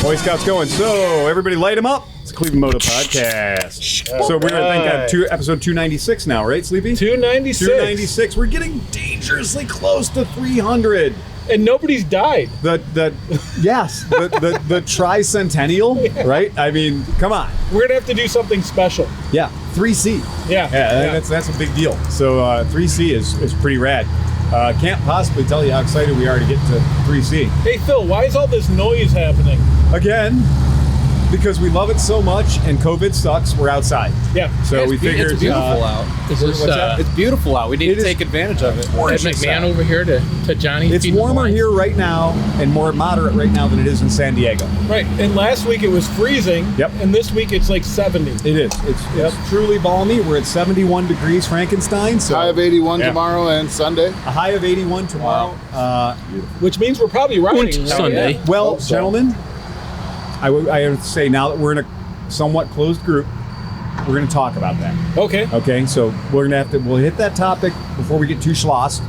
Boy Scouts going. So, everybody light them up. It's Clevelandmoto Podcast. So, we're going to think episode 296 now, right, Sleepy? 296. 296. We're getting dangerously close to 300. And nobody's died. The Tricentennial, right? I mean, come on. We're going to have to do something special. Yeah, 3C. Yeah. That's a big deal. So 3C is pretty rad. Can't possibly tell you how excited we are to get to 3C. Hey, Phil, why is all this noise happening? Again, because we love it so much and COVID sucks, we're outside. Yeah. So we figured it's beautiful out. It's beautiful out. We need to take advantage of it. Man over here to Johnny. It's warmer here right now and more moderate right now than it is in San Diego. Right. And last week it was freezing. Yep. And this week it's like 70. It is. It's truly balmy. We're at 71 degrees Frankenstein. So high of 81 tomorrow and Sunday. A high of 81 tomorrow. Wow. Which means we're probably riding Sunday. Yeah. Well, gentlemen, I would say now that we're in a somewhat closed group, we're going to talk about that. Okay. So we'll hit that topic before we get too schlossed.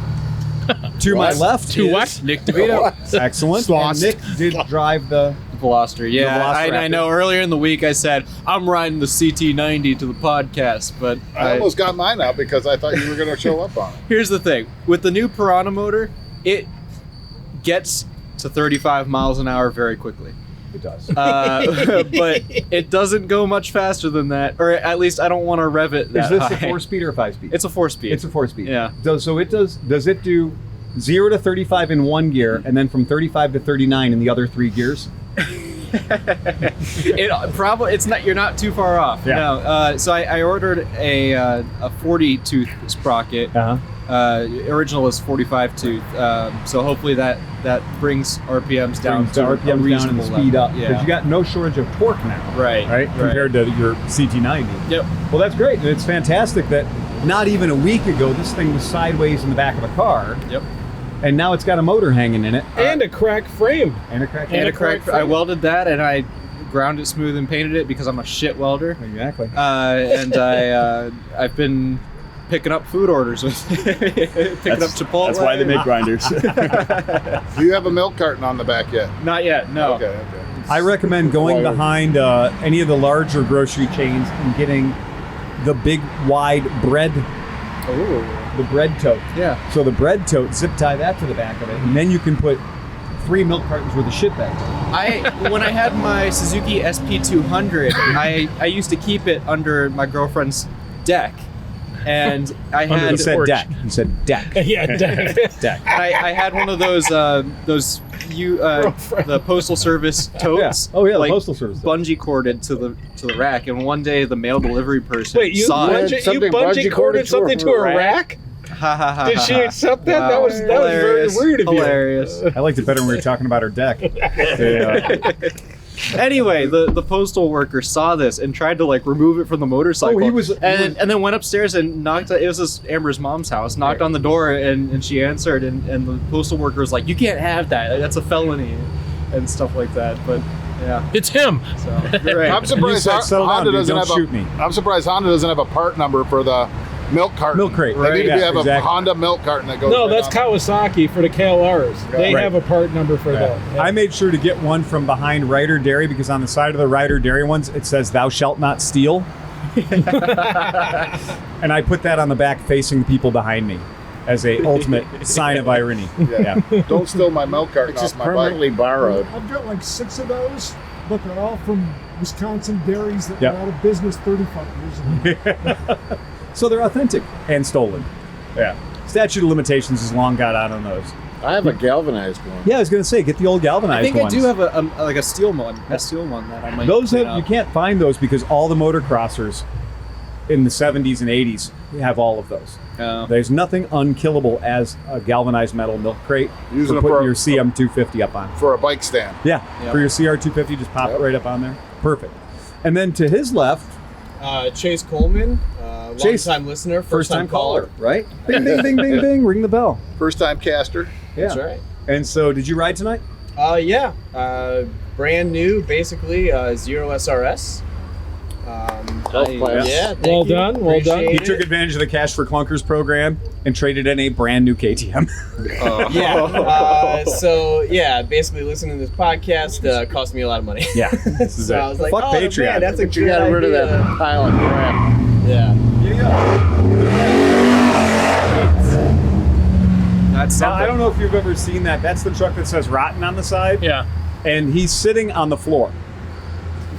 To my left To what? Nick Devitto. Excellent. And Nick did drive the Veloster. Yeah, the I know. Earlier in the week I said, I'm riding the CT90 to the podcast, but I almost got mine out because I thought you were going to show up on it. Here's the thing. With the new Piranha motor, it gets to 35 miles an hour very quickly. It does. But it doesn't go much faster than that, or at least I don't want to rev it that Is this high. a 4-speed or a 5-speed? It's a 4-speed. It's a 4-speed. Yeah. Does it do 0 to 35 in one gear and then from 35 to 39 in the other 3 gears? It's not. You're not too far off. Yeah. No. So I ordered a 40 tooth sprocket. Original is 45 tooth. So hopefully that brings RPMs down to a reasonable and speed level. up. Because you got no shortage of torque now. Right. Compared to your CT90. Yep. Well, that's great. And it's fantastic that not even a week ago this thing was sideways in the back of a car. Yep. And now it's got a motor hanging in it. And a cracked frame. And a crack. I welded that and I ground it smooth and painted it because I'm a shit welder. Exactly. And I've been picking up food orders with picking up Chipotle. That's why they make grinders. Do you have a milk carton on the back yet? Not yet, no. Okay. I recommend going behind any of the larger grocery chains and getting the big wide bread. Ooh. The bread tote. Yeah. So the bread tote, zip tie that to the back of it, and then you can put 3 milk cartons worth of shit back. When I had my Suzuki SP200, I used to keep it under my girlfriend's deck. And I had He said deck. He said deck. Yeah, Deck. I had one of those the postal service totes. Yeah. Oh yeah, like, the postal service. Bungee corded to the rack, and one day the mail delivery person saw it. bungee corded something to a rack? Did she accept that? Wow. That was very weird of you. Hilarious. I liked it better when we were talking about our deck. Anyway, the postal worker saw this and tried to remove it from the motorcycle. And then went upstairs and knocked. It was this Amber's mom's house. Knocked on the door and she answered and the postal worker was like, "You can't have that. That's a felony," and stuff like that. But yeah, it's him. So you're right. I'm surprised Honda doesn't have I'm surprised Honda doesn't have a part number for the milk carton. Milk crate. They need to have exactly. a Honda milk carton that goes. No, right that's Kawasaki for the KLRs. They have a part number for that. Yeah. I made sure to get one from behind Ryder Dairy because on the side of the Ryder Dairy ones it says "Thou shalt not steal," and I put that on the back facing the people behind me as a ultimate sign of irony. Yeah. Don't steal my milk carton off my bike. borrowed. I've got like 6 of those, but they're all from Wisconsin dairies that Yep. were out of business 35 years ago. So they're authentic and stolen. Yeah. Statute of limitations is long got out on those. I have a galvanized one. Yeah, I was going to say, get the old galvanized I think ones. I do have a steel one. A steel one that I might. Those clean you up. can't find those because all the motocrossers in the 70s and 80s have all of those. Oh. There's nothing unkillable as a galvanized metal milk crate Using for it putting for your CM250 up on. for a bike stand. Yeah, Yep. for your CR250, just pop it right up on there. Perfect. And then to his left, Chase Coleman, Chase, long-time listener, first-time caller, right? Bing, bing, bing, bing, bing, ring the bell. First time caster. Yeah. That's right. And so, did you ride tonight? Yeah. Brand new, basically, Zero SRS. Yeah, Well done. Well done. He took advantage of the Cash for Clunkers program and traded in a brand new KTM. So basically listening to this podcast cost me a lot of money. Yeah, this is So it. I was like, Fuck oh, Patreon. man, that's a You good got rid of idea. that pile of crap. Yeah. That's Now, I something. don't know if you've ever seen that. That's the truck that says Rotten on the side. Yeah. And he's sitting on the floor.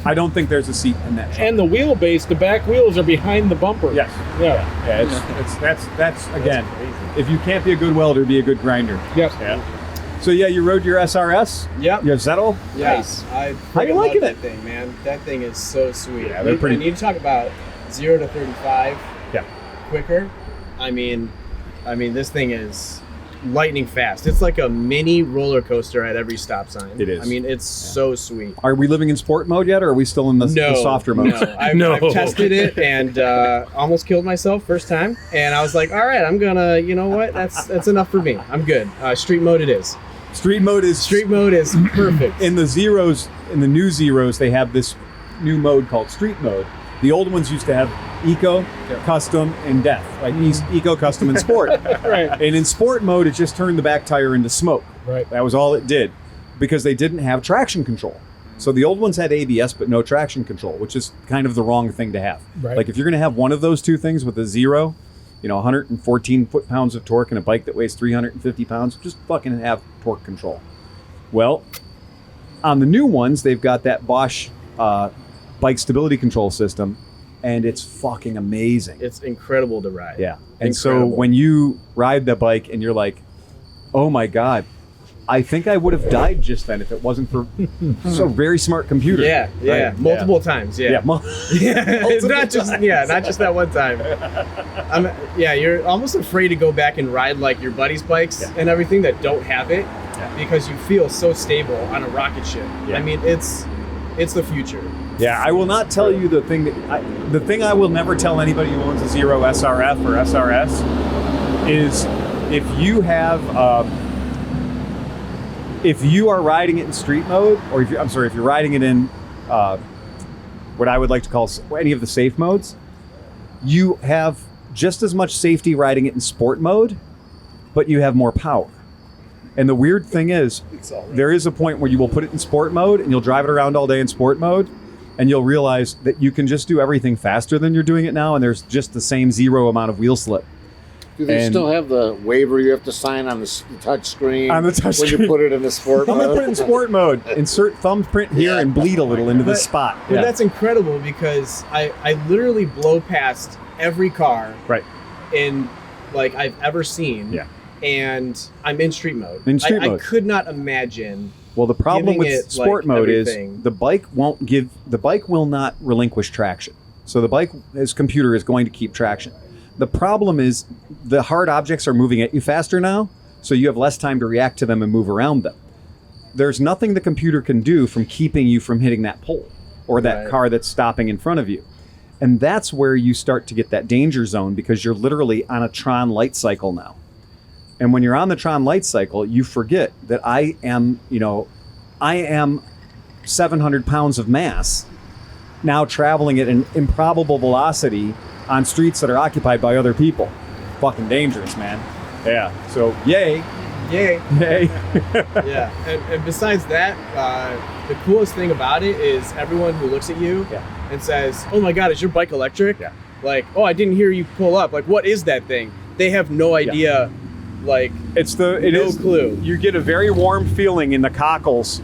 I don't think there's a seat in that truck. And the wheelbase, the back wheels are behind the bumper. Yes. Yeah. Yeah, that's again, if you can't be a good welder, be a good grinder. Yes. Yeah. So yeah, you rode your SRS? Yep. Your Zettel? Yes. I How you freaking liking love it? that thing, man. That thing is so sweet. Yeah, they're pretty- And you talk about 0 to 35 quicker. I mean, this thing is lightning fast. It's like a mini roller coaster at every stop sign. It is. I mean, it's so sweet. Are we living in sport mode yet, or are we still in the softer mode? No, I've tested it and almost killed myself first time. And I was like, all right, I'm gonna, you know what? That's enough for me. I'm good. Street mode it is. Street mode is Perfect. in the zeros. In the new zeros, they have this new mode called street mode. The old ones used to have eco, custom, and death, like eco, custom, and sport. Right. And in sport mode, it just turned the back tire into smoke. Right. That was all it did, because they didn't have traction control. So the old ones had ABS, but no traction control, which is kind of the wrong thing to have. Right. Like if you're going to have one of those two things with a zero, 114 foot-pounds of torque and a bike that weighs 350 pounds, just fucking have torque control. Well, on the new ones, they've got that Bosch bike stability control system, and it's fucking amazing. It's incredible to ride. Yeah. And so Incredible. when you ride the bike and you're like, oh my God, I think I would have died just then if it wasn't for so very smart computer. Yeah, yeah, Right? multiple times. Yeah, Yeah. It's not just that one time. You're almost afraid to go back and ride like your buddies' bikes and everything that don't have it, because you feel so stable on a rocket ship. Yeah. I mean, it's the future. Yeah, I will not tell you the thing I will never tell anybody who owns a Zero SRF or SRS is if you have if you are riding it in street mode, or if you're riding it in what I would like to call any of the safe modes, you have just as much safety riding it in sport mode, but you have more power. And the weird thing is, there is a point where you will put it in sport mode and you'll drive it around all day in sport mode, and you'll realize that you can just do everything faster than you're doing it now, and there's just the same zero amount of wheel slip. Do they And- still have the waiver you have to sign on the touch screen? On the touch when screen. you put it in the sport I'm mode? gonna put it in sport mode. Insert thumbprint here and bleed a little into this spot. But that's incredible, because I literally blow past every car Right. in like I've ever seen. Yeah. And I'm in street mode. In street I mode. could not imagine. Well, the problem giving with it, sport like, mode everything. is the bike will not relinquish traction. So the bike, as computer, is going to keep traction. The problem is the hard objects are moving at you faster now, so you have less time to react to them and move around them. There's nothing the computer can do from keeping you from hitting that pole or that Right. car that's stopping in front of you. And that's where you start to get that danger zone, because you're literally on a Tron light cycle now. And when you're on the Tron light cycle, you forget that I am 700 pounds of mass now traveling at an improbable velocity on streets that are occupied by other people. Fucking dangerous, man. Yeah. So, yay. Yay. Yay. Yeah. And besides that, the coolest thing about it is everyone who looks at you and says, "Oh my God, is your bike electric?" Yeah. Like, "Oh, I didn't hear you pull up. Like, what is that thing?" They have no idea. Like, It no is clue. You get a very warm feeling in the cockles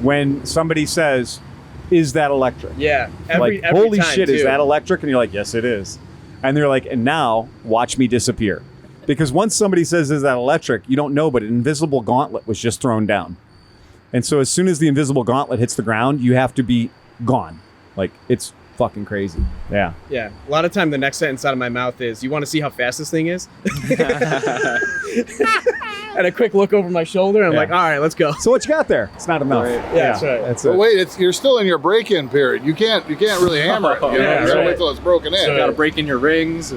when somebody says, "Is that electric?" yeah. Like, Every holy time, shit, is too. that electric? And you're like, yes, it is. And they're like, and now watch me disappear. Because once somebody says, is that electric? You don't know, but an invisible gauntlet was just thrown down. And so as soon as the invisible gauntlet hits the ground, you have to be gone. Like, it's fucking crazy. Yeah. Yeah. A lot of time the next sentence out of my mouth is, "You want to see how fast this thing is?" And a quick look over my shoulder, and I'm Yeah. like, "All right, let's go." So what you got there? It's not enough. Yeah, that's right. That's But it. wait, you're still in your break-in period. You can't really hammer it. You Yeah, gotta right. wait till it's broken in. So- You gotta break in your rings.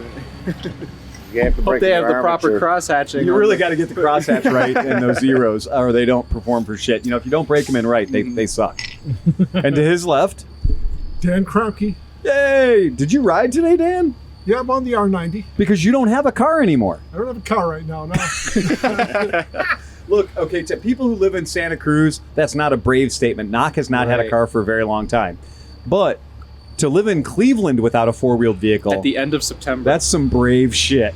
You have to Hope break they your have the proper armature. cross hatching. You really got to get the crosshatch right in those zeros, or they don't perform for shit. If you don't break them in right, they suck. And to his left, Dan Kromke. Yay! Did you ride today, Dan? Yeah, I'm on the R90. Because you don't have a car anymore. I don't have a car right now, no. Look, okay, to people who live in Santa Cruz, that's not a brave statement. Knock has not had a car for a very long time. But to live in Cleveland without a four-wheeled vehicle... At the end of September. That's some brave shit.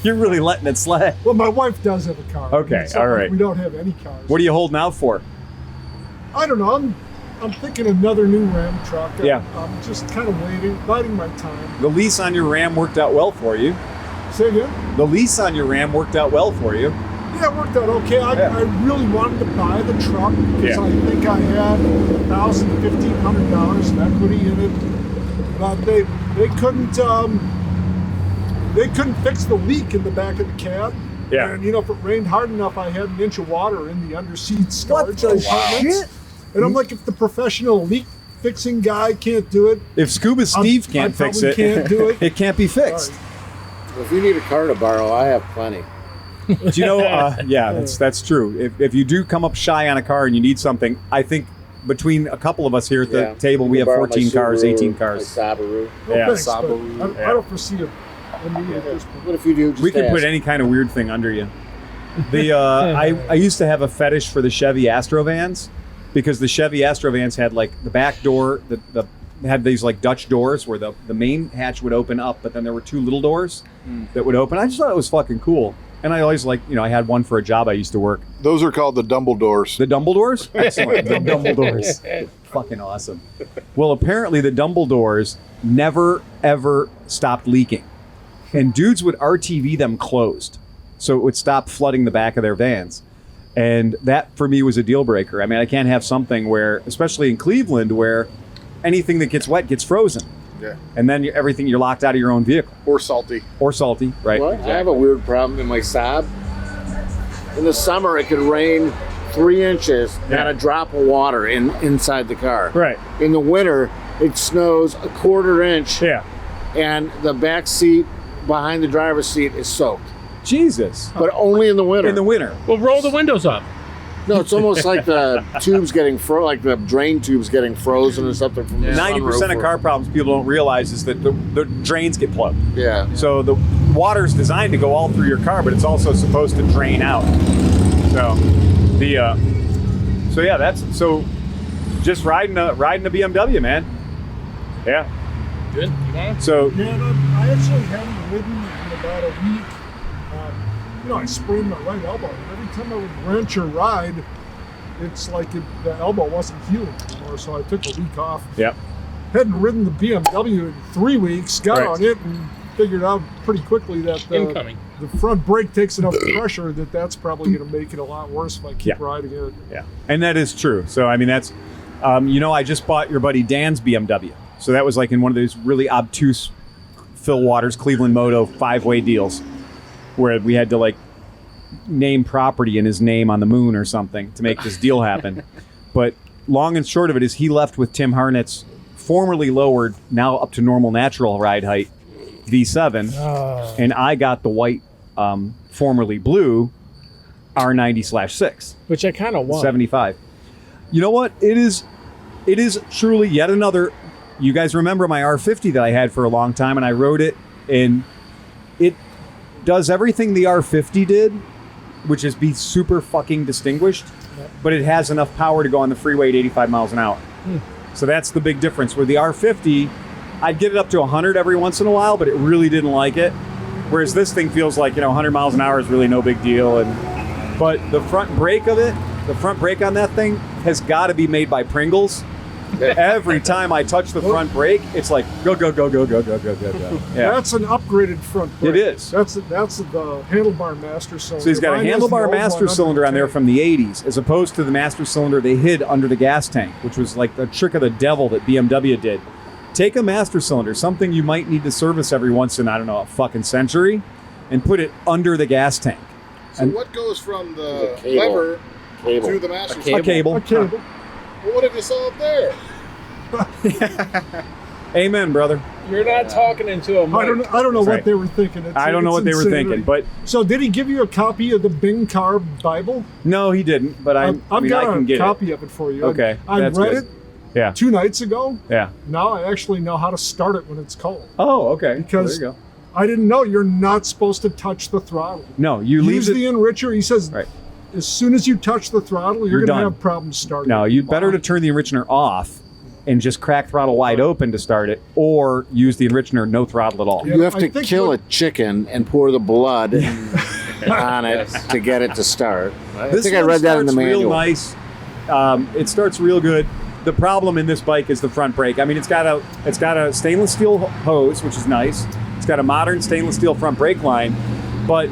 You're really letting it slide. Well, my wife does have a car. Okay, all right. We don't have any cars. What are you holding out for? I don't know. I'm thinking another new Ram truck. Yeah. I'm just kind of biding my time. The lease on your Ram worked out well for you. Say again? The lease on your Ram worked out well for you. Yeah, it worked out okay. I really wanted to buy the truck because I think I had $1,000, $1,500 in equity in it. But they couldn't fix the leak in the back of the cab. Yeah. And if it rained hard enough, I had an inch of water in the underseat storage What the compartments. shit? And I'm like, if the professional leak fixing guy can't do it, if Scuba Steve can't fix it, can't do it. It can't be fixed. Right. If you need a car to borrow, I have plenty. Do you know? Yeah, that's true. If you do come up shy on a car and you need something, I think between a couple of us here at the table, we have 14 cars, 18 cars. My Subaru. Yeah, Thanks, but I don't foresee a need at this point. What if you do? Just we could ask. put any kind of weird thing under you. The I used to have a fetish for the Chevy Astrovans because the Chevy Astrovans had like the back door, the had these like Dutch doors where the main hatch would open up, but then there were two little doors that would open. I just thought it was fucking cool. And I always I had one for a job I used to work. Those are called the Dumbledores. The Dumbledores? Excellent. The Dumbledores. Fucking awesome. Well, apparently the Dumbledores never, ever stopped leaking. And dudes would RTV them closed. So it would stop flooding the back of their vans. And that, for me, was a deal breaker. I mean, I can't have something where, especially in Cleveland, where anything that gets wet gets frozen. Yeah. And then you're locked out of your own vehicle. Or salty. Or salty, right? Well, I have a weird problem in my Saab. In the summer, it could rain 3 inches, not a drop of water inside the car. Right. In the winter, it snows a 1/4 inch. Yeah. And the back seat behind the driver's seat is soaked. Jesus. But only in the winter. In the winter. Well, roll the windows up. No, it's almost like the tubes getting like the drain tubes getting frozen or something from the 90% of car problems people don't realize is that the drains get plugged. Yeah. So the water's designed to go all through your car, but it's also supposed to drain out. So so just riding a BMW, man. Yeah. Good. So Yeah, I actually haven't ridden in about a week. I sprained my right elbow. And every time I would wrench or ride, it's like the elbow wasn't healing anymore. So I took a week off. Yep. Hadn't ridden the BMW in 3 weeks. Got Right. on it and figured out pretty quickly that the front brake takes enough pressure that's probably going to make it a lot worse if I keep riding it. Yeah, and that is true. So I mean, that's I just bought your buddy Dan's BMW. So that was like in one of those really obtuse Phil Waters Clevelandmoto 5-way deals, where we had to like name property in his name on the moon or something to make this deal happen. But long and short of it is he left with Tim Harnett's formerly lowered, now up to normal natural ride height V7, and I got the white, formerly blue R90/6, which I kind of want. 75. You know what? It is truly yet another. You guys remember my R50 that I had for a long time, and I rode it, and it does everything the R50 did, which is be super fucking distinguished, but it has enough power to go on the freeway at 85 miles an hour. So that's the big difference. Where the R50, I'd get it up to 100 every once in a while, but it really didn't like it. Whereas this thing feels like 100 miles an hour is really no big deal. But the front brake of it, the front brake on that thing has got to be made by Pringles. Every time I touch the front brake, it's like go go go go go go go go go. Yeah. That's an upgraded front brake. It is. That's the handlebar master cylinder. So he's got a handlebar master cylinder on there from the 80s, as opposed to the master cylinder they hid under the gas tank, which was like the trick of the devil that BMW did. Take a master cylinder, something you might need to service every once in, a fucking century, and put it under the gas tank. So what goes from the lever to the master cylinder? A cable. Well, what if you saw up there? Amen, brother. You're not talking into a mic. I don't know what they were thinking. I don't know what they were thinking, but so did he give you a copy of the Bing Car Bible? No, he didn't. But I I've got can get a copy of it for you. Okay, I that's read good. it, Yeah. 2 nights ago. Yeah. Now I actually know how to start it when it's cold. Oh, okay. Because there you go. I didn't know you're not supposed to touch the throttle. No, you leave Use the enricher. He says, right. As soon as you touch the throttle, you're going to done. have problems starting. No, you'd better to turn the enricher off and just crack throttle wide open to start it, or use the enricher no throttle at all. You have to kill a chicken and pour the blood on it to get it to start. I think I read that in the manual. Real nice. It starts real good. The problem in this bike is the front brake. I mean, it's got a stainless steel hose, which is nice. It's got a modern stainless steel front brake line, but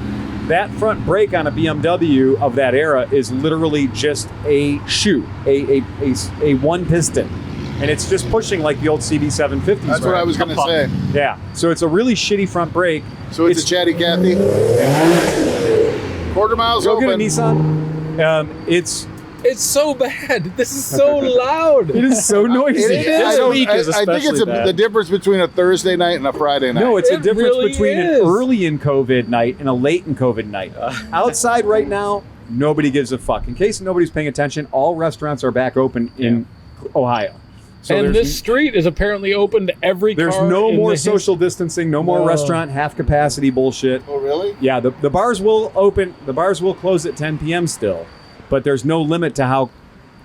that front brake on a BMW of that era is literally just a shoe, a one piston. And it's just pushing like the old CB750s. That's what I was going to say. Yeah. So it's a really shitty front brake. So it's a chatty Cathy. Quarter miles Go open. get a Nissan. It's so bad. This is so loud. It is so noisy. I think it's the difference between a Thursday night and a Friday night. No, it's a difference really between is. an early in COVID night and a late in COVID night. Outside right now, nobody gives a fuck. In case nobody's paying attention, all restaurants are back open in Ohio. So and this street is apparently open to every car. There's no more social distancing, no more restaurant half capacity bullshit. Oh, really? Yeah, the bars will open. The bars will close at 10 p.m. still, but there's no limit to how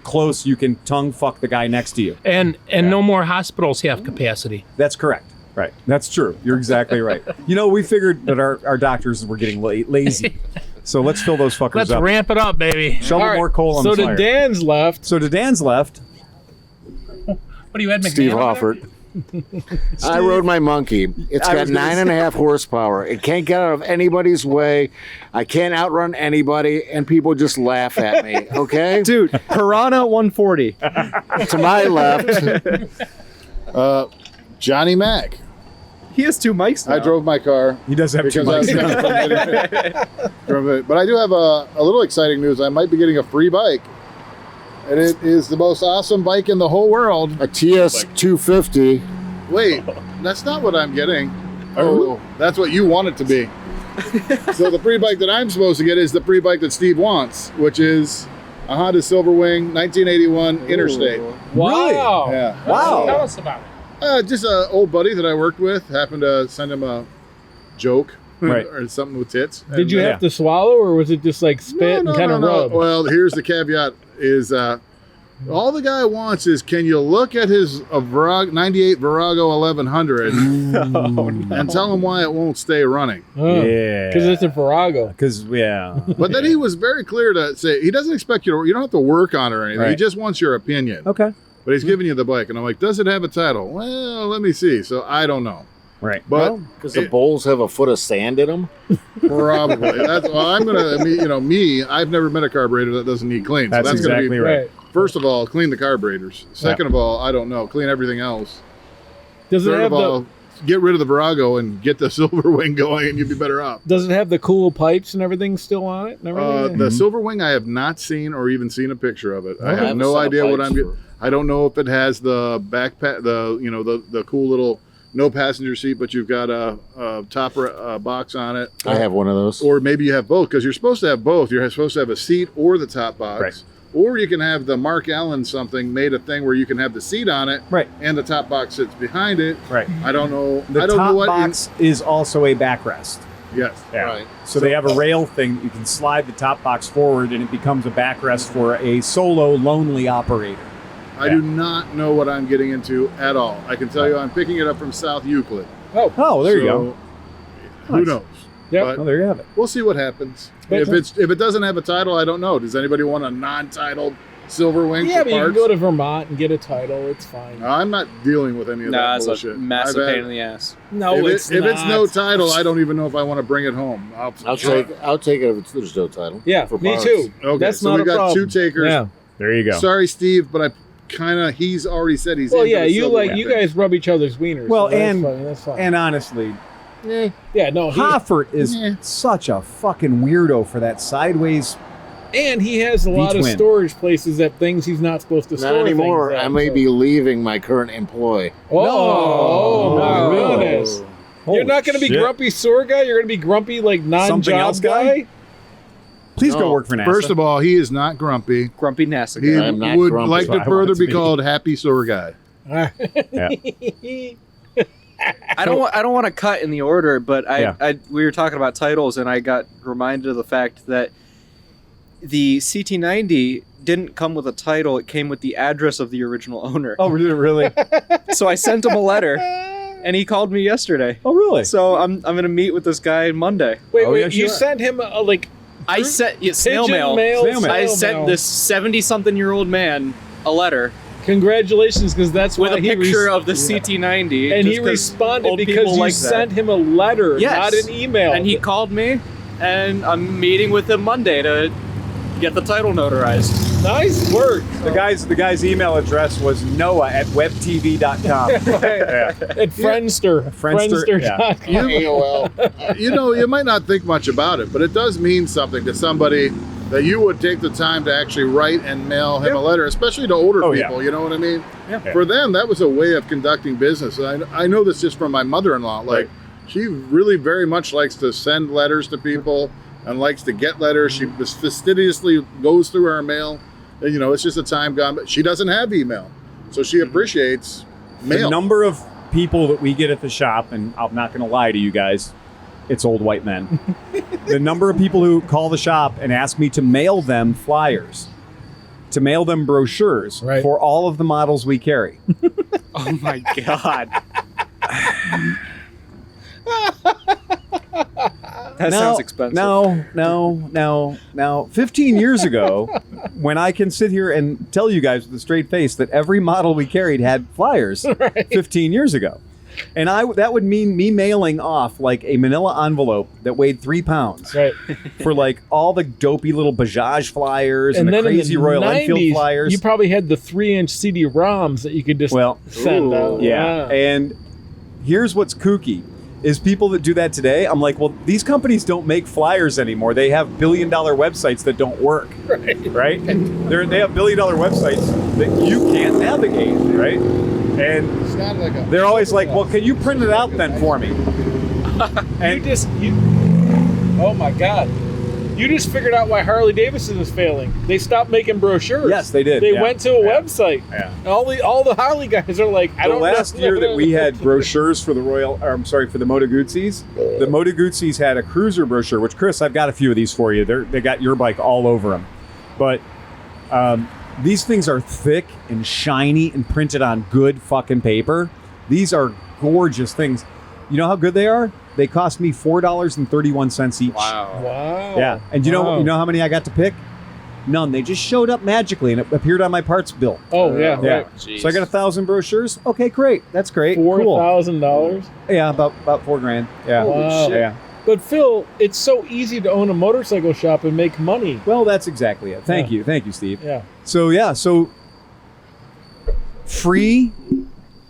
close you can tongue fuck the guy next to you. And no more hospitals have capacity. That's correct. Right. That's true. You're exactly right. You know, we figured that our doctors were getting lazy. So let's fill those fuckers Let's up. ramp it up, baby. Shovel more coal on the fire. So Dan's left. So Dan's left. What do you had, McMahon? Steve Hoffert. I rode my monkey. It's got 9.5 horsepower. It can't get out of anybody's way. I can't outrun anybody, and people just laugh at me. Okay, Dude, Piranha 140. to my left. Johnny Mac. He has 2 mics now. I drove my car. He does have two because mics. But I do have a little exciting news. I might be getting a free bike. And it is the most awesome bike in the whole world. A TS 250. Wait, that's not what I'm getting. Oh, that's what you want it to be. So the free bike that I'm supposed to get is the free bike that Steve wants, which is a Honda Silverwing 1981 Interstate. Wow. Yeah. Wow. Tell us about it. Just an old buddy that I worked with. Happened to send him a joke. Right. Or something with tits. Did you have to swallow, or was it just like spit and kind of rub? Well, here's the caveat: is all the guy wants is, can you look at his 98 Virago 1100 and tell him why it won't stay running? Yeah. Because it's a Virago. Because, yeah. But then he was very clear to say he doesn't expect you don't have to work on it or anything. He Right. just wants your opinion. Okay. But he's giving you the bike, and I'm like, does it have a title? Well, let me see. So I don't know. Right. But Because the bowls have a foot of sand in them. probably that's well. I'm gonna, I've never met a carburetor that doesn't need clean. That's so that's exactly gonna be right. First of all, clean the carburetors. Second of all, I don't know, clean everything else. Does it Third have of all, get rid of the Virago and get the Silverwing going, and you'd be better off. Does it have the cool pipes and everything still on it? And everything? The Silverwing, I have not seen or even seen a picture of it. I have no set of idea what pipes I'm getting. I don't know if it has the backpack, the cool little no passenger seat, but you've got a top box on it. I have one of those. Or maybe you have both, because you're supposed to have both. You're supposed to have a seat or the top box. Right. Or you can have the Mark Allen something made a thing where you can have the seat on it, Right. and the top box sits behind it. Right. I don't know. The I don't top know what box is also a backrest. Yes. Yeah. Right. So they have a rail thing that you can slide the top box forward, and it becomes a backrest for a solo, lonely operator. I do not know what I'm getting into at all. I can tell you I'm picking it up from South Euclid. Oh, there you go. Who Nice. knows? Yep. But Oh, there you have it. we'll see what happens. If it doesn't have a title, I don't know. Does anybody want a non-titled Silverwing Yeah, for but you can parts? go to Vermont and get a title. It's fine. I'm not dealing with any of that it's bullshit. a massive I've had- pain in the ass. No, if it's it's no title, I don't even know if I want to bring it home. I'll take it if there's no title. Yeah, for me parts. too. Okay, That's so not we a got problem. two takers. Yeah. There you go. Sorry, Steve, but he's already said he's. Well, into yeah, the you Silverwing. guys rub each other's wieners. Well, so that's and- fine, that's fine. And honestly, yeah, no, Hoffert is such a fucking weirdo for that sideways. and he has a lot of V-twin. storage places at things he's not supposed to store. Not anymore. things at, I may so- be leaving my current employ. Oh, my No. goodness! Holy You're not going to be shit. grumpy sewer guy. You're going to be grumpy like Something non-job else guy? Please go work for NASA. First of all, he is not grumpy. Grumpy NASA He guy. I'm not would grumpy. like That's to what I further want to be be. called Happy Sewer Guy. I don't want to cut in the order, but Yeah. we were talking about titles, and I got reminded of the fact that the CT90 didn't come with a title; it came with the address of the original owner. Oh, really? So I sent him a letter, and he called me yesterday. Oh, really? So I'm gonna meet with this guy Monday. Wait, Oh, wait. yeah, You sure. sent him I sent snail pigeon mail. Snail mail. I snail sent mail. this 70-something-year-old man a letter Congratulations, because that's with why a he picture of the CT90, and just he 'cause responded old because people you like that. sent him a letter, Yes. not an email. And he called me, and I'm meeting with him Monday to get the title notarized. Nice work. The guy's email address was noah@webtv.com. At Friendster. Friendster, yeah. Friendster.com. You know, you might not think much about it, but it does mean something to somebody that you would take the time to actually write and mail him a letter, especially to older Oh, yeah. people. You know what I mean? Yeah. For them, that was a way of conducting business. And I know this just from my mother-in-law. Like, she really very much likes to send letters to people and likes to get letters. She fastidiously goes through her mail. And, you know, it's just a time gone, but she doesn't have email. So she appreciates mail. The number of people that we get at the shop, and I'm not going to lie to you guys, it's old white men. The number of people who call the shop and ask me to mail them flyers, to mail them brochures Right. for all of the models we carry. Oh my god. That sounds expensive. No. 15 years ago, when I can sit here and tell you guys with a straight face that every model we carried had flyers 15 years ago. And that would mean me mailing off like a manila envelope that weighed 3 pounds Right. for like all the dopey little Bajaj flyers and the then crazy in the Royal 90s, Enfield flyers. you probably had the 3-inch CD-ROMs that you could just send out. Yeah. And here's what's kooky is people that do that today, I'm like, well, these companies don't make flyers anymore. They have billion-dollar websites that don't work. Right? They have billion-dollar websites that you can't navigate, right? And It's not like a... they're always like, well, can you print it out then for me? And oh my God. You just figured out why Harley Davidson is failing. They stopped making brochures. Yes, they did. They Yeah. went to a website. Yeah. All the Harley guys are like, I The don't last know. year that we had brochures for the for the Moto Guzzis, the Moto Guzzis had a cruiser brochure, which, Chris, I've got a few of these for you. They got your bike all over them. But these things are thick and shiny and printed on good fucking paper. These are gorgeous things. You know how good they are? They cost me $4.31 each. Wow. Yeah. And you know how many I got to pick? None. They just showed up magically and it appeared on my parts bill. Oh, yeah. Yeah. Right. Jeez. So I got 1,000 brochures. Okay, great. That's great. Cool. $4,000. Yeah, about $4,000. Yeah. Wow. Yeah. But Phil, it's so easy to own a motorcycle shop and make money. Well, that's exactly it. Thank you, Steve. Yeah. So free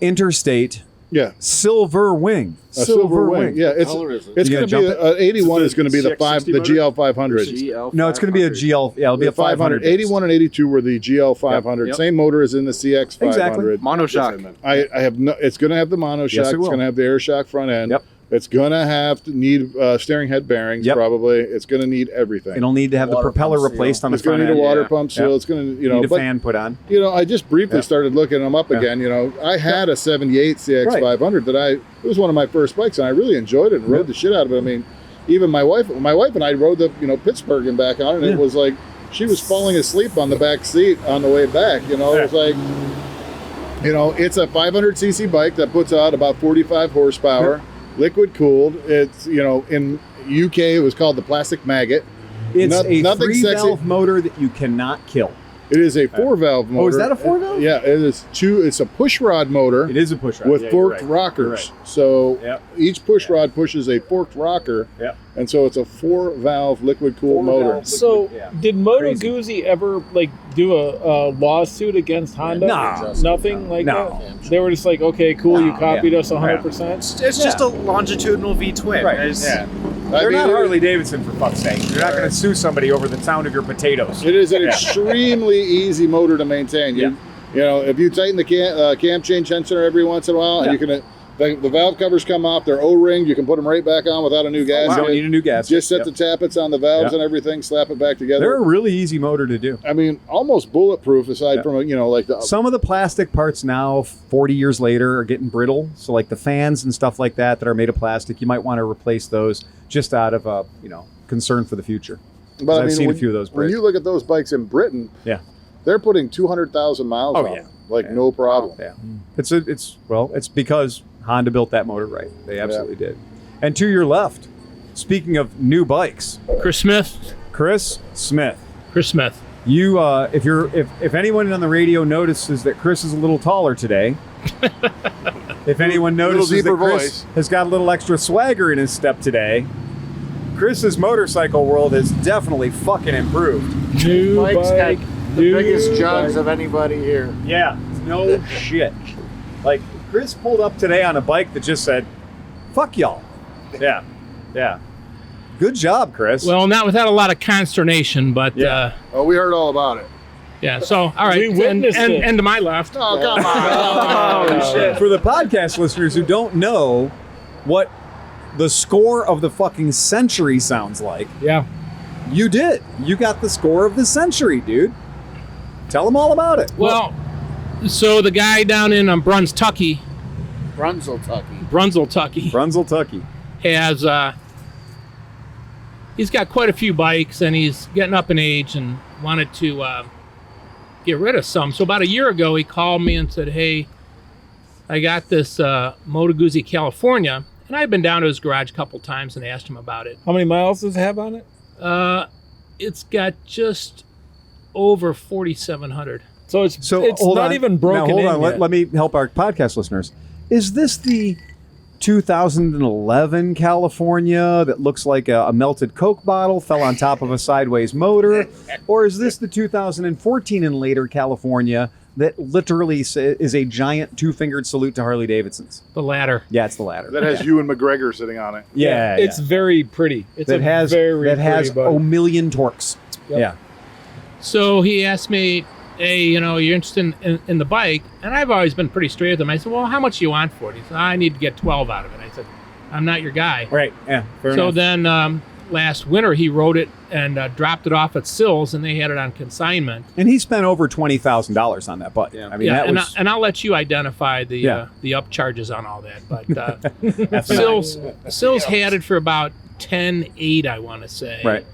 interstate Yeah. silver wing. A silver wing. Yeah, it's color is it? it's You going to gonna be jump an 81 is going to be the CX60 motor? GL 500. No, it's going to be a GL. Yeah, it'll be a 500. 81 and 82 were the GL 500. Yep. Same motor as in the CX 500. Exactly. Monoshock. I have no. It's going to have the monoshock. Yes, it It's will. going to have the air shock front end. Yep. It's going to have to need steering head bearings. Yep. Probably. It's going to need everything. It'll need to have the Water propeller pump seal. replaced on the It's going front to need end. a water Yeah. pump seal. Yep. It's going to, Need a but fan put on. I just briefly Yeah. started looking them up Yeah. again. I had a 78 CX Right. 500 it was one of my first bikes, and I really enjoyed it and rode the shit out of it. I mean, even my wife and I rode the Pittsburgh and back on it, and it was like she was falling asleep on the back seat on the way back. It was like, it's a 500cc bike that puts out about 45 horsepower, liquid cooled. It's in UK it was called the Plastic Maggot. It's a Nothing three-valve motor that you cannot kill. It is a 4-valve motor. Oh, is that a 4-valve? Yeah, it is it's a push rod motor. It is a push rod. With Yeah, forked you're right. rockers. You're right. So Yep. each push rod pushes a forked rocker. Yep. And so it's a 4-valve liquid cooled motor. So, Yeah. did Moto Crazy. Guzzi ever do a lawsuit against Honda? No. Nothing like No. that. They were just like, okay, cool, you No, copied yeah. us 100%. It's just a longitudinal V-twin. Right. It's- Yeah. I They're mean, not it- Harley Davidson, for fuck's sake. You're not going to sue somebody over the sound of your potatoes. It is an extremely easy motor to maintain. If you tighten the cam change sensor every once in a while, and you can The valve covers come off. They're O-ringed. You can put them right back on without a new gasket. You don't need a new gasket. Just set the tappets on the valves and everything, slap it back together. They're a really easy motor to do. I mean, almost bulletproof aside from, like the... Some of the plastic parts now, 40 years later, are getting brittle. So like the fans and stuff like that are made of plastic, you might want to replace those just out of, concern for the future. But I've seen a few of those break. When you look at those bikes in Britain, they're putting 200,000 miles on them. No problem. Yeah. It's because Honda built that motor right. They absolutely did. And to your left, speaking of new bikes, Chris Smith. Chris Smith. You, if anyone on the radio notices that Chris is a little taller today, if anyone notices that Chris has got a little extra swagger in his step today, Chris's motorcycle world has definitely fucking improved. New bike. The biggest jugs of anybody here. Yeah, no shit. Like, Chris pulled up today on a bike that just said, fuck y'all. Yeah. Good job, Chris. Well, not without a lot of consternation, but... we heard all about it. Yeah, so, all right. We witnessed it. And to my left. Oh, come on. Oh, shit. For the podcast listeners who don't know what the score of the fucking century sounds like, you did. You got the score of the century, dude. Tell them all about it. Well, so the guy down in Brunstucky, has he's got quite a few bikes, and he's getting up in age and wanted to get rid of some. So about a year ago, he called me and said, "Hey, I got this Moto Guzzi California," and I've been down to his garage a couple times and asked him about it. How many miles does it have on it? It's got just over 4,700. So it's not even broken in yet. Let me help our podcast listeners. Is this the 2011 California that looks like a melted Coke bottle fell on top of a sideways motor? Or is this the 2014 and later California that literally is a giant two-fingered salute to Harley Davidsons? The latter. Yeah, it's the latter. That has you and McGregor sitting on it. Yeah. It's very pretty. That has a million torques. Yep. Yeah. So he asked me, "Hey, you're interested in the bike?" And I've always been pretty straight with him. I said, "Well, how much do you want for it?" He said, "I need to get 12 out of it." I said, "I'm not your guy." Right, yeah, fair so enough. Then last winter, he rode it and dropped it off at Sills, and they had it on consignment. And he spent over $20,000 on that bike. I mean, and I'll let you identify the upcharges on all that. But Sills had it for about 10.8, I want to say. Right.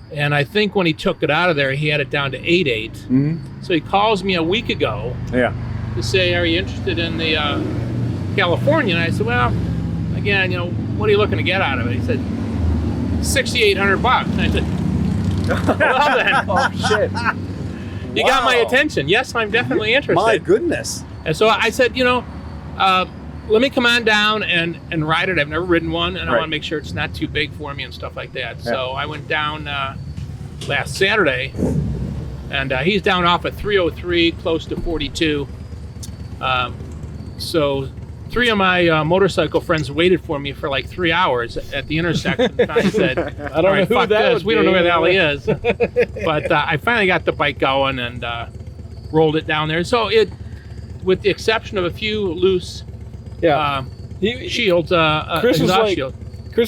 And I think when he took it out of there, he had it down to 8.8. Mm-hmm. So he calls me a week ago to say, "Are you interested in the California?" And I said, "Well, again, what are you looking to get out of it?" He said, $6,800. And I said, "Well then, oh shit, you got my attention. Yes, I'm definitely interested." My goodness. And so I said, let me come on down and ride it. I've never ridden one, and I want to make sure it's not too big for me and stuff like that. Yeah. So I went down last Saturday, and he's down off at 303, close to 42. So 3 of my motorcycle friends waited for me for like 3 hours at the intersection. And I said, "I don't know who that is. We don't know where the hell he is." But I finally got the bike going and rolled it down there. So with the exception of a few loose shields, Chris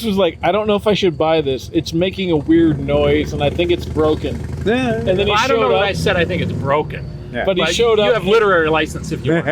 was like, "I don't know if I should buy this. It's making a weird noise, and I think it's broken." Yeah. And then I don't know what I said. I think it's broken. Yeah. But he showed up. You have literary license if you want.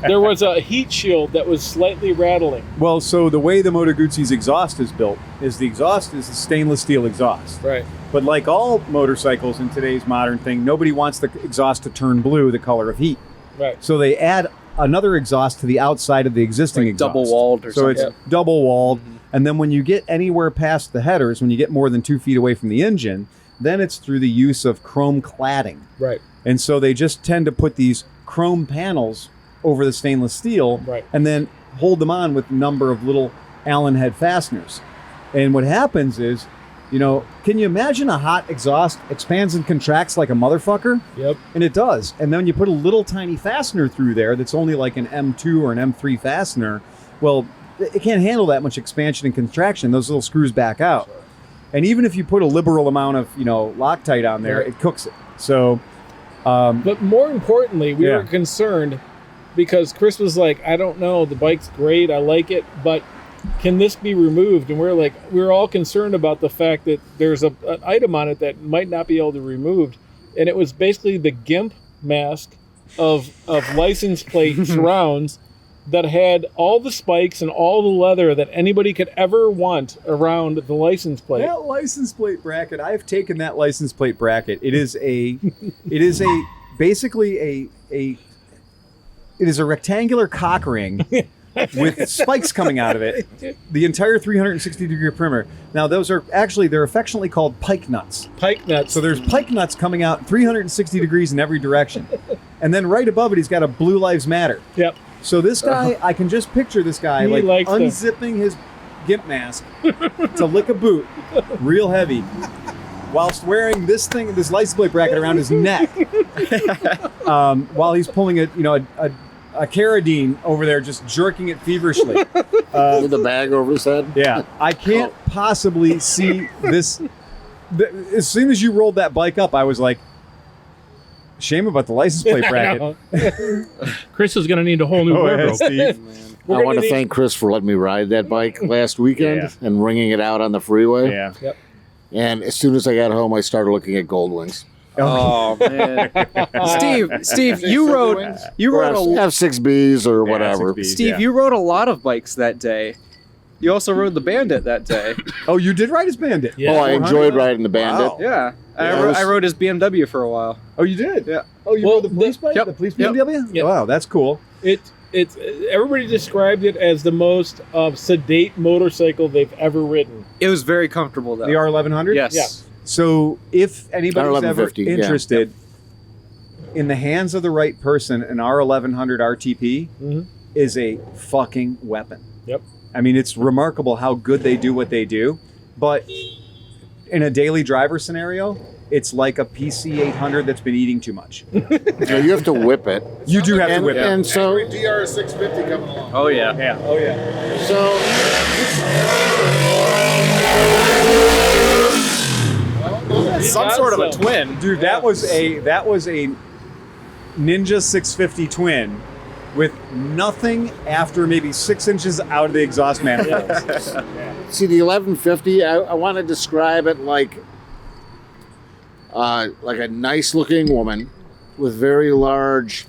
There was a heat shield that was slightly rattling. Well, so the way the Moto Guzzi's exhaust is built is the exhaust is a stainless steel exhaust. Right. But like all motorcycles in today's modern thing, nobody wants the exhaust to turn blue, the color of heat. Right. So they add another exhaust to the outside of the existing exhaust. Double-walled or something. So it's double-walled. Mm-hmm. And then when you get anywhere past the headers, when you get more than 2 feet away from the engine, then it's through the use of chrome cladding. Right. And so they just tend to put these chrome panels over the stainless steel and then hold them on with a number of little Allen head fasteners. And what happens is, can you imagine a hot exhaust expands and contracts like a motherfucker? Yep. And it does. And then you put a little tiny fastener through there that's only like an M2 or an M3 fastener. Well, it can't handle that much expansion and contraction. Those little screws back out. And even if you put a liberal amount of, Loctite on there, it cooks it. So... but more importantly, we were concerned because Chris was like, I don't know, the bike's great, I like it, but can this be removed? And we're all concerned about the fact that there's an item on it that might not be able to be removed. And it was basically the GIMP mask of license plate surrounds that had all the spikes and all the leather that anybody could ever want around the license plate. That license plate bracket, I've taken that license plate bracket. It is basically a rectangular cock ring with spikes coming out of it. The entire 360-degree perimeter. Now, they're affectionately called pike nuts. Pike nuts. So there's pike nuts coming out 360 degrees in every direction. And then right above it, he's got a Blue Lives Matter. Yep. So this guy, I can just picture this guy He likes unzipping his GIMP mask to lick a boot, real heavy, whilst wearing this license plate bracket around his neck, while he's pulling a carradine over there, just jerking it feverishly. With the bag over his head. Yeah, I can't possibly see this. As soon as you rolled that bike up, I was like, shame about the license plate bracket. Chris is going to need a whole new wardrobe. Steve. I want to thank Chris for letting me ride that bike last weekend and ringing it out on the freeway. Yeah. Yep. And as soon as I got home, I started looking at Gold Wings. Oh man, Steve, you rode F6Bs or whatever. F6Bs, Steve, you rode a lot of bikes that day. You also rode the Bandit that day. Oh, you did ride his Bandit? Yeah. Oh, I enjoyed riding the Bandit. Wow. Yeah, I rode his BMW for a while. Oh, you did? Yeah. Oh, you rode the police bike? Yep. The police Yep. BMW? Yep. Wow, that's cool. It's everybody described it as the most sedate motorcycle they've ever ridden. It was very comfortable though. The R1100? Yes. Yeah. So if anybody's ever R1150, yeah. interested, in the hands of the right person, an R1100 RTP is a fucking weapon. Yep. I mean, it's remarkable how good they do what they do, but in a daily driver scenario, it's like a PC800 that's been eating too much. So you have to whip it. You do have to whip it. And so, DR650 coming along. Oh yeah. Yeah. Oh yeah. so Some sort of a twin. Dude, that was a Ninja 650 twin with nothing after maybe 6 inches out of the exhaust manifold. see the 1150. I want to describe it like a nice looking woman with very large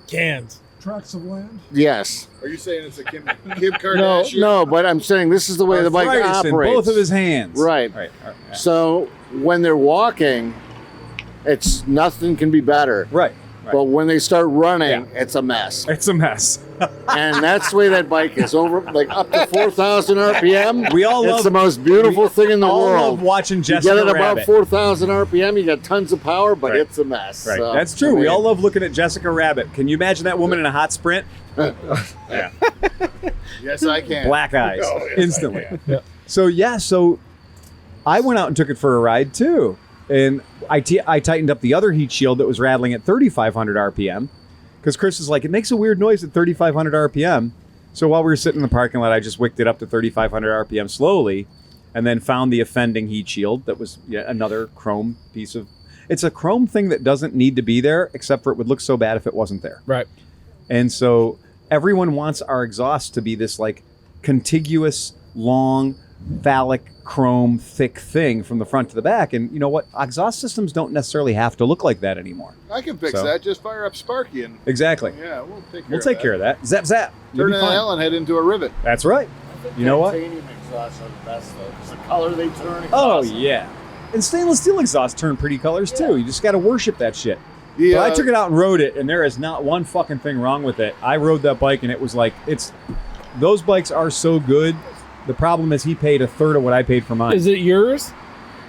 Cans. Tracts of land. Yes. Are you saying it's a Kim Kardashian? No, but I'm saying this is the way the bike Arthritis in operates. both of his hands. Right. Yeah. So when they're walking, it's nothing can be better. Right. But when they start running, it's a mess. It's a mess. And that's the way that bike is. Over like up to 4,000 RPM. We all it's love the most beautiful thing in the all world. love watching You Jessica get it Rabbit. about 4,000 RPM, you got tons of power, but Right. it's a mess. Right. So, That's true. I mean, We all love looking at Jessica Rabbit. Can you imagine that woman in a hot sprint? Yeah. Yes, I can. Black eyes Oh, yes, instantly. I can. So I went out and took it for a ride too. And I tightened up the other heat shield that was rattling at 3,500 RPM. Because Chris is like, it makes a weird noise at 3,500 RPM. So while we were sitting in the parking lot, I just wicked it up to 3,500 RPM slowly, and then found the offending heat shield that was another chrome piece of... It's a chrome thing that doesn't need to be there, except for it would look so bad if it wasn't there. Right. And so everyone wants our exhaust to be this like contiguous, long, phallic, chrome, thick thing from the front to the back. And you know what? Exhaust systems don't necessarily have to look like that anymore. I can fix So- that. Just fire up Sparky and Exactly. yeah, we'll take care We'll of take that. care of that. Zap, zap. You'll Turn be an fine. Allen head into a rivet. That's right. You know what? Titanium exhausts are the best though, because the color they turn. is Oh, awesome. yeah. And stainless steel exhausts turn pretty colors, too. You just got to worship that shit. The, But I took it out and rode it, and there is not one fucking thing wrong with it. I rode that bike, and it was like, those bikes are so good. The problem is he paid a third of what I paid for mine. Is it yours?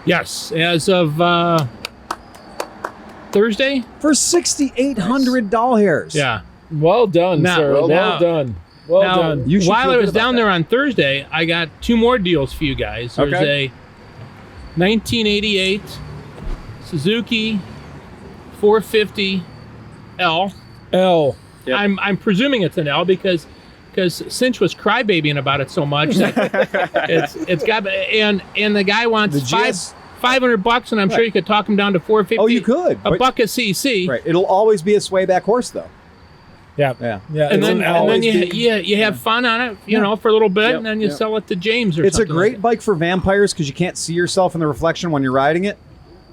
Yes, as of Thursday. For $6,800. Yeah. Well done, Now- sir. well Well done. Well now, done. You should while feel I good was about down that. there on Thursday, I got 2 more deals for you guys. There's Okay. a 1988 Suzuki 450 L. L. Yep. I'm presuming it's an L because Cinch was crybabying about it so much that it's got and the guy wants The GS $500, and I'm sure you could talk him down to $450. Oh, you could. A But- bucket CC. Right. It'll always be a swayback horse, though. Yeah. And then you have fun on it, you know, for a little bit, and then you sell it to James or It's a something. great bike for vampires because you can't see yourself in the reflection when you're riding it.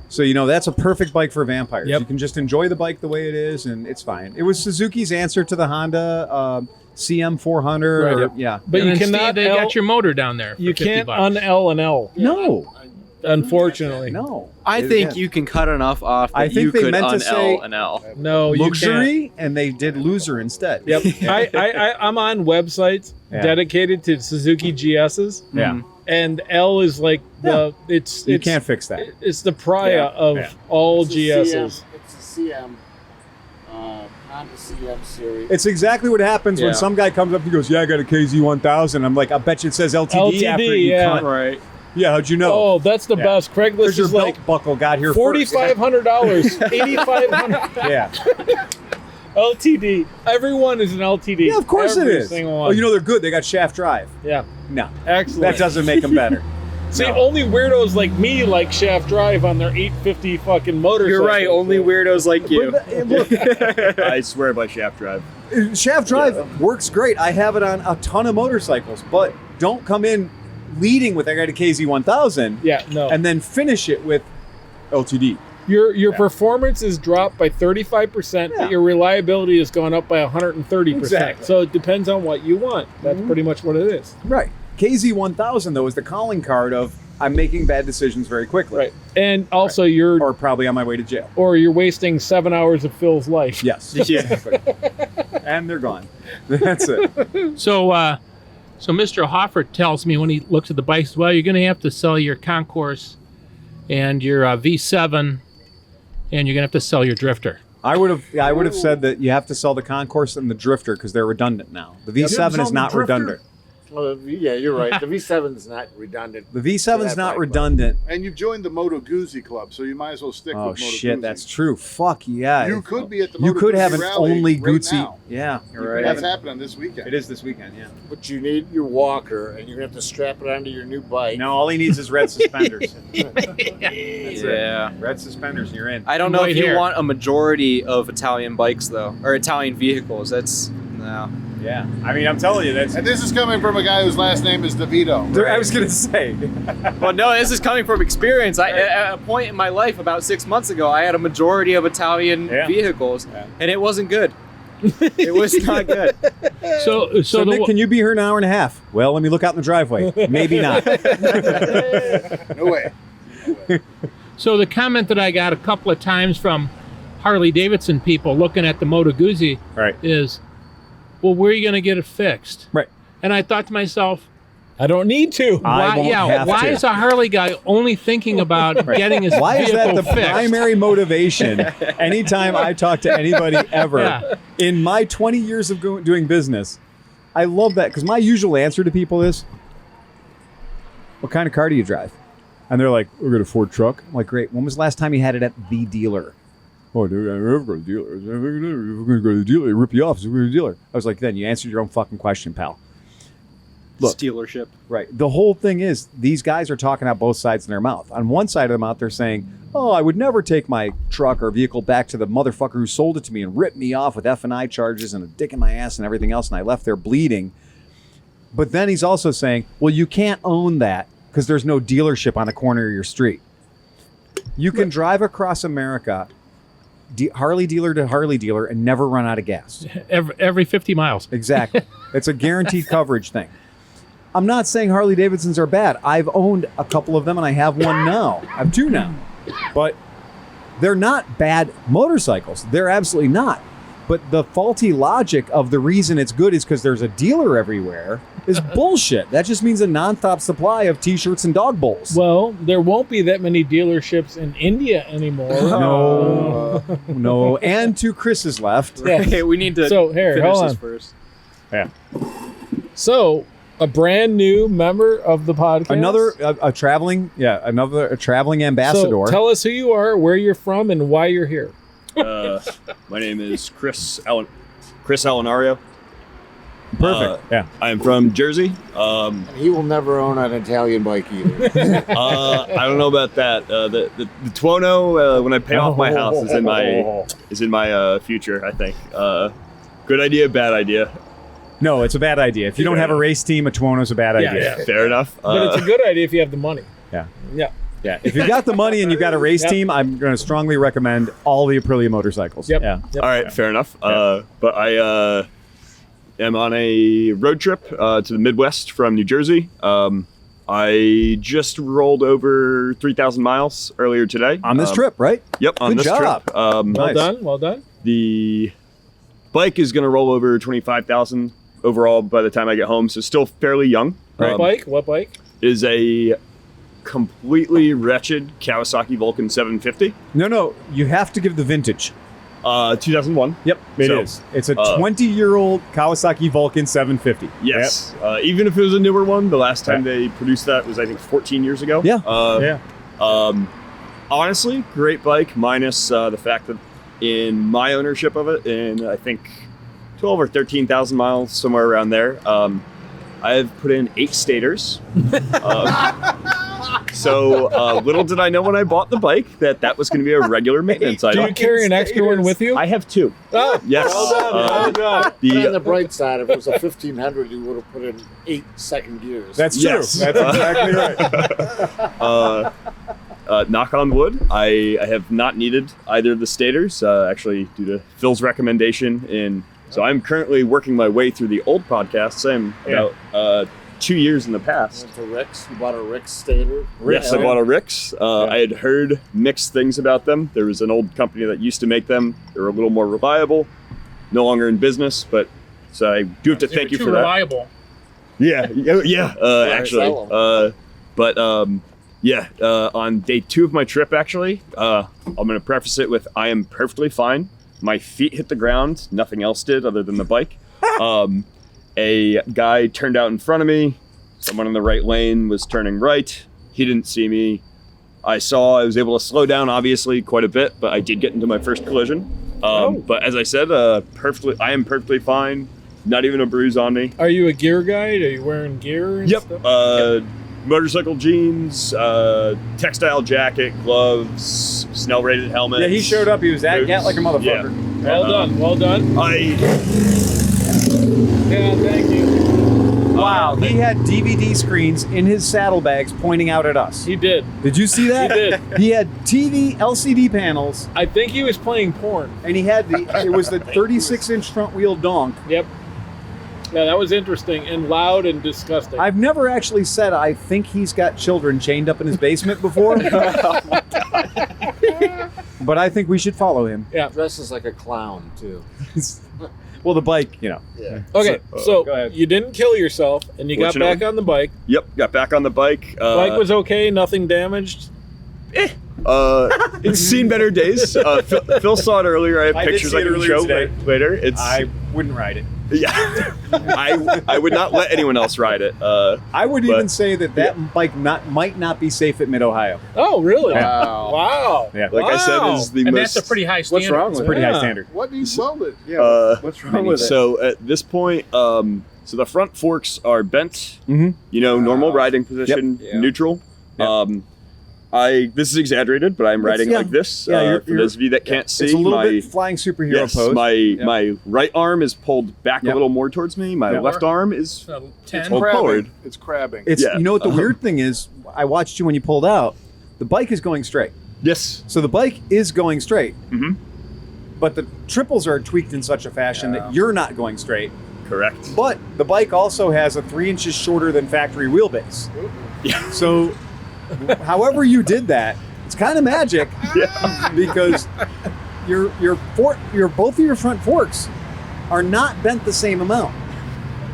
So, you know, that's a perfect bike for vampires. Yep. You can just enjoy the bike the way it is, and it's fine. It was Suzuki's answer to the Honda CM400. Right. But And you then cannot Steve, they got your motor down there. For you 50 can't bucks. un-L and L. No. Unfortunately. No. I think you can cut enough off that I think you they could meant to un-L say an L. No, you can't. luxury, and they did loser instead. Yep. I'm on websites dedicated to Suzuki GSs. Yeah. And L is like You can't fix that. It's the pariah of all GSs. It's a CM. Honda CM series. It's exactly what happens when some guy comes up and goes, "Yeah, I got a KZ1000." I'm like, "I bet you it says LTD, after you cunt." Right. Yeah, how'd you know? Oh, that's the best. Craigslist Because your is belt like buckle got here $4,500, $8,500 first. Yeah. LTD. Everyone is an LTD. Yeah, of course it Every is. single one. Oh, you know they're good. They got shaft drive. Yeah. No, Excellent. that doesn't make them better. See, only weirdos like me like shaft drive on their 850 fucking motorcycle. You're right. Only weirdos like you. Look, I swear by shaft drive. shaft drive works great. I have it on a ton of motorcycles, but don't come in leading with I got a KZ1000 Yeah, no. and then finish it with LTD. Your performance is dropped by 35%, but your reliability has gone up by 130%. Exactly. So it depends on what you want. That's pretty much what it is. Right. KZ1000 though is the calling card of I'm making bad decisions very quickly. Right. And also Or probably on my way to jail. you're wasting 7 hours of Phil's life. Yes. Yeah. Exactly. And they're gone. That's it. So Mr. Hoffert tells me when he looks at the bikes, well, you're going to have to sell your Concourse and your V7, and you're going to have to sell your Drifter. I would have said that you have to sell the Concourse and the Drifter because they're redundant now. The V7 is not redundant. Well, yeah, you're right. The V7 is not redundant. The V7 is not redundant. And you've joined the Moto Guzzi club, so you might as well stick with Oh Moto shit, Guzzi. that's true. Fuck yeah. You could be at the You Moto could have Guzzi an rally only right Guzzi. now. Yeah, you're right. That's happening this weekend. It is this weekend, yeah. But you need your walker, and you're going to have to strap it onto your new bike. No, all he needs is red suspenders. Yeah. Red suspenders, and you're in. I don't know White if you hair. want a majority of Italian bikes though, or Italian vehicles. That's no. Yeah. I mean, I'm telling you, that's. And this is coming from a guy whose last name is Devitto. I was gonna say. Well, no, this is coming from experience. At a point in my life, about 6 months ago, I had a majority of Italian vehicles, and it wasn't good. It was not good. So Nick, can you be here an hour and a half? Well, let me look out in the driveway. Maybe not. No way. So the comment that I got a couple of times from Harley Davidson people looking at the Moto Guzzi Right. is, well, where are you going to get it fixed? Right. And I thought to myself, I don't need to. I won't have why to. is a Harley guy only thinking about getting his Why is vehicle that the fixed? primary motivation anytime I talk to anybody ever? Yeah. In my 20 years of doing business, I love that because my usual answer to people is, what kind of car do you drive? And they're like, we got a Ford truck. I'm like, great. When was the last time you had it at the dealer? Oh, dude, I never go to the dealer. We're going to go to the dealer. They rip you off. So we're going to the dealer. I was like, then you answered your own fucking question, pal. Look. Dealership. Right. The whole thing is these guys are talking out both sides of their mouth. On one side of the mouth, they're saying, oh, I would never take my truck or vehicle back to the motherfucker who sold it to me and ripped me off with F&I charges and a dick in my ass and everything else, and I left there bleeding. But then he's also saying, well, you can't own that because there's no dealership on the corner of your street. You can drive across America, Harley dealer to Harley dealer, and never run out of gas. Every 50 miles. Exactly. It's a guaranteed coverage thing. I'm not saying Harley Davidsons are bad. I've owned a couple of them, and I have one now. I have two now. But they're not bad motorcycles. They're absolutely not. But the faulty logic of the reason it's good is because there's a dealer everywhere is bullshit. That just means a non-stop supply of T-shirts and dog bowls. Well, there won't be that many dealerships in India anymore. No. And two Chris's left. Okay, we need to So, here, finish hold this on. first. Yeah. So, a brand new member of the podcast. Another a traveling ambassador. So, tell us who you are, where you're from, and why you're here. My name is Chris Allunario. Perfect. Yeah. I'm from Jersey. He will never own an Italian bike either. I don't know about that. The Tuono, when I pay off my house, is in my future. I think. Good idea, bad idea. No, it's a bad idea. If you don't have a race team, a Tuono's a bad idea. Fair enough. But it's a good idea if you have the money. Yeah. Yeah. Yeah. If you've got the money and you've got a race team, I'm going to strongly recommend all the Aprilia motorcycles. Yep. Yeah. Yep. All right, fair enough. But I am on a road trip to the Midwest from New Jersey. I just rolled over 3,000 miles earlier today. On this trip, right? Yep, on Good this job. trip. Well Nice. done. Well done. The bike is going to roll over 25,000 overall by the time I get home, so still fairly young. What bike? What bike? Is a completely wretched Kawasaki Vulcan 750. No, you have to give the vintage. 2001. Yep, it is. It's a 20-year-old Kawasaki Vulcan 750. Yes. Even if it was a newer one, the last time they produced that was, I think, 14 years ago. Yeah. Honestly, great bike, minus the fact that in my ownership of it, in I think 12 or 13,000 miles, somewhere around there, I've put in 8 stators. So little did I know when I bought the bike that was going to be a regular maintenance Do item. you carry an extra one with you? I have 2. Oh, Yes. well done. Well done. But on the bright side, if it was a 1500, you would have put in 8 second gears. That's true. Yes. That's exactly right. Knock on wood, I have not needed either of the stators, actually due to Phil's recommendation. So I'm currently working my way through the old podcasts. I'm about 2 years in the past. Went to Rick's. You bought a Rick's stator. Yes, I bought a Rick's. I had heard mixed things about them. There was an old company that used to make them. They were a little more reliable. No longer in business, but so I do have to thank you for that. Reliable. Actually. On day 2 of my trip, actually, I'm going to preface it with I am perfectly fine. My feet hit the ground. Nothing else did other than the bike. A guy turned out in front of me. Someone in the right lane was turning right. He didn't see me. I was able to slow down, obviously, quite a bit, but I did get into my first collision. But as I said, I am perfectly fine. Not even a bruise on me. Are you a gear guide? Are you wearing gear and stuff? Motorcycle jeans, textile jacket, gloves, Snell-rated helmet. Yeah, he showed up. He was that gat like a motherfucker. Yeah. Well done. Well done. Yeah, thank you. Wow, he had DVD screens in his saddlebags pointing out at us. He did. Did you see that? He did. He had TV LCD panels, I think he was playing porn. and he had it was the 36-inch front wheel donk. Yep. Yeah, that was interesting and loud and disgusting. I've never actually said I think he's got children chained up in his basement before. But I think we should follow him. Yeah. Dresses like a clown, too. Well, the bike, Yeah. Okay, so go ahead. you didn't kill yourself, and you got Fortunately. back on the bike. Yep, got back on the bike. Bike was okay, nothing damaged. It's seen better days. Phil saw it earlier. I have I did pictures see I it can earlier show today. later. I wouldn't ride it. Yeah. I would not let anyone else ride it. I would But- even say that bike might not be safe at Mid-Ohio. Oh, really? Wow. Wow. Yeah. Like I said, is the And most. that's a pretty high standard. It's a pretty high standard. What do you weld it? Yeah. What's wrong with it? So at this point, so the front forks are bent. Mhm. Normal riding position, Yep. neutral. Yep. This is exaggerated, but I'm riding like this. Yeah, for those of you that can't see, It's a little my bit flying superhero yes, pose. my right arm is pulled back a Yep. little more towards me. My Yep. left arm is 10. pulled forward. It's crabbing. It's Yeah. You know what the weird thing is? I watched you when you pulled out. The bike is going straight. Yes. So the bike is going straight. Mhm. But the triples are tweaked in such a fashion that you're not going straight. Correct. But the bike also has a 3 inches shorter than factory wheelbase. Yeah. So however you did that, it's kind of magic because both of your front forks are not bent the same amount.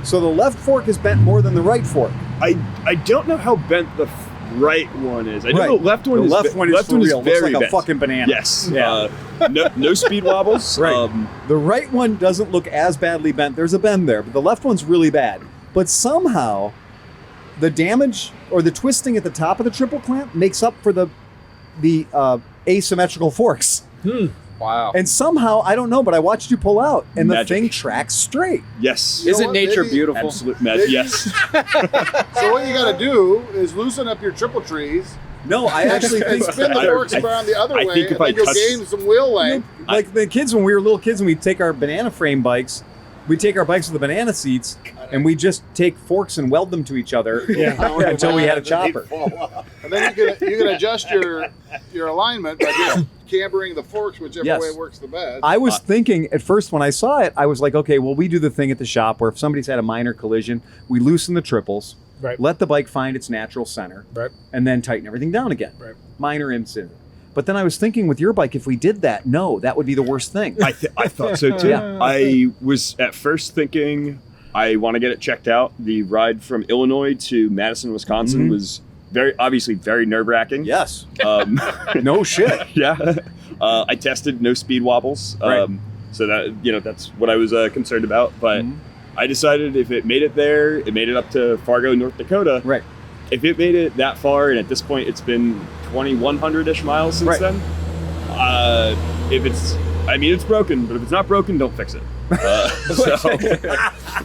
So the left fork is bent more than the right fork. I don't know how bent the right one is. I know Right. the left one The is left one is for real. Looks very like a bent. fucking banana. Yes. Yeah. No speed wobbles. Right. The right one doesn't look as badly bent. There's a bend there, but the left one's really bad. But somehow, the damage or the twisting at the top of the triple clamp makes up for the asymmetrical forks. Wow. And somehow, I don't know, but I watched you pull out, and the Magic. thing tracks straight. Yes. You know Isn't what? nature Maybe- beautiful? Absolute magic. Yes. So what you got to do is loosen up your triple trees No, I actually and think spin the forks around the other I way, think if and then I you'll touch- gain some wheel length. like the kids when we were little kids and we'd take our banana frame bikes we take our bikes with the banana seats and we just take forks and weld them to each other until we had a chopper. And then you can adjust your alignment by just cambering the forks whichever way works the best. I was thinking at first when I saw it, I was like, okay, well, we do the thing at the shop where if somebody's had a minor collision, we loosen the triples, let the bike find its natural center, and then tighten everything down again. Minor incident. But then I was thinking with your bike, if we did that, that would be the worst thing. I thought so too. I was at first thinking I want to get it checked out. The ride from Illinois to Madison, Wisconsin was obviously very nerve-wracking. Yes. No shit. Yeah. I tested no speed wobbles. So that, that's what I was concerned about. But I decided if it made it there, it made it up to Fargo, North Dakota. Right. If it made it that far, and at this point it's been 2,100-ish miles since then, it's broken, but if it's not broken, don't fix it.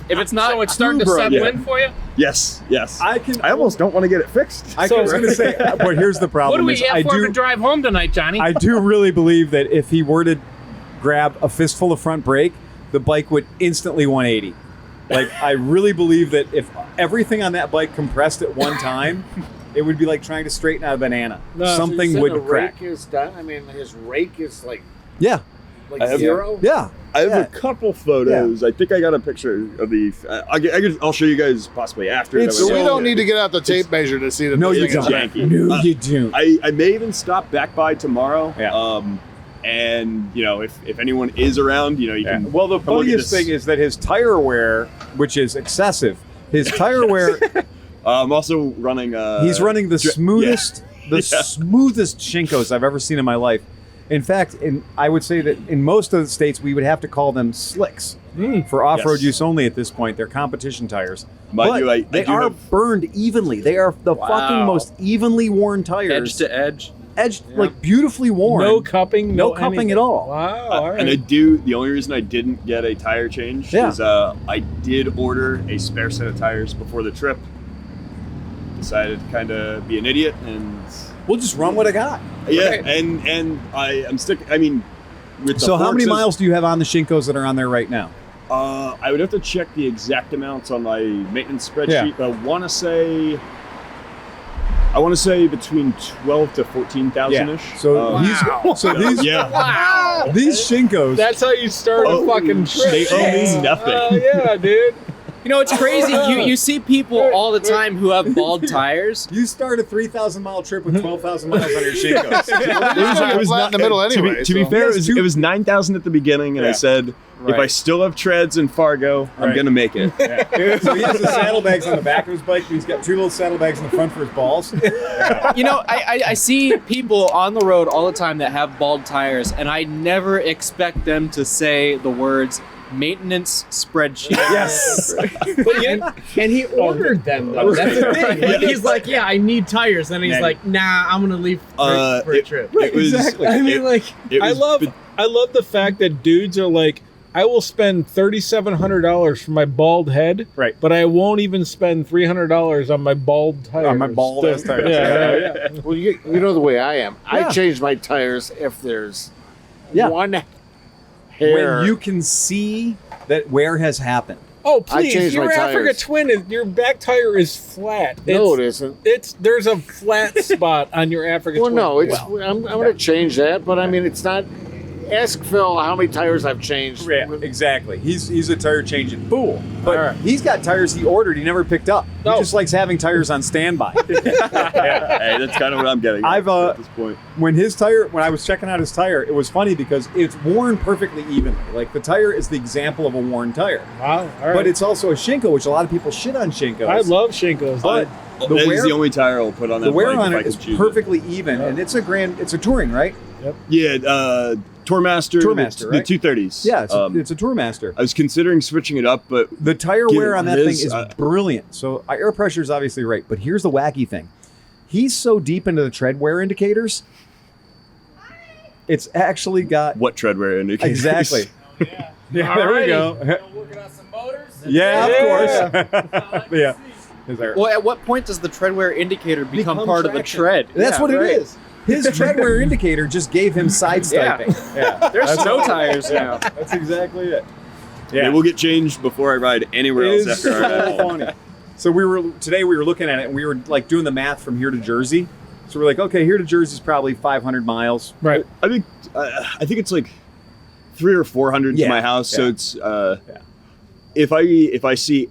If it's not, it's starting to settle in for you? Yes. I almost don't want to get it fixed. I was going to say, but here's the problem. What do we have for to drive home tonight, Johnny? I do really believe that if he were to grab a fistful of front brake, the bike would instantly 180. Like, I really believe that if everything on that bike compressed at one time, it would be like trying to straighten out a banana. Something would crack. Rake is done? I mean, his rake is like zero? Yeah. I have a couple photos. I think I got a picture of the... I'll show you guys possibly after. So we don't need to get out the tape measure to see that. No, you don't. Janky. No, you don't. I may even stop back by tomorrow. Yeah. And if anyone is around, you can. Well, the funniest thing is that his tire wear, which is excessive, his tire wear. I'm also running. He's running the smoothest, smoothest Shinkos I've ever seen in my life. In fact, I would say that in most of the states we would have to call them slicks for off-road use only at this point. They're competition tires, but they are burned evenly. They are the fucking most evenly worn tires, edge to edge. Like beautifully worn. No cupping, no cupping at all. Wow. All right. And the only reason I didn't get a tire change is I did order a spare set of tires before the trip. Decided to kind of be an idiot and we'll just run what I got. Yeah, and I'm sticking. I mean, with so how many miles do you have on the Shinkos that are on there right now? I would have to check the exact amounts on my maintenance spreadsheet, but I want to say between 12 to 14,000 ish. So these Shinkos. That's how you start a fucking trip. They owe me nothing. Yeah, dude. It's crazy. You see people all the time who have bald tires. You start a 3,000-mile trip with 12,000 miles on your Shinkos. It was not in the middle anyway. To be fair, it was 9,000 at the beginning, and I said, if I still have treads in Fargo, I'm going to make it. So he has the saddlebags on the back of his bike, and he's got 2 little saddlebags in the front for his balls. I see people on the road all the time that have bald tires, and I never expect them to say the words maintenance spreadsheet. Yes. And he ordered them, though. That's the thing. Like, he's like, yeah, I need tires. And he's like, nah, I'm going to leave for a trip. Exactly. I mean, I love the fact that dudes are like, I will spend $3,700 for my bald head, but I won't even spend $300 on my bald tires. On my bald ass tires. Yeah. Well, you know the way I am. I change my tires if there's one hair. When you can see that wear has happened. Oh, please! Your my Africa tires. Twin your back tire is flat. No, it isn't. There's a flat spot on your Africa Twin. Well, no, I'm going to change that, but I mean, it's not. Ask Phil how many tires I've changed. Yeah, exactly. He's a tire changing fool. But he's got tires he ordered he never picked up. He just likes having tires on standby. Hey, that's kind of what I'm getting at this point. When I was checking out his tire, it was funny because it's worn perfectly evenly. Like the tire is the example of a worn tire. Wow. All right. But it's also a Shinko, which a lot of people shit on Shinkos. I love Shinkos. But that is the only tire I'll put on that. The wear on it is perfectly even, and it's a touring, right? Yep. Yeah, Tourmaster, right? The 230s. Yeah, it's a Tourmaster. I was considering switching it up, but the tire wear on that thing is brilliant. So air pressure is obviously right, but here's the wacky thing: he's so deep into the tread wear indicators, it's actually got what tread wear indicators? Exactly. Yeah. There we go. Working on some motors. Yeah, of course. Yeah. Well, at what point does the tread wear indicator become part of the tread? That's what it is. His tread wear indicator just gave him sidestepping. Yeah. There's snow tires now. That's exactly it. It will get changed before I ride anywhere else after I ride. Funny. So we were looking at it, and we were like doing the math from here to Jersey. So we're like, okay, here to Jersey is probably 500 miles. Right. I think it's like 300 or 400 to my house. So it's if I see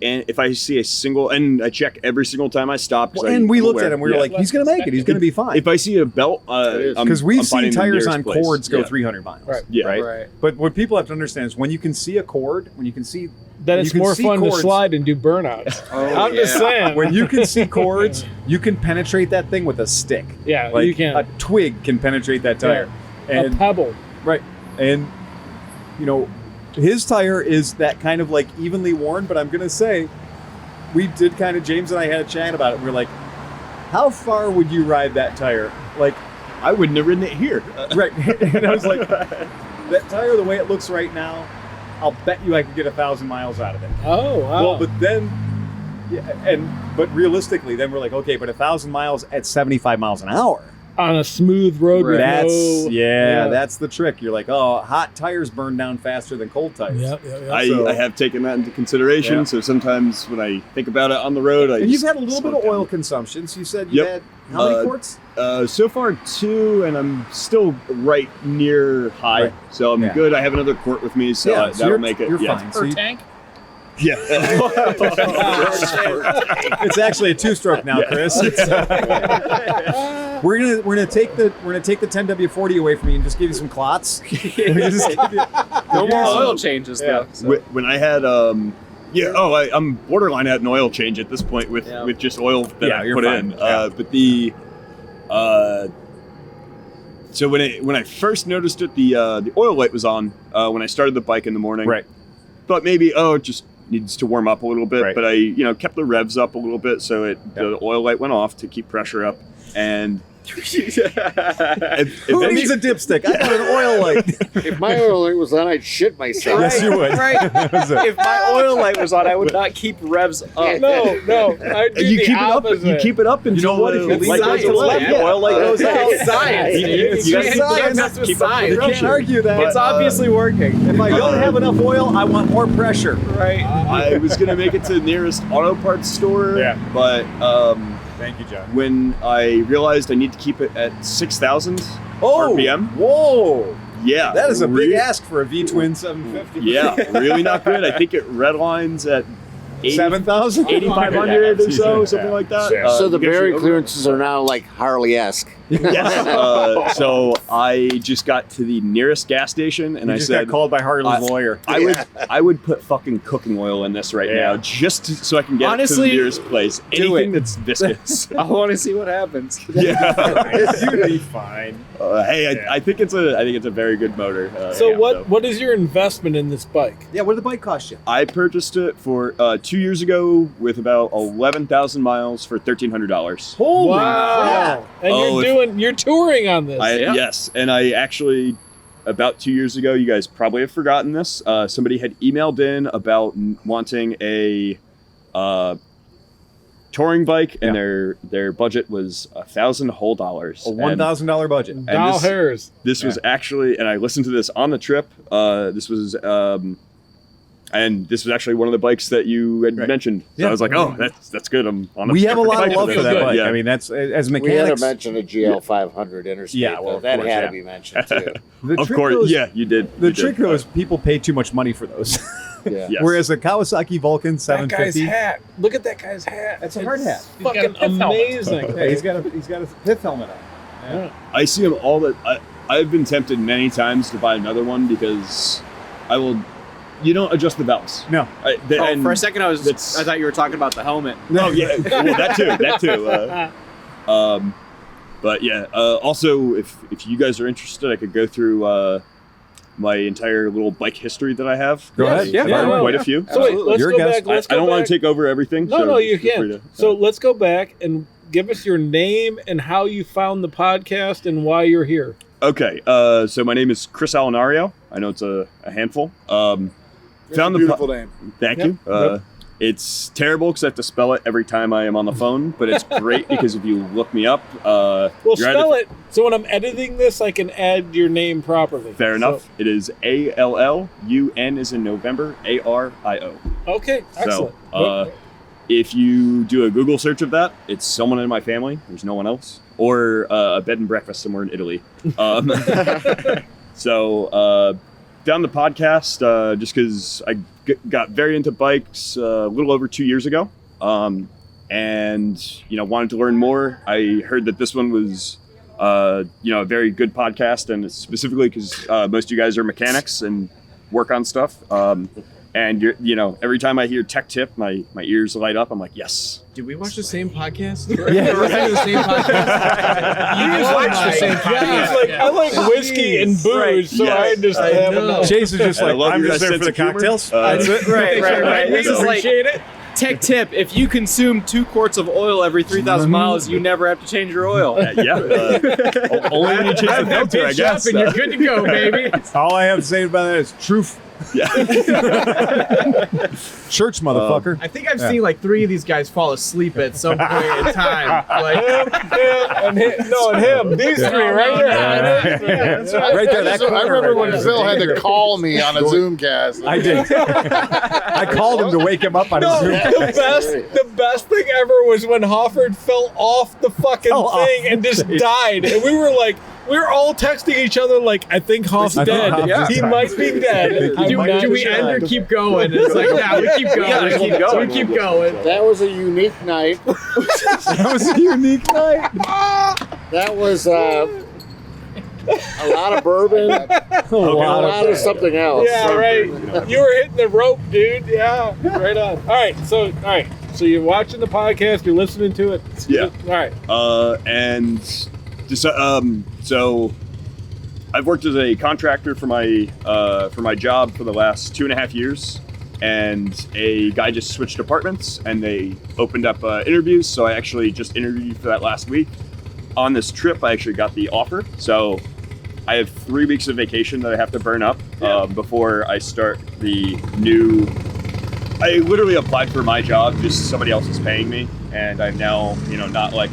a single, and I check every single time I stop. And we looked at him. We were like, he's gonna make it. He's gonna be fine. If I see a belt, because we've seen tires on cords go 300 miles. Right. Yeah. Right. But what people have to understand is when you can see a cord, then it's more fun to slide and do burnouts. I'm just saying. When you can see cords, you can penetrate that thing with a stick. Yeah, like you can. A twig can penetrate that tire. Yeah. And a pebble. Right. And his tire is that kind of like evenly worn, but I'm gonna say we did kind of, James and I had a chat about it. We're like, how far would you ride that tire? Like, I wouldn't have ridden it here. Right. And I was like, that tire, the way it looks right now, I'll bet you I could get 1,000 miles out of it. Oh, wow. Well, but then, but realistically, then we're like, okay, but 1,000 miles at 75 miles an hour. On a smooth road with that's the trick. You're like, oh, hot tires burn down faster than cold tires. Yeah. I have taken that into consideration. So sometimes when I think about it on the road, you've had a little bit of oil consumption. So you said you had how many quarts? So far 2, and I'm still right near high. Right. So I'm good. I have another quart with me, so that'll make it. You're fine. Per tank? Yeah. It's actually a 2-stroke now, Chris. We're gonna take the 10W40 away from you and just give you some clots. No more oil changes though. So. When I had I'm borderline at an oil change at this point with just oil that I put in. But the so when I first noticed it, the oil light was on when I started the bike in the morning. Right. But maybe it just needs to warm up a little bit. Right. But I kept the revs up a little bit, so the oil light went off to keep pressure up. And who needs a dipstick? I got an oil light. If my oil light was on, I'd shit myself. Yes, you would. Right. If my oil light was on, I would not keep revs up. No. I'd do you the keep opposite. it up. You keep it up until you know what? If you the leave light it goes to left, the oil light goes out. It's science. You That's with science. You can't argue that. It's obviously working. If I don't have enough oil, I want more pressure. Right. I was gonna make it to the nearest auto parts store, but thank you, John. When I realized I need to keep it at 6,000 RPM. Whoa! Yeah, that is a big ask for a V-twin 750. Yeah, really not good. I think it redlines at 7,000, 8,500 or something like that. So the barrier clearances are now like Harley-esque. Yes. So I just got to the nearest gas station, and I said, got called by Harley's lawyer. I would put fucking cooking oil in this right now, just so I can get it to the nearest place. Anything that's viscous. I want to see what happens. You'd be fine. I think it's a very good motor. What is your investment in this bike? Yeah, what did the bike cost you? I purchased it for 2 years ago with about 11,000 miles for $1,300. Holy wow! And you're touring on this. Yes, and I actually about 2 years ago, you guys probably have forgotten this. Somebody had emailed in about wanting a touring bike, and their budget was $1,000 whole dollars. A $1,000 budget. Dollars. This was actually, and I listened to this on the trip. This was actually one of the bikes that you had mentioned. So I was like, oh, that's good. I'm on. We have a lot of love for that bike. Yeah. I mean, that's as mechanics. We had to mention a GL 500 Interstate. Yeah, well, that had to be mentioned too. Of course, you did. The trick though is people pay too much money for those. Yeah. Yes. Whereas a Kawasaki Vulcan 750. That guy's hat. Look at that guy's hat. That's a hard hat. Fucking amazing. Yeah, he's got a pith helmet on. Yeah. I see him all the. I've been tempted many times to buy another one because I will. You don't adjust the valves. No. For a second, I thought you were talking about the helmet. Oh yeah, well, that too. But yeah. Also, if you guys are interested, I could go through my entire little bike history that I have. Go ahead. Yeah, quite a few. So wait, let's go back. I don't want to take over everything. No, you can. So let's go back and give us your name and how you found the podcast and why you're here. Okay. So my name is Chris Allunario. I know it's a handful. Found the beautiful name. Thank you. It's terrible because I have to spell it every time I am on the phone, but it's great because if you look me up, well, spell it so when I'm editing this, I can add your name properly. Fair enough. It is ALLUN as in November, ARIO. Okay, excellent. So, if you do a Google search of that, it's someone in my family. There's no one else, or a bed and breakfast somewhere in Italy. So, down the podcast, just because I got very into bikes a little over 2 years ago, and wanted to learn more. I heard that this one was a very good podcast, and specifically because most of you guys are mechanics and work on stuff. And every time I hear tech tip, my ears light up. I'm like, yes. Did we watch the same podcast? Yeah. We're listening to the same podcast. You just watched the same podcast. I like whiskey and booze, so Yes. I just have enough. Chase is just I like, love I'm your just there sense for the of humor. cocktails. That's it. Right. This is like Appreciate it. tech tip: if you consume 2 quarts of oil every 3,000 miles, you never have to change your oil. Only when you change the filter, I guess. And you're good to go, baby. All I have to say about that is truth. Yeah. Church, motherfucker. I think I've seen like 3 of these guys fall asleep at some point in time. Like, and him. These 3 right here. Right there, that I corner remember right when there. Phil had to call me on a Zoomcast. I did. I called him to wake him up on his Zoom. The best thing ever was when Hoffert fell off the fucking thing and just died. And we were all texting each other like, I think Hoff's dead. Hoff's He dead. might be dead. do we end or keep going? It's like, nah, we keep going. gotta keep going. We keep going. That was a unique night. That was a unique night. That was a lot of bourbon, a lot of something else. Yeah, right. You were hitting the rope, dude. Yeah, right on. All right, so you're watching the podcast, you're listening to it. Yeah. All right. And just, so I've worked as a contractor for my job for the last 2.5 years, and a guy just switched apartments and they opened up interviews. So I actually just interviewed for that last week. On this trip, I actually got the offer. So I have 3 weeks of vacation that I have to burn up before I start the new. I literally applied for my job, just somebody else is paying me, and I'm now, not like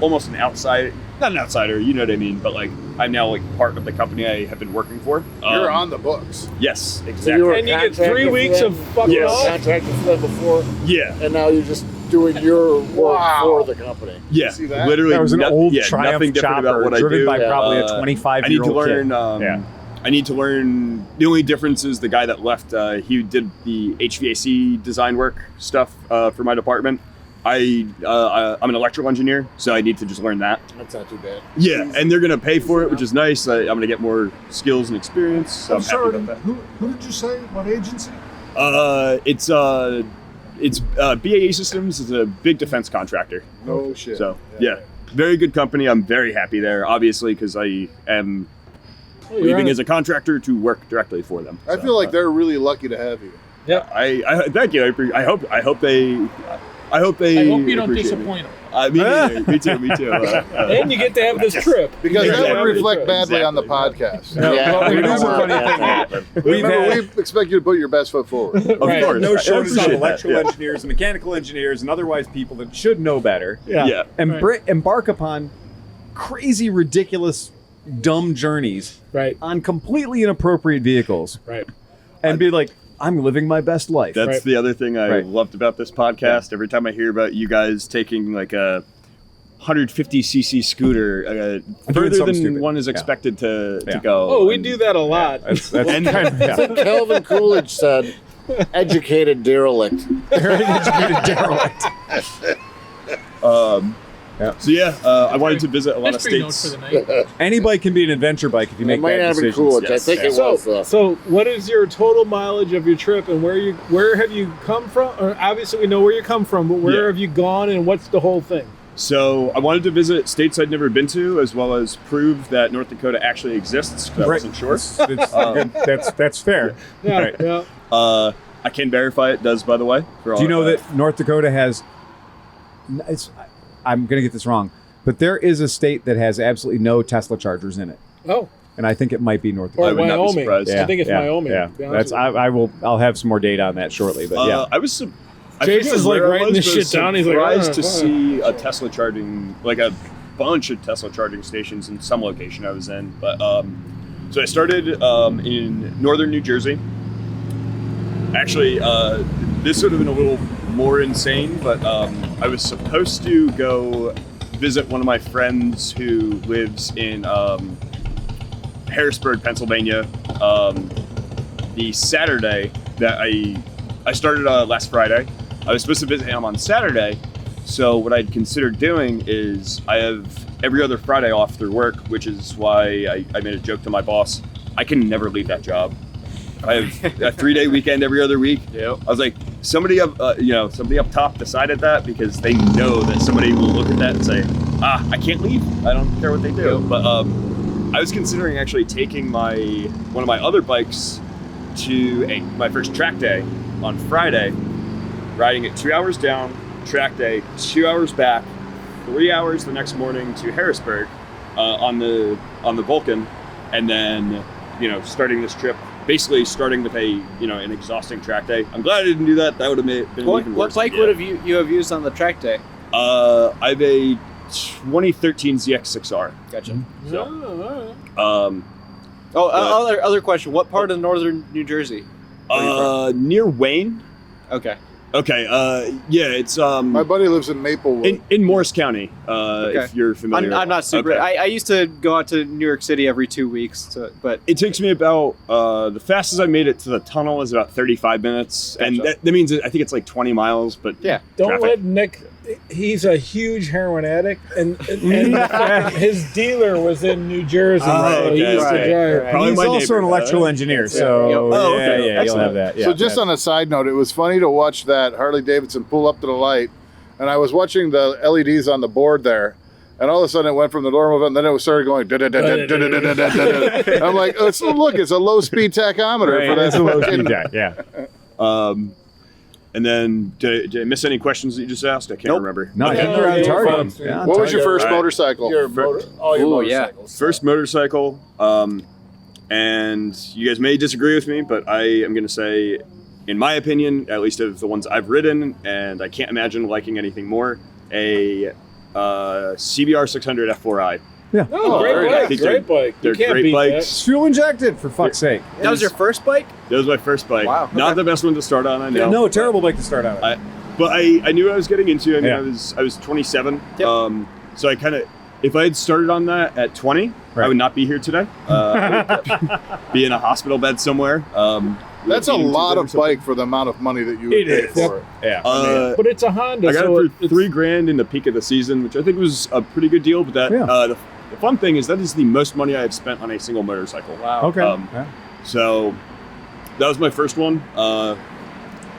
almost an outside, not an outsider, you know what I mean, but like I'm now like part of the company I have been working for. You're on the books. Yes, So exactly. you were And you get 3 contracted weeks for of them? fucking Yes. off? Contracted for them before, Yeah, and now you're just doing your work for the company. yeah, see that? literally. That was an old Triumph nothing different about chopper what I driven do. by probably a I 25-year-old need to learn. kid. I need to learn. The only difference is the guy that left. He did the HVAC design work stuff for my department. I'm an electrical engineer, so I need to just learn that. That's not too bad. Yeah, and they're gonna pay for it, which is nice. I'm gonna get more skills and experience. So I'm I'm happy sorry, about that. who did you say? What agency? It's BAE Systems is a big defense contractor. No shit. So yeah, very good company. I'm very happy there, obviously, because I am leaving as a contractor to work directly for them. I feel like they're really lucky to have you. I thank you. I hope they. I hope you don't appreciate disappoint them. Me neither. Me too. And you get to have this trip. Because that Exactly. would reflect badly on the podcast. Yeah, It is a funny thing. Remember, we expect you to put your best foot forward. Of course. No I shortage of appreciate that, electrical yeah. engineers, mechanical engineers, and otherwise people that should know better. Yeah. And embark upon crazy, ridiculous, dumb journeys Right. on completely inappropriate vehicles. Right. And be like, I'm living my best life. That's the other thing I Right. loved about this podcast. Every time I hear about you guys taking like a 150cc scooter further something than stupid. one is Yeah. expected to Yeah. go. Oh, we and- do that a lot. That's And- kind of, yeah. Kelvin Coolidge said, educated derelict. Very educated derelict. So yeah, I wanted to visit a lot of History note states. for the night. Any bike can be an adventure bike if you It make might bad not be decisions. Coolidge. Yes. I think it was, though. So what is your total mileage of your trip, and where have you come from? Or obviously we know where you come from, but where Yeah. have you gone, and what's the whole thing? So I wanted to visit states I'd never been to, as well as prove that North Dakota actually exists. 'Cause I wasn't sure. That's fair. Yeah, Right. yeah. I can verify it does, by the way. Do you know that North Dakota has? I'm going to get this wrong, but there is a state that has absolutely no Tesla chargers in it. Oh, and I think it might be North Or I would not be Wyoming. surprised. I think it's Wyoming. Yeah, to be honest that's with you. I'll have some more data on that shortly, but yeah. I was. I Chase forget is, like, where I writing was, this but I was shit down. He's like, surprised "Oh, to fuck." see a Tesla charging, like a bunch of Tesla charging stations in some location I was in. But so I started in northern New Jersey. Actually, this would have been a little more insane, but I was supposed to go visit one of my friends who lives in Harrisburg, Pennsylvania. The Saturday that I started last Friday. I was supposed to visit him on Saturday. So what I'd considered doing is I have every other Friday off through work, which is why I made a joke to my boss. I can never leave that job. I have a 3-day weekend every other week. Yep. I was like, somebody up top decided that because they know that somebody will look at that and say, I can't leave. I don't care what they do. But I was considering actually taking one of my other bikes to my first track day on Friday, riding it 2 hours down, track day, 2 hours back, 3 hours the next morning to Harrisburg on the Vulcan, and then starting this trip. Basically, starting with an exhausting track day. I'm glad I didn't do that. That would have been even worse. What bike would have you have used on the track day? I have a 2013 ZX6R. Gotcha. So, Other question. What part of northern New Jersey? near Wayne. Okay. Okay. Yeah, it's My buddy lives in Maplewood. in Morris County. If you're familiar. I'm not super. Okay. I used to go out to New York City every 2 weeks, but It takes me about the fastest I made it to the tunnel is about 35 minutes, and Gotcha. that means I think it's like 20 miles. But yeah. Don't traffic. let Nick. He's a huge heroin addict, and his dealer was in New Jersey. So he okay, used to right, drive. right. Probably He's my also an neighbor. electrical engineer, so Yep. Oh, yeah, okay. yeah, you'll Excellent. have that. Yeah, So just on a side note, it was funny to watch that Harley Davidson pull up to the light, and I was watching the LEDs on the board there, and all of a sudden it went from the normal, and then it started going. I'm like, look, it's a low speed tachometer for that. That's a low fucking- speed jack. Yeah. And then did I miss any questions that you just asked? I can't remember. No, I think Yeah, you're on yeah, target. fine. Yeah, on What was your target. first All right. motorcycle? Your all your Ooh, yeah. motorcycles. First motorcycle, and you guys may disagree with me, but I am going to say, in my opinion, at least of the ones I've ridden, and I can't imagine liking anything more, a CBR 600 F4i. Yeah. Oh, I great think bike! Great bike. They're You can't great beat bikes. It's fuel injected, for fuck's sake. That was your first bike? That was my first bike. Wow. Not the best one to start on, I know. No, terrible bike to start out with. But I knew what I was getting into. I mean, Yeah. I was 27. Yep. So I kind of, if I had started on that at 20, Right. I would not be here today. I would be in a hospital bed somewhere. That's a eating lot tuna or of something. bike for the amount of money that you would It pay is. for it. Yeah. But it's a Honda, I got so it for it's $3,000 in the peak of the season, which I think was a pretty good deal. But that Yeah. the fun thing is that is the most money I have spent on a single motorcycle. Wow. Okay. Yeah. So that was my first one.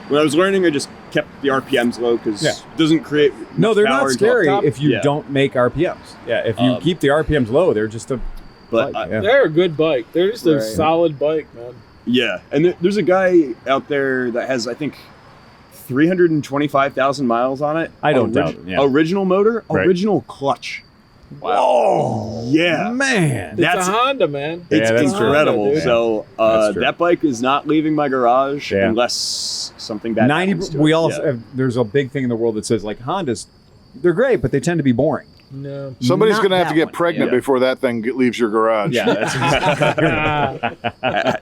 When I was learning, I just kept the RPMs low because Yeah. it doesn't create No, much they're power not until up scary top. if you Yeah. don't make RPMs. Yeah, if you keep the RPMs low, they're just a But bike. I- Yeah. they're a good bike. They're just a Right. solid bike, man. Yeah, and there's a guy out there that has, I think, 325,000 miles on it. I don't doubt it, yeah. Original motor, Right. original clutch. Wow. Yeah, Man. It's a Honda, man. it's Yeah, that's true. incredible. Honda, dude. So That's true. that bike is not leaving my garage Yeah. unless something bad 90 happens to we it. also Yeah. there's a big thing in the world that says like Hondas, they're great, but they tend to be boring. No. Somebody's Not going to have that to get one. pregnant Yeah. before that thing leaves your garage. Yeah, that's That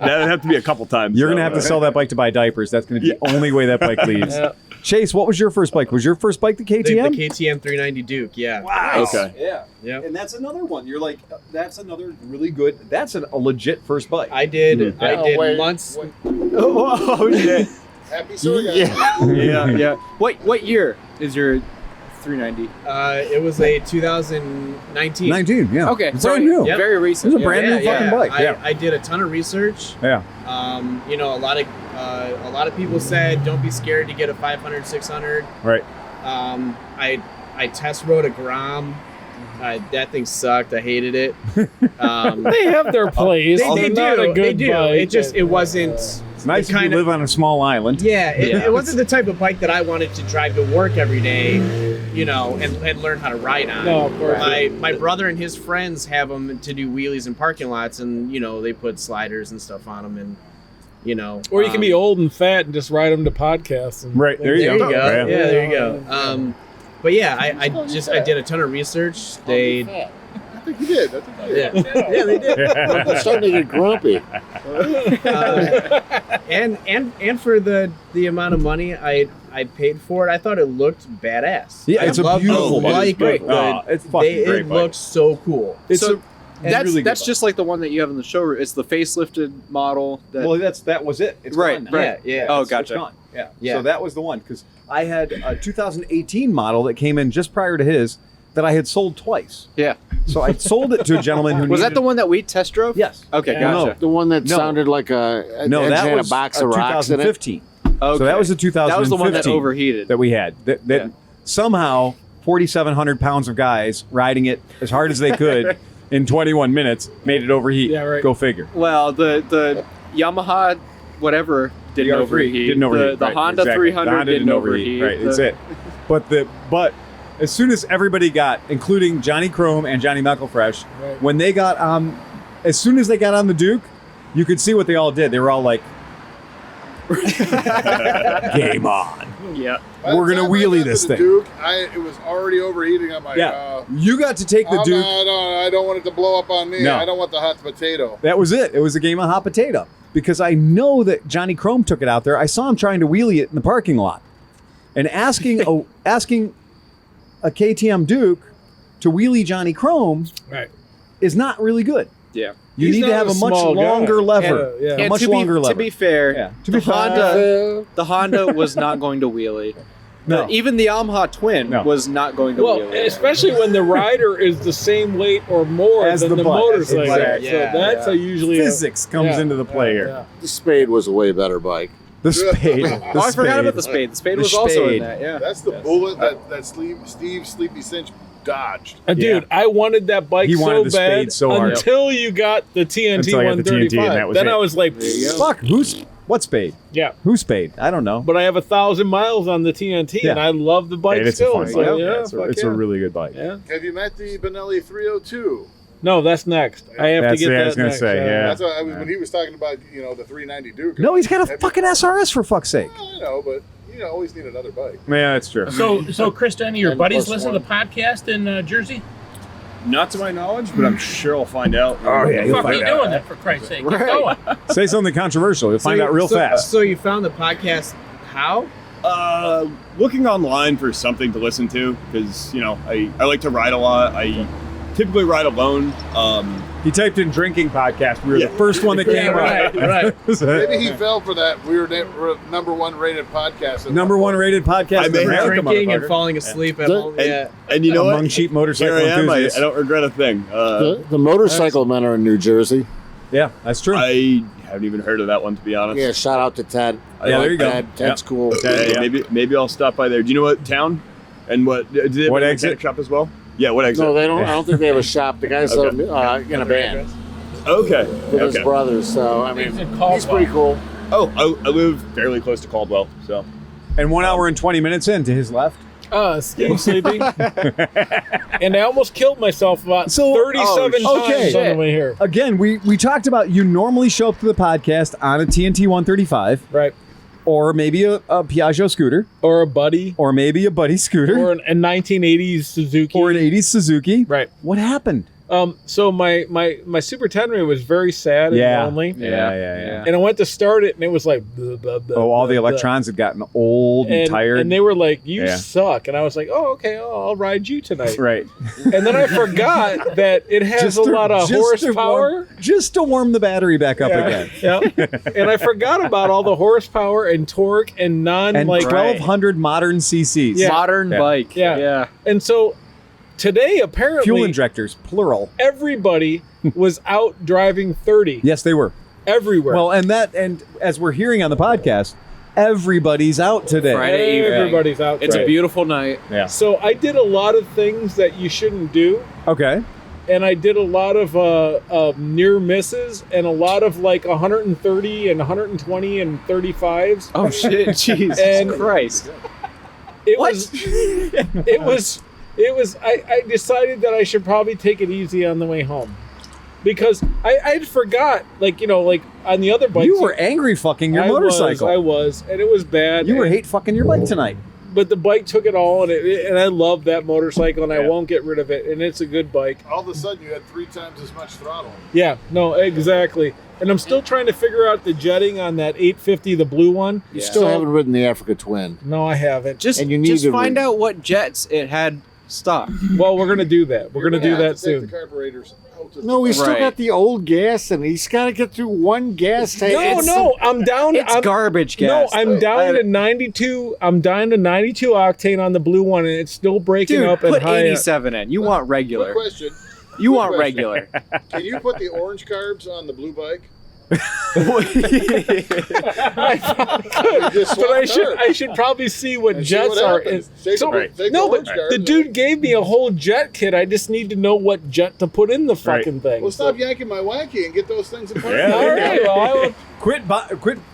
would have to be a couple times. You're though. gonna have to sell that bike to buy diapers. That's gonna be the only way that bike leaves. Yeah. Chase, what was your first bike? Was your first bike the The KTM? KTM 390 Duke, yeah. Okay. Yeah. Yep. And that's another one. You're like, that's another really good. That's a legit first bike. I did. I Oh, did wait, months. Oh shit! Happy Surrey. Yeah. What year is your 390? It was a 2019. 19. Yeah. Okay, It's so brand new. Yep. very This recent. is a brand new fucking bike. Yeah. I did a ton of research. Yeah. You know, a lot of people said don't be scared to get a 500, 600. Right. I test rode a Grom. That thing sucked. I hated it. They have their place. They They're not do. a good They do. bike. It wasn't It's nice if you live on a small island. Yeah, it wasn't the type of bike that I wanted to drive to work every day, you know, and learn how to ride on. No, of course. My brother and his friends have them to do wheelies in parking lots, and you know they put sliders and stuff on them, and you know. Or you can be old and fat and just ride them to podcasts. And, Right, there you go. Yeah, there you go. But yeah, I did a ton of research. I think you did. That's okay. Yeah, they did. I'm starting to get grumpy. And for the amount of money I paid for it, I thought it looked badass. Yeah, it's a beautiful bike. It's fucking great It looks so cool. That's just like the one that you have in the showroom. It's the facelifted model. Well, that was it. It's right, gone now. right. Yeah. Oh, It's gotcha. gone. Yeah. Yeah. So that was the one because I had a 2018 model that came in just prior to his that I had sold twice. Yeah. So I sold it to a gentleman who Was that the one that we test drove? Yes. Okay, Yeah. gotcha. The one that No. sounded like a No, that engine was a box of rocks in it. 2015. Okay. So that was the 2015. That was the one that overheated. that we had. That Yeah. somehow 4,700 pounds of guys riding it as hard as they could in 21 minutes made it overheat. Yeah, right. Go figure. Well, the Yamaha whatever didn't The R3 overheat. Didn't overheat. The right, Honda exactly. 300 The Honda didn't overheat. Right, that's it. But as soon as everybody got, including Johnny Chrome and Johnny McElfresh, Right. when they got as soon as they got on the Duke, you could see what they all did. They were all like, "Game on! Yeah. We're gonna wheelie this thing." Duke, it was already overheating. I'm like, You got to take the Duke. I don't want it to blow up on me. No. I don't want the hot potato. That was it. It was a game of hot potato because I know that Johnny Chrome took it out there. I saw him trying to wheelie it in the parking lot, and asking a KTM Duke to wheelie Johnny Chrome Right. is not really good. Yeah. You He's need to not have a a much small guy. longer lever. Yeah. A And much to be, longer lever. To be fair, Yeah. To be the Honda was not going to wheelie. No. Even the Yamaha Twin No. was not going to Well, wheelie. especially when the rider is the same weight or more As than the the bike. motorcycle. Exactly. So that's usually Physics comes into the play here. The Spade was a way better bike. The Spade. Oh, I forgot about the Spade. The Spade The was also in Spade. that. Yeah. That's the bullet that Steve Sleepy Cinch dodged. Dude, I wanted that bike He so wanted the bad Spade so hard. until you got the TNT Until I got the 135. TNT and that was then it. I was like, Fuck, what Spade? yeah. Who's Spade? I don't know. But I have 1,000 miles on the TNT, and Yeah. I love the bike Hey, it's a still. fun So, bike. yeah, it's fuck a yeah. really good bike. Yeah. Have you met the Benelli 302? No, that's next. I have That's to get what I that was gonna next. say, yeah. That's what when he was talking about, the 390 Duke. No, he's got a Have fucking you- SRS for fuck's sake. I know, but you always need another bike. Yeah, that's true. So Chris, do any of your And buddies plus listen to the podcast in Jersey? Not to my knowledge, but I'm sure I'll find out. Oh, yeah, What the fuck are you doing then, for Christ's sake? Get going. Say something controversial. You'll find out real fast. So you found the podcast how? Looking online for something to listen to because I like to ride a lot. I typically ride alone. He typed in drinking podcast. We were Yeah. the first one that came up. Right. Maybe he fell for that. We were number one rated podcast. Number one rated podcast I in may have America, Drinking and motherfucker. falling asleep at The- home. And, Yeah. and you know Among what? cheap motorcycle Here I am. I enthusiasts. don't regret a thing. The motorcycle men are in New Jersey. Yeah, that's true. I haven't even heard of that one, to be honest. Yeah, shout out to Ted. I Yeah, like there you go. Ted. Ted's Yeah. cool. Hey, Yeah. maybe I'll stop by there. Do you know what town? And what? Do they have What a exit? mechanic shop as well? Yeah, what exit? No, they don't. I don't think they have a shop. The guy's Okay. in a band Okay. with his Okay. brothers. So I mean, He's in he's Caldwell. pretty cool. Oh, I live fairly close to Caldwell, so. And 1 hour and 20 minutes in to his left. Skin sleeping. And I almost killed myself about So- 37 oh, okay. times on the way here. Again, we talked about you normally show up to the podcast on a TNT 135 Right. or maybe a Piaggio scooter Or a buddy. or maybe a Buddy scooter Or a 1980s Suzuki. or an 80s Suzuki. Right. What happened? So my Super Tenere was very sad and lonely. Yeah. And I went to start it, and it was like, blah, blah, blah, Oh, all the blah, blah. electrons had gotten old and tired. And they were like, you Yeah. suck. And I was like, oh, okay, I'll ride you tonight. Right. And then I forgot that it has a lot of horsepower. Just to warm the battery back up Yeah. again. Yeah. And I forgot about all the horsepower and torque and And 1,200 modern CCs. Yeah. Modern Yeah. bike. Yeah. And so today, apparently, Fuel injectors, plural. everybody was out driving 30 Yes, they were. everywhere. Well, and as we're hearing on the podcast, everybody's out today. Friday evening. everybody's out It's a driving. beautiful night. Yeah. So I did a lot of things that you shouldn't do. Okay. and I did a lot of near misses and a lot of like 130 and 120 and 35s. Oh shit! Jesus And- Christ! It was. I decided that I should probably take it easy on the way home, because I forgot, like on the other bikes. You were angry fucking your motorcycle. I was, and it was bad. You were hate fucking your bike tonight. But the bike took it all, and I love that motorcycle, and I won't get rid of it, and it's a good bike. All of a sudden, you had 3 times as much throttle. Yeah, no, exactly. And I'm still trying to figure out the jetting on that 850, the blue one. You still haven't ridden the Africa Twin. No, I haven't. Just find out what jets it had stock. Well, we're gonna do that. We're gonna do that soon. The carburetors out to No, he's still Right. got the old gas, and he's got to get through one gas tank. No, I'm down. It's garbage gas. No, I'm though. down to 92. I'm down to 92 octane on the blue one, and it's still breaking Dude, up and put high. 87 in. You want Quick question. question. You Quick want question. regular. Can you put the orange carbs on the blue bike? Just swap But carbs. I should probably see what And see jets what are. happens. Take So, the- take no, the but orange carbs the and- dude gave me a whole jet kit. I just need to know what jet to put in the fucking thing. Well, stop yanking my wacky and get those things apart. Yeah, All right, well, I will, Quit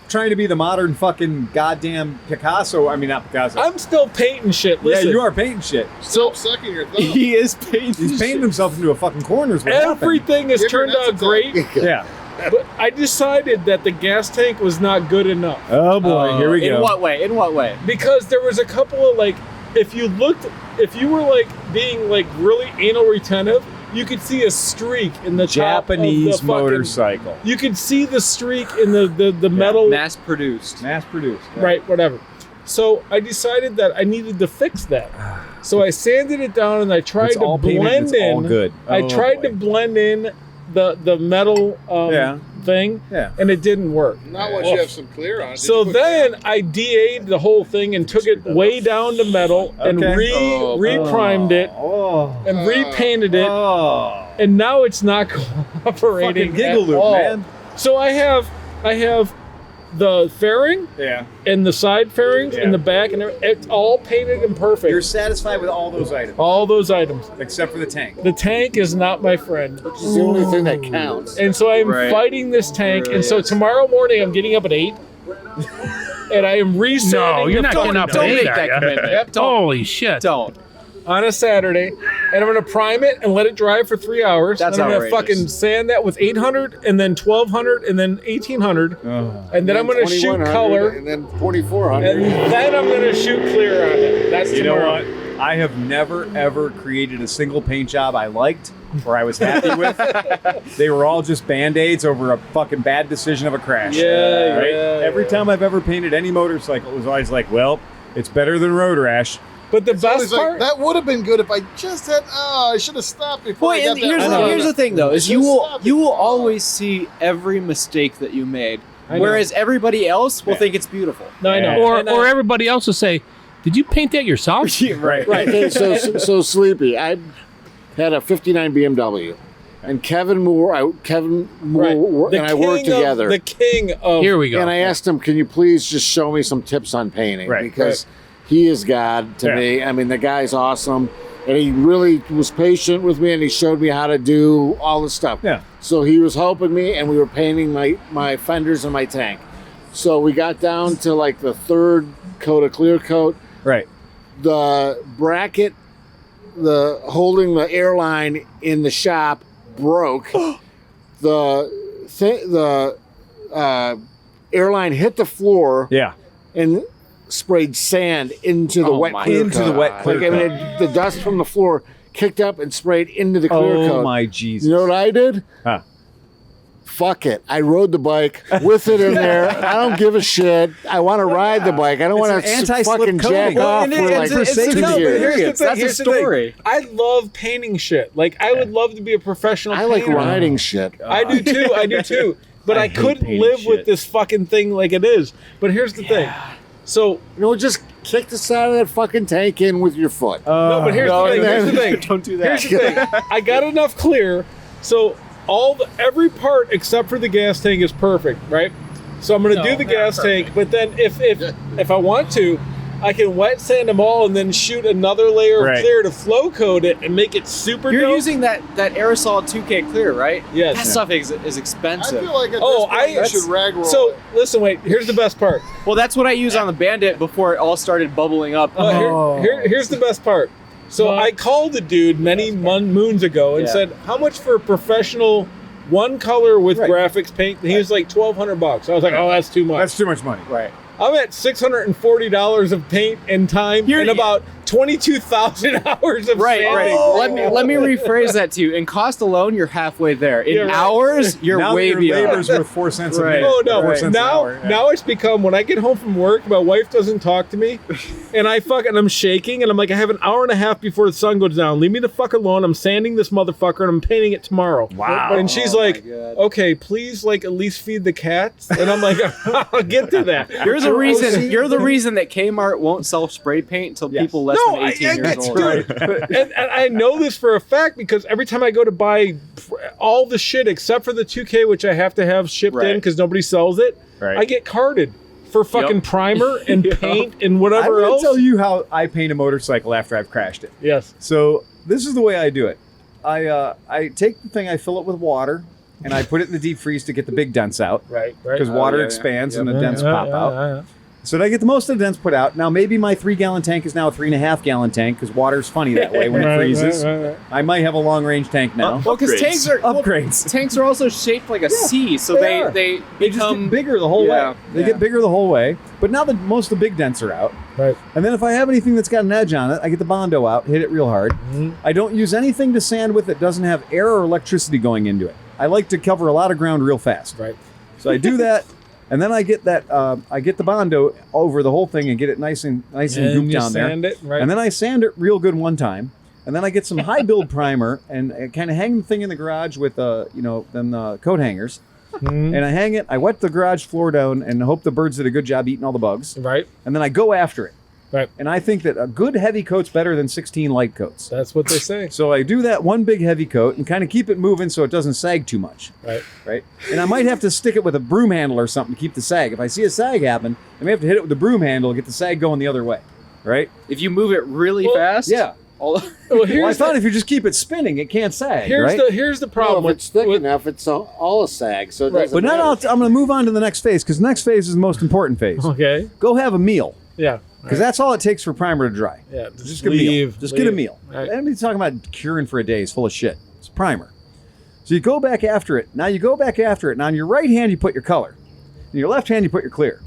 trying to be the modern fucking goddamn Picasso. I mean, not Picasso. I'm still painting shit. Listen, yeah, you are painting shit. Stop sucking your thumb. He is painting. He's painting himself into a fucking corner. Is what happened. Everything has Give your turned nuts out a great, tap. Yeah. but I decided that the gas tank was not good enough. Oh boy, here we go. In what way? In what way? Because there was a couple of like, if you were like being like really anal retentive, you could see a streak in the Japanese top of the fucking, motorcycle. You could see the streak in the metal. Mass produced. Mass produced. Right, whatever. So I decided that I needed to fix that. So I sanded it down and I tried It's to all painted, blend it's in. all good. I Oh, tried boy. to blend in the metal thing, Yeah. and it didn't work. Not once you have some clear on it. Did So you put- then I DA'd the whole thing and took it way down to metal and Okay. re-primed it Oh. and repainted it, Oh. and now it's not cooperating Fucking giggle at loop, all. man. So I have the fairing Yeah. and the side fairings Yeah. and the back, and it's all painted and perfect. You're satisfied with all those items, All those items. except for the tank. The tank is not my friend. It's the only thing that counts. And so I'm Right. fighting this tank. And so tomorrow morning I'm getting up at 8. And I am resanding No, you're the not fucking getting up don't at make 8, that are ya? commitment. Yep, Holy shit. Don't. on a Saturday. And I'm going to prime it and let it dry for 3 hours. That's and I'm going to outrageous. fucking sand that with 800 and then 1200 and then 1800. And then I'm going to shoot 2100 color. and then 2400. And then I'm going to shoot clear on it. That's You know tomorrow. what? I have never ever created a single paint job I liked or I was happy with. They were all just band-aids over a fucking bad decision of a crash. Yeah, Right? yeah. Every time I've ever painted any motorcycle, it was always like, well, it's better than road rash. But the It's best always like, part, that would have been good if I just had. Oh, I should have stopped before. Well, I got and that here's the thing though, is you Just will stop. always see every mistake that you made, I know. whereas everybody else will think it's beautiful. no, I know. Yeah. Or, And, or everybody else will say, did you paint that yourself? Right. Okay, so Sleepy, I had a 59 BMW, and Kevin Moore, right. The and I worked king of- together. The king of. Here we go. And I asked him, can you please just show me some tips on painting? Right, Because he is God to Yeah. me. I mean, the guy's awesome. And he really was patient with me, and he showed me how to do all the stuff. Yeah. So he was helping me, and we were painting my fenders and my tank. So we got down to like the third coat of clear coat. Right. The bracket, the holding the airline in the shop broke. the airline hit the floor Yeah. and sprayed sand into the Oh wet my clear Into coat. the wet clear Like, I mean, the dust from the floor kicked up and sprayed into the clear Oh coat. my Jesus. You know what I did? Huh. Fuck it. I rode the bike with it in there. I don't give a shit. I want to ride the bike. I don't It's want an to anti-slip fucking jack coating. off And for like it's 2 no, but years. here's the thing, Here's that's the a thing. story. I love painting shit. Like I would love to be a professional. I like painter. riding shit. I do too. I do too. But I, hate couldn't painting live with shit. this fucking thing like it is. But here's the thing. So You know, just kick the side of that fucking tank in with your foot. no, but here's the thing. Here's the thing. Don't do that. Here's the thing. I got enough clear, so every part except for the gas tank is perfect, right? So I'm gonna do the gas tank, but then if I want to, I can wet sand them all and then shoot another layer of clear to flow coat it and make it super You're dope. using that aerosol 2K clear, right? Yes. That stuff is expensive. I feel like at this point you should rag roll. So listen, wait. Here's the best part. Well, that's what I used on the Bandit before it all started bubbling up. Here's the best part. So I called the dude many moons ago and said, "How much for a professional one color with graphics paint?" And he was like $1,200. I was like, "Oh, that's too much. That's too much money." Right. I'm at $640 of paint and time and about 22,000 hours of sanding. Let me rephrase that to you. In cost alone, you're halfway there. In hours, you're now way your beyond. labor's worth 4 cents a minute. Oh no! 4 cents an hour, Now it's become when I get home from work, my wife doesn't talk to me, and I'm shaking, and I'm like, I have an hour and a half before the sun goes down. Leave me the fuck alone. I'm sanding this motherfucker, and I'm painting it tomorrow. Wow! And she's like, okay, please, like at least feed the cats. And I'm like, I'll get to that. You're the reason that Kmart won't sell spray paint until people less than 18 years old. and I know this for a fact because every time I go to buy all the shit except for the 2K, which I have to have shipped in because nobody sells it, I get carded for fucking primer and paint and whatever I'm else. gonna tell you how I paint a motorcycle after I've crashed it. Yes. So this is the way I do it. I take the thing, I fill it with water, and I put it in the deep freeze to get the big dents out. Right. Because water expands and the dents pop out. So that I get the most of the dents put out. Now maybe my 3-gallon tank is now a 3.5-gallon tank because water's funny that way when it freezes. I might have a long range tank now. Well, because tanks are upgrades. Tanks are also shaped like a C, so they just get bigger the whole way. They get bigger the whole way. But now that most of the big dents are out. Right. And then if I have anything that's got an edge on it, I get the Bondo out, hit it real hard. I don't use anything to sand with that doesn't have air or electricity going into it. I like to cover a lot of ground real fast. Right. So I do that. And then I get that I get the Bondo over the whole thing and get it nice and gooped down there. Sand it, right. And then I sand it real good one time. And then I get some high build primer and kind of hang the thing in the garage with them coat hangers. And I hang it. I wet the garage floor down and hope the birds did a good job eating all the bugs. Right. And then I go after it. Right. And I think that a good heavy coat's better than 16 light coats. That's what they say. So I do that one big heavy coat and kind of keep it moving so it doesn't sag too much. Right. And I might have to stick it with a broom handle or something to keep the sag. If I see a sag happen, I may have to hit it with the broom handle and get the sag going the other way. Right. If you move it really fast. Yeah. Well, I thought if you just keep it spinning, it can't sag. Here's the problem. If it's thick enough, it's all a sag. So it doesn't But now I'm going to move on to the next phase because the next phase is the most important phase. Okay. Go have a meal. Yeah. Because that's all it takes for primer to dry. Yeah. Just get a meal. Just get a meal. Right. Anybody's talking about curing for a day is full of shit. It's primer. So you go back after it. Now you go back after it. Now on your right hand, you put your color. In your left hand, you put your clear.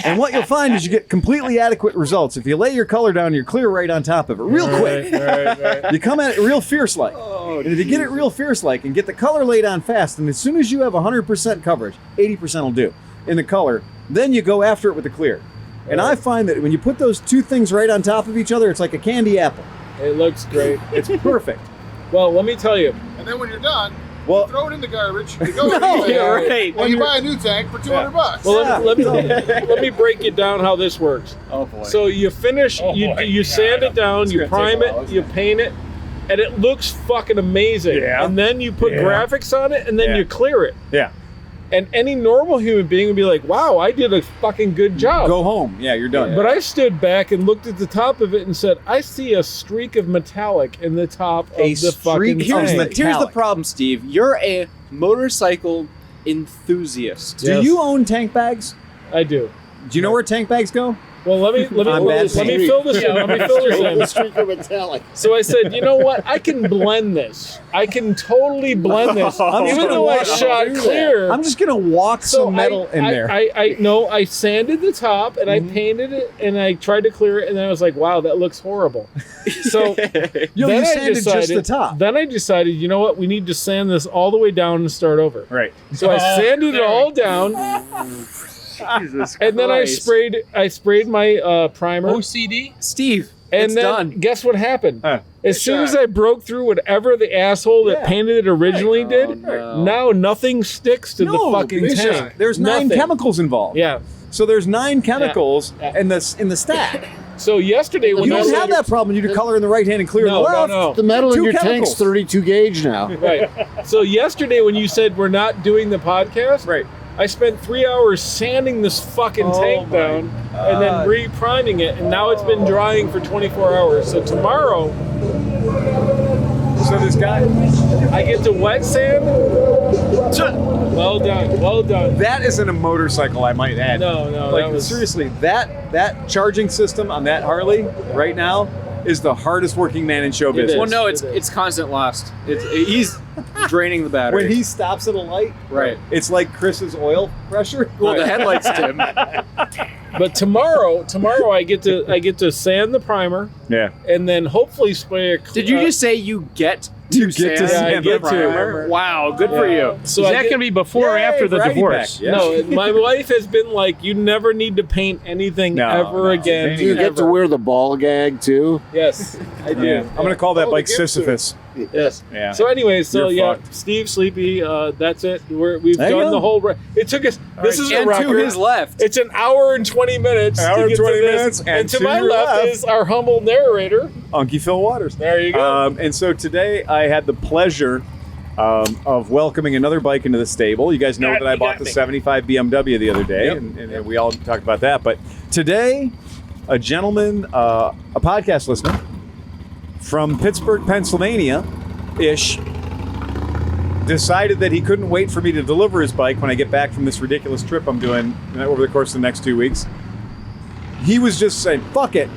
And what you'll find is you get completely adequate results if you lay your color down and your clear right on top of it real quick. Right. You come at it real fierce-like. And if you get it real fierce-like and get the color laid on fast, and as soon as you have 100% coverage, 80% will do in the color, then you go after it with the clear. And I find that when you put those two things right on top of each other, it's like a candy apple. It looks great. It's perfect. Well, let me tell you. And then when you're done, Well, throw it in the garbage. You go right. and you buy a new tank for $200. Well, let me break it down how this works. Oh boy. So you finish, you sand it down, you prime it, you paint it, and it looks fucking amazing. Yeah. And then you put graphics on it, and then you clear it. Yeah. And any normal human being would be like, wow, I did a fucking good job. Go home. Yeah, you're done. But I stood back and looked at the top of it and said, I see a streak of metallic in the top of the fucking Here's tank. the problem, Steve. You're a motorcycle enthusiast. Do you own tank bags? I do. Do you know where tank bags go? Well, let me fill this in. Let me fill this in. The streak of metallic. So I said, you know what? I can blend this. I can totally blend this. Even though I shot clear. I'm just gonna walk some metal in there. I sanded the top and I painted it and I tried to clear it and then I was like, wow, that looks horrible. So you sanded just the top. Then I decided, you know what? We need to sand this all the way down and start over. Right. So I sanded it all down. Jesus and then I sprayed my primer. OCD? Steve, and it's then done. Guess what happened? As soon as I broke through whatever the asshole that painted it originally did, now nothing sticks to the fucking tank. There's 9 chemicals involved. Yeah. So there's 9 chemicals in the stack. So yesterday when you don't have that problem, you do color in the right hand and clear in the left. No. The metal in your chemicals. tank's 32 gauge now. Right. So yesterday when you said we're not doing the podcast, right, I spent 3 hours sanding this fucking tank down and then re-priming it, and now it's been drying for 24 hours. So tomorrow, this guy, I get to wet sand. Well done. that isn't a motorcycle, I might add. No, Like, that was seriously, that charging system on that Harley right now is the hardest working man in show business. is. Well, no, It it's constant lust. He's draining the battery. When he stops at a light, Right. it's like Chris's oil pressure. Well, the headlights dim. But tomorrow I get to sand the primer Yeah. and then hopefully spray a. Did you just say you get You to get to sand I sand get the to. primer. Wow, good for you. So Is I that get- going to be before or Yay, after the variety divorce? pack, yeah. No, my wife has been like, you never need to paint anything No, ever no. again. Do you get to ever." wear the ball gag too? Yes, I do. Yeah. I'm gonna call that Oh, bike the gift suit. Sisyphus. Yes. Yeah. So anyway, so You're yeah, fucked. Steve Sleepy, that's it. We've There you done go. the whole. It took us. This is a And to record. his left. It's an hour and 20 minutes. An hour to and get 20 to this. minutes, and to to my your left left- is our humble narrator. Unkie Phil Waters. There you go. And so today I had the pleasure of welcoming another bike into the stable. You guys know that I bought the 75 BMW the other day, and we all talked about that. But today, a gentleman, a podcast listener from Pittsburgh, Pennsylvania-ish, decided that he couldn't wait for me to deliver his bike when I get back from this ridiculous trip I'm doing over the course of the next 2 weeks. He was just saying, fuck it,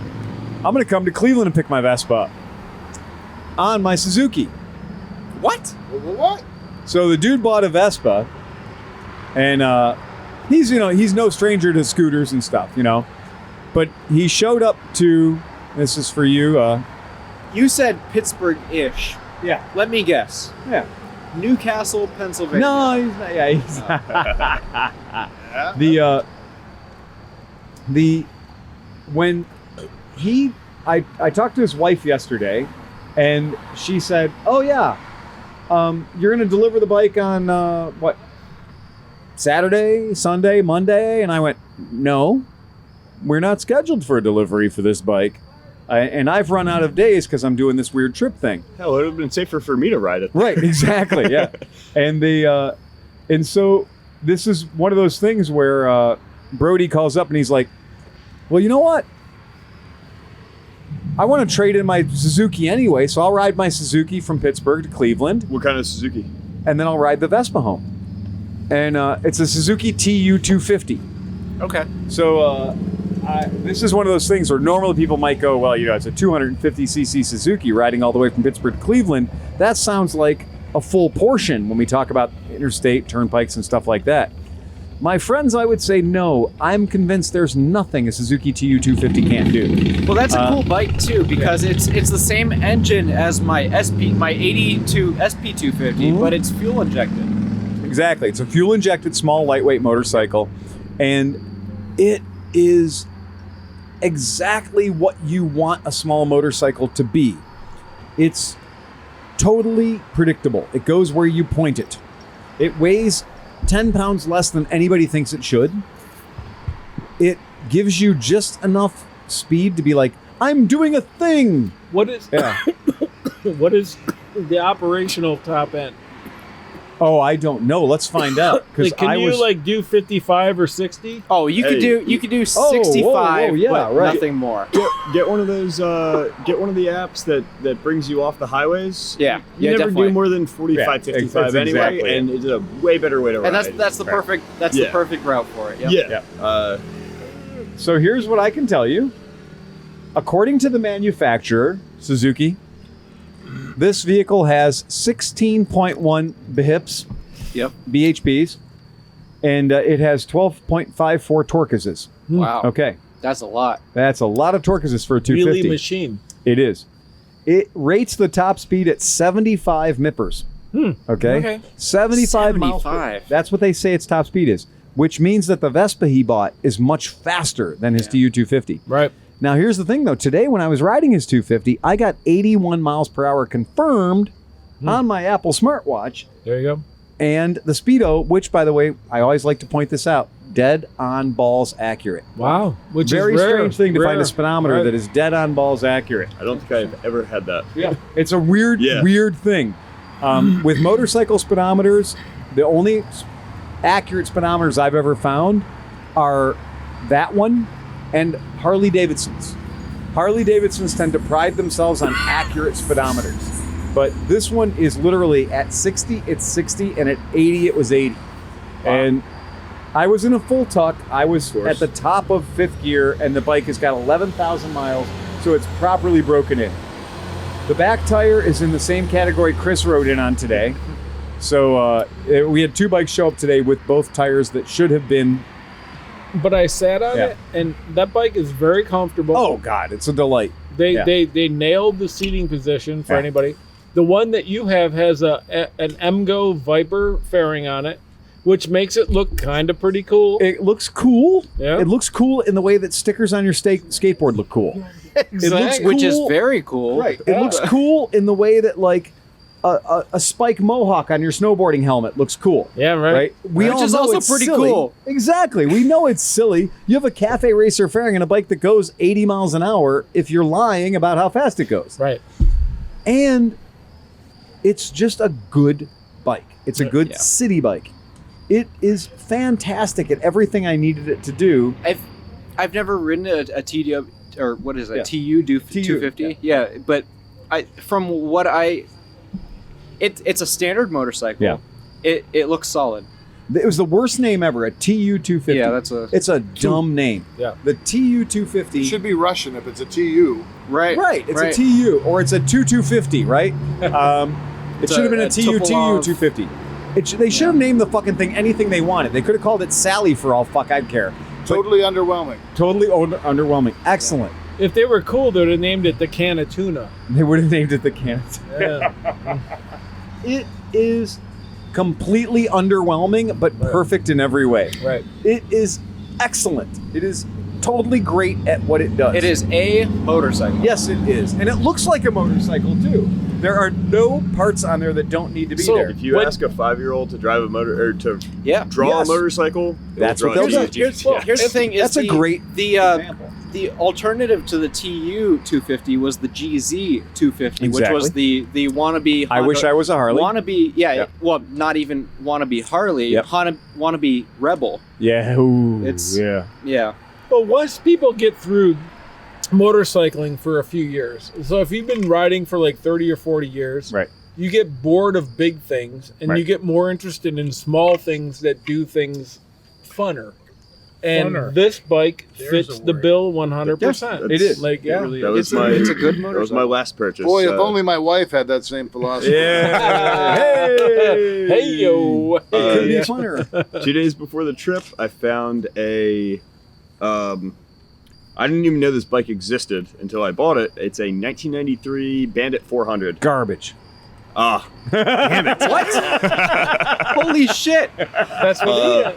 I'm going to come to Cleveland and pick my Vespa up on my Suzuki. What? What? So the dude bought a Vespa, and he's no stranger to scooters and stuff, but he showed up to, this is for you, You said Pittsburgh-ish. yeah, Let me guess. yeah. Newcastle, Pennsylvania. No, he's not. Yeah, he's not. When I talked to his wife yesterday, and she said, "Oh yeah, you're going to deliver the bike on what? Saturday, Sunday, Monday?" And I went, "No, we're not scheduled for a delivery for this bike." And I've run out of days because I'm doing this weird trip thing. Hell, it would have been safer for me to ride it. Right, exactly, yeah. And so this is one of those things where Brody calls up and he's like, well, you know what? I want to trade in my Suzuki anyway, so I'll ride my Suzuki from Pittsburgh to Cleveland, What kind of Suzuki? and then I'll ride the Vespa home. And it's a Suzuki TU 250. Okay. So this is one of those things where normally people might go, well, it's a 250cc Suzuki riding all the way from Pittsburgh to Cleveland. That sounds like a full portion when we talk about interstate turnpikes and stuff like that. My friends, I would say no. I'm convinced there's nothing a Suzuki TU 250 can't do. Well, that's a cool bike too because it's the same engine as my 82 SP 250, but it's fuel injected. Exactly. It's a fuel injected small lightweight motorcycle, and it is exactly what you want a small motorcycle to be. It's totally predictable. It goes where you point it. It weighs 10 pounds less than anybody thinks it should. It gives you just enough speed to be like, I'm doing a thing. What is what is the operational top end? Oh, I don't know. Let's find out. Like, can you do 55 or 60? Oh, you could do 65, yeah, but right. nothing more. Get one of those. Get one of the apps that brings you off the highways. Yeah, You never definitely. do more than 45, Yeah, 55 that's anyway, exactly and it's a way better way to ride. And that's the perfect the perfect route for it. Yep. Yeah. So here's what I can tell you. According to the manufacturer, Suzuki, this vehicle has 16.1 BHPs, BHPs, and it has 12.54 torqueuses. Wow. Okay, That's a lot. that's a lot of torqueuses for a 250. Wheelie machine. It is. It rates the top speed at 75 mippers. Okay? Okay. 75 miles. 75. That's what they say its top speed is, which means that the Vespa he bought is much faster than his TU 250. Right. Now, here's the thing, though. Today, when I was riding his 250, I got 81 miles per hour confirmed on my Apple smartwatch. There you go. And the Speedo, which, by the way, I always like to point this out, dead on balls accurate. Wow. Which Very is rare. strange thing to find a speedometer Right. that is dead on balls accurate. I don't think I've ever had that. Yeah. It's a weird, Yeah. weird thing. With motorcycle speedometers, the only accurate speedometers I've ever found are that one and Harley Davidson's. Harley Davidson's tend to pride themselves on accurate speedometers. But this one is literally at 60, it's 60, and at 80, it was 80. Wow. And I was in a full tuck. I was at the top of 5th gear, and the bike has got 11,000 miles, so it's properly broken in. The back tire is in the same category Chris rode in on today. So we had 2 bikes show up today with both tires that should have been. But I sat on it, and that bike is very comfortable. Oh, God, it's a delight. They nailed the seating position for anybody. The one that you have has an Emgo Viper fairing on it, which makes it look kind of pretty cool. It looks cool. Yeah. It looks cool in the way that stickers on your skateboard look cool. Exactly. It looks cool. Which is very cool. Right. It looks cool in the way that like a spike mohawk on your snowboarding helmet looks cool. Yeah, right. We Which all is know also it's pretty silly. cool. Exactly. We know it's silly. You have a cafe racer fairing on a bike that goes 80 miles an hour if you're lying about how fast it goes. Right. And it's just a good bike. It's a good city bike. It is fantastic at everything I needed it to do. I've never ridden a TDW, or what is it, TU 250? Yeah, but from what it's a standard motorcycle. Yeah. It looks solid. It was the worst name ever, a TU 250. Yeah, it's a dumb name. Yeah. The TU 250. It should be Russian if it's a TU. Right. Right. It's a TU, or it's a 2250, right? It should have been a TU 250. They should have named the fucking thing anything they wanted. They could have called it Sally for all fuck I'd care. Totally underwhelming. Totally underwhelming. Excellent. If they were cool, they'd have named it the Can of Tuna. They would have named it the Can of Tuna. Yeah. It is completely underwhelming, but perfect in every way. Right. It is excellent. It is totally great at what it does. It is a motorcycle. Yes, it is. And it looks like a motorcycle, too. There are no parts on there that don't need to be there. If you ask a 5-year-old to drive a motor or to draw a motorcycle, that's what they'll do. Here's the thing: that's a great example. The alternative to the TU 250 was the GZ 250, which was the wannabe. Honda, I wish I was a Harley. Wannabe, well, not even wannabe Harley. Wannabe Rebel. Yeah. Ooh, yeah. But once people get through motorcycling for a few years, so if you've been riding for like 30 or 40 years, right, you get bored of big things and you get more interested in small things that do things funner. And this bike fits the bill 100%. It is. Like, it's a good motorcycle. That was my last purchase. Boy, if only my wife had that same philosophy. Yeah. Hey yo. It could be funner. 2 days before the trip, I found a. I didn't even know this bike existed until I bought it. It's a 1993 Bandit 400. Garbage. Ah, damn it! What? Holy shit! That's what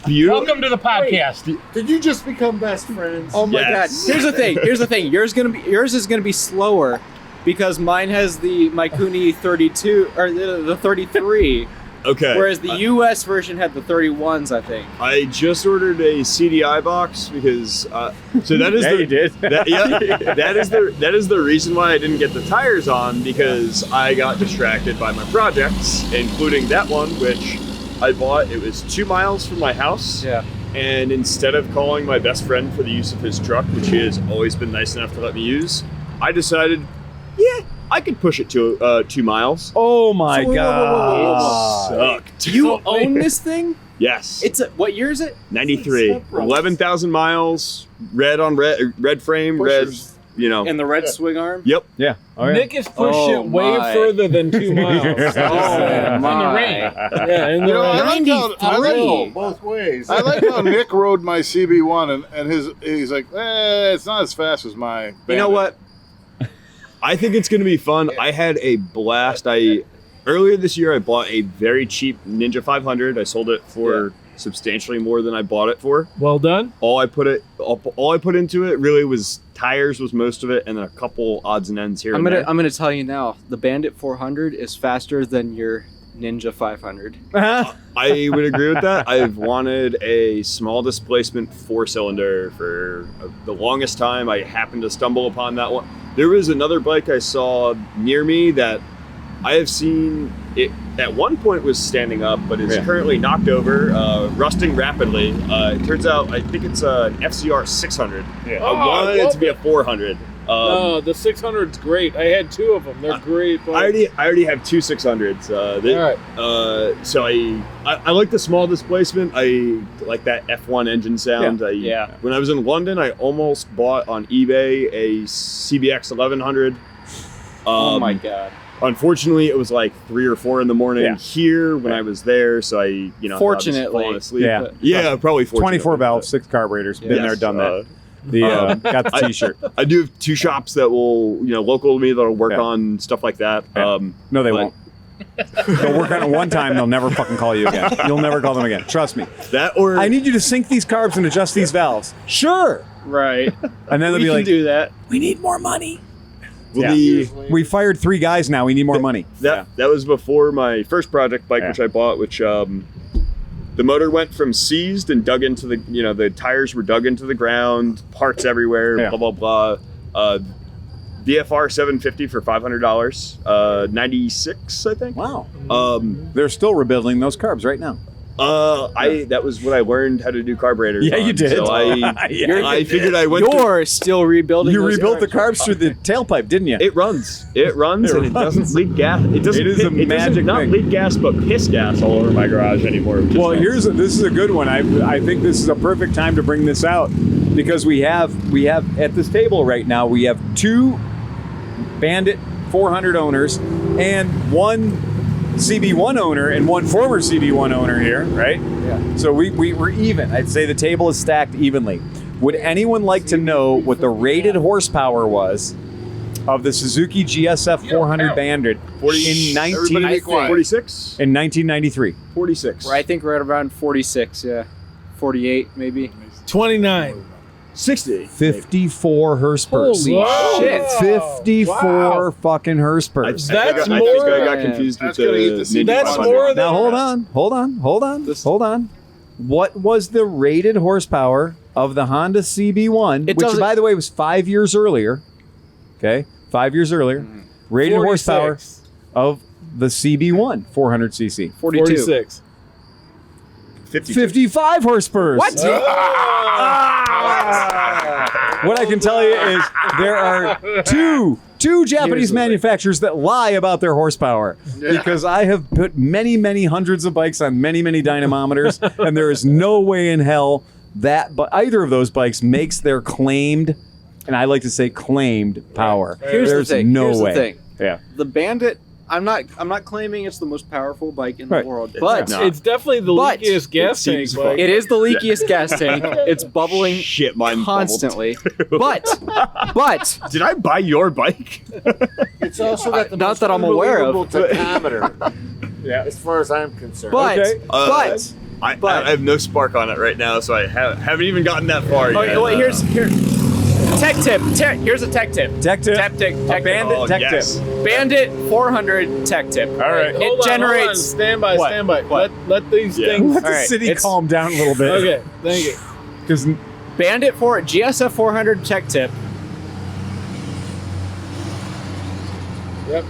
beautiful. Welcome to the podcast. Did you just become best friends? Oh my god! Here's the thing. Yours is gonna be slower because mine has the Mikuni 32 or the 33. Okay. Whereas the US version had the 31s, I think. I just ordered a CDI box because so that is you did. that is the reason why I didn't get the tires on, because I got distracted by my projects, including that one which I bought. It was 2 miles from my house. Yeah. And instead of calling my best friend for the use of his truck, which he has always been nice enough to let me use, I decided, I could push it to 2 miles. Oh my god. It sucked. You own this thing? Yes. What year is it? 93. 11,000 miles, red frame, red, And the red swing arm? Yep. Yeah. Oh, yeah. Nick has pushed it way further than 2 miles. In the rain. Yeah, in the rain. I like both ways. I like how Nick rode my CB1 and he's like, it's not as fast as my Bandit. You know what? I think it's going to be fun. I had a blast. Earlier this year, I bought a very cheap Ninja 500. I sold it for substantially more than I bought it for. Well done. All I put into it really was tires, was most of it, and then a couple odds and ends here. I'm gonna tell you now. The Bandit 400 is faster than your Ninja 500. I would agree with that. I've wanted a small displacement 4-cylinder for the longest time. I happened to stumble upon that one. There was another bike I saw near me that I have seen it at one point was standing up, but is currently knocked over, rusting rapidly. It turns out I think it's an FCR 600. I wanted it to be a 400. No, the 600's great. I had 2 of them. They're great. I already have 2 600s. All right. So I like the small displacement. I like that F1 engine sound. When I was in London, I almost bought on eBay a CBX 1100. Oh my god. Unfortunately, it was like 3 or 4 in the morning here when I was there. So I, fortunately, falling asleep. Probably 24 valve, 6 carburetors. Been there, done that. Got the T-shirt. I do have 2 shops that will, local to me that'll work on stuff like that. No, they won't. They'll work on it one time. They'll never fucking call you again. You'll never call them again. Trust me. I need you to sync these carbs and adjust these valves. Sure. Right. And then they'll be like, do that. We need more money. We fired 3 guys now. We need more money. That was before my first project bike, which I bought, which the motor went from seized and dug into the, the tires were dug into the ground, parts everywhere, blah, blah, blah. VFR 750 for $500, 96, I think. Wow. They're still rebuilding those carbs right now. That was when I learned how to do carburetors. Yeah, you did. So I figured I went. You're still rebuilding. You rebuilt the carbs through the tailpipe, didn't you? It runs, and it doesn't leak gas. It doesn't. It is a magic thing. Not leak gas, but piss gas all over my garage anymore. Well, this is a good one. I think this is a perfect time to bring this out because we have at this table right now we have 2 Bandit 400 owners and 1 CB1 owner and 1 former CB1 owner here, right? Yeah. So we're even. I'd say the table is stacked evenly. Would anyone like to know what the rated horsepower was of the Suzuki GSF 400 Bandit in 1993? 46. I think right around 46, 48 maybe. 29. 60. 54 Hurstpurs. Holy shit. 54 fucking Hurstpurs. That's I more. think I got confused with the Ninja That's 500. more than. Now hold on. What was the rated horsepower of the Honda CB1, which by the way was 5 years earlier? Okay, 5 years earlier. Rated 46. horsepower of the CB1 400cc. 46. 55 Hurstpurs. What? What I can tell you is there are two Japanese manufacturers that lie about their horsepower because I have put many hundreds of bikes on many dynamometers and there is no way in hell that either of those bikes makes their claimed, and I like to say claimed, power. There's no way. The thing. Yeah. The Bandit, I'm not claiming it's the most powerful bike in the world, but It's definitely the leakiest gas tank bike. It is the leakiest gas tank. It's bubbling constantly. But did I buy your bike? It's also got the not most that I'm aware of tachometer. As far as I'm concerned. But I have no spark on it right now, so I haven't even gotten that far yet. Okay, well, here's tech tip. Here's a tech tip. Tech tip. Bandit tech tip. Bandit 400 tech tip. All right. Hold on. Stand by. Let these things. Let the city calm down a little bit. Okay, thank you. Because Bandit GSF 400 tech tip. Yep.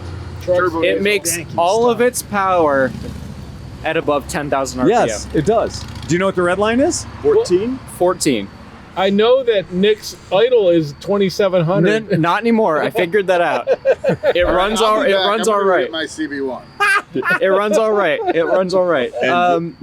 It makes all of its power at above 10,000 RPM. yes, it does. Do you know what the red line is? 14? 14. I know that Nick's idle is 2,700. Not anymore. I figured that out. It runs all right. My CB1. It runs all right. And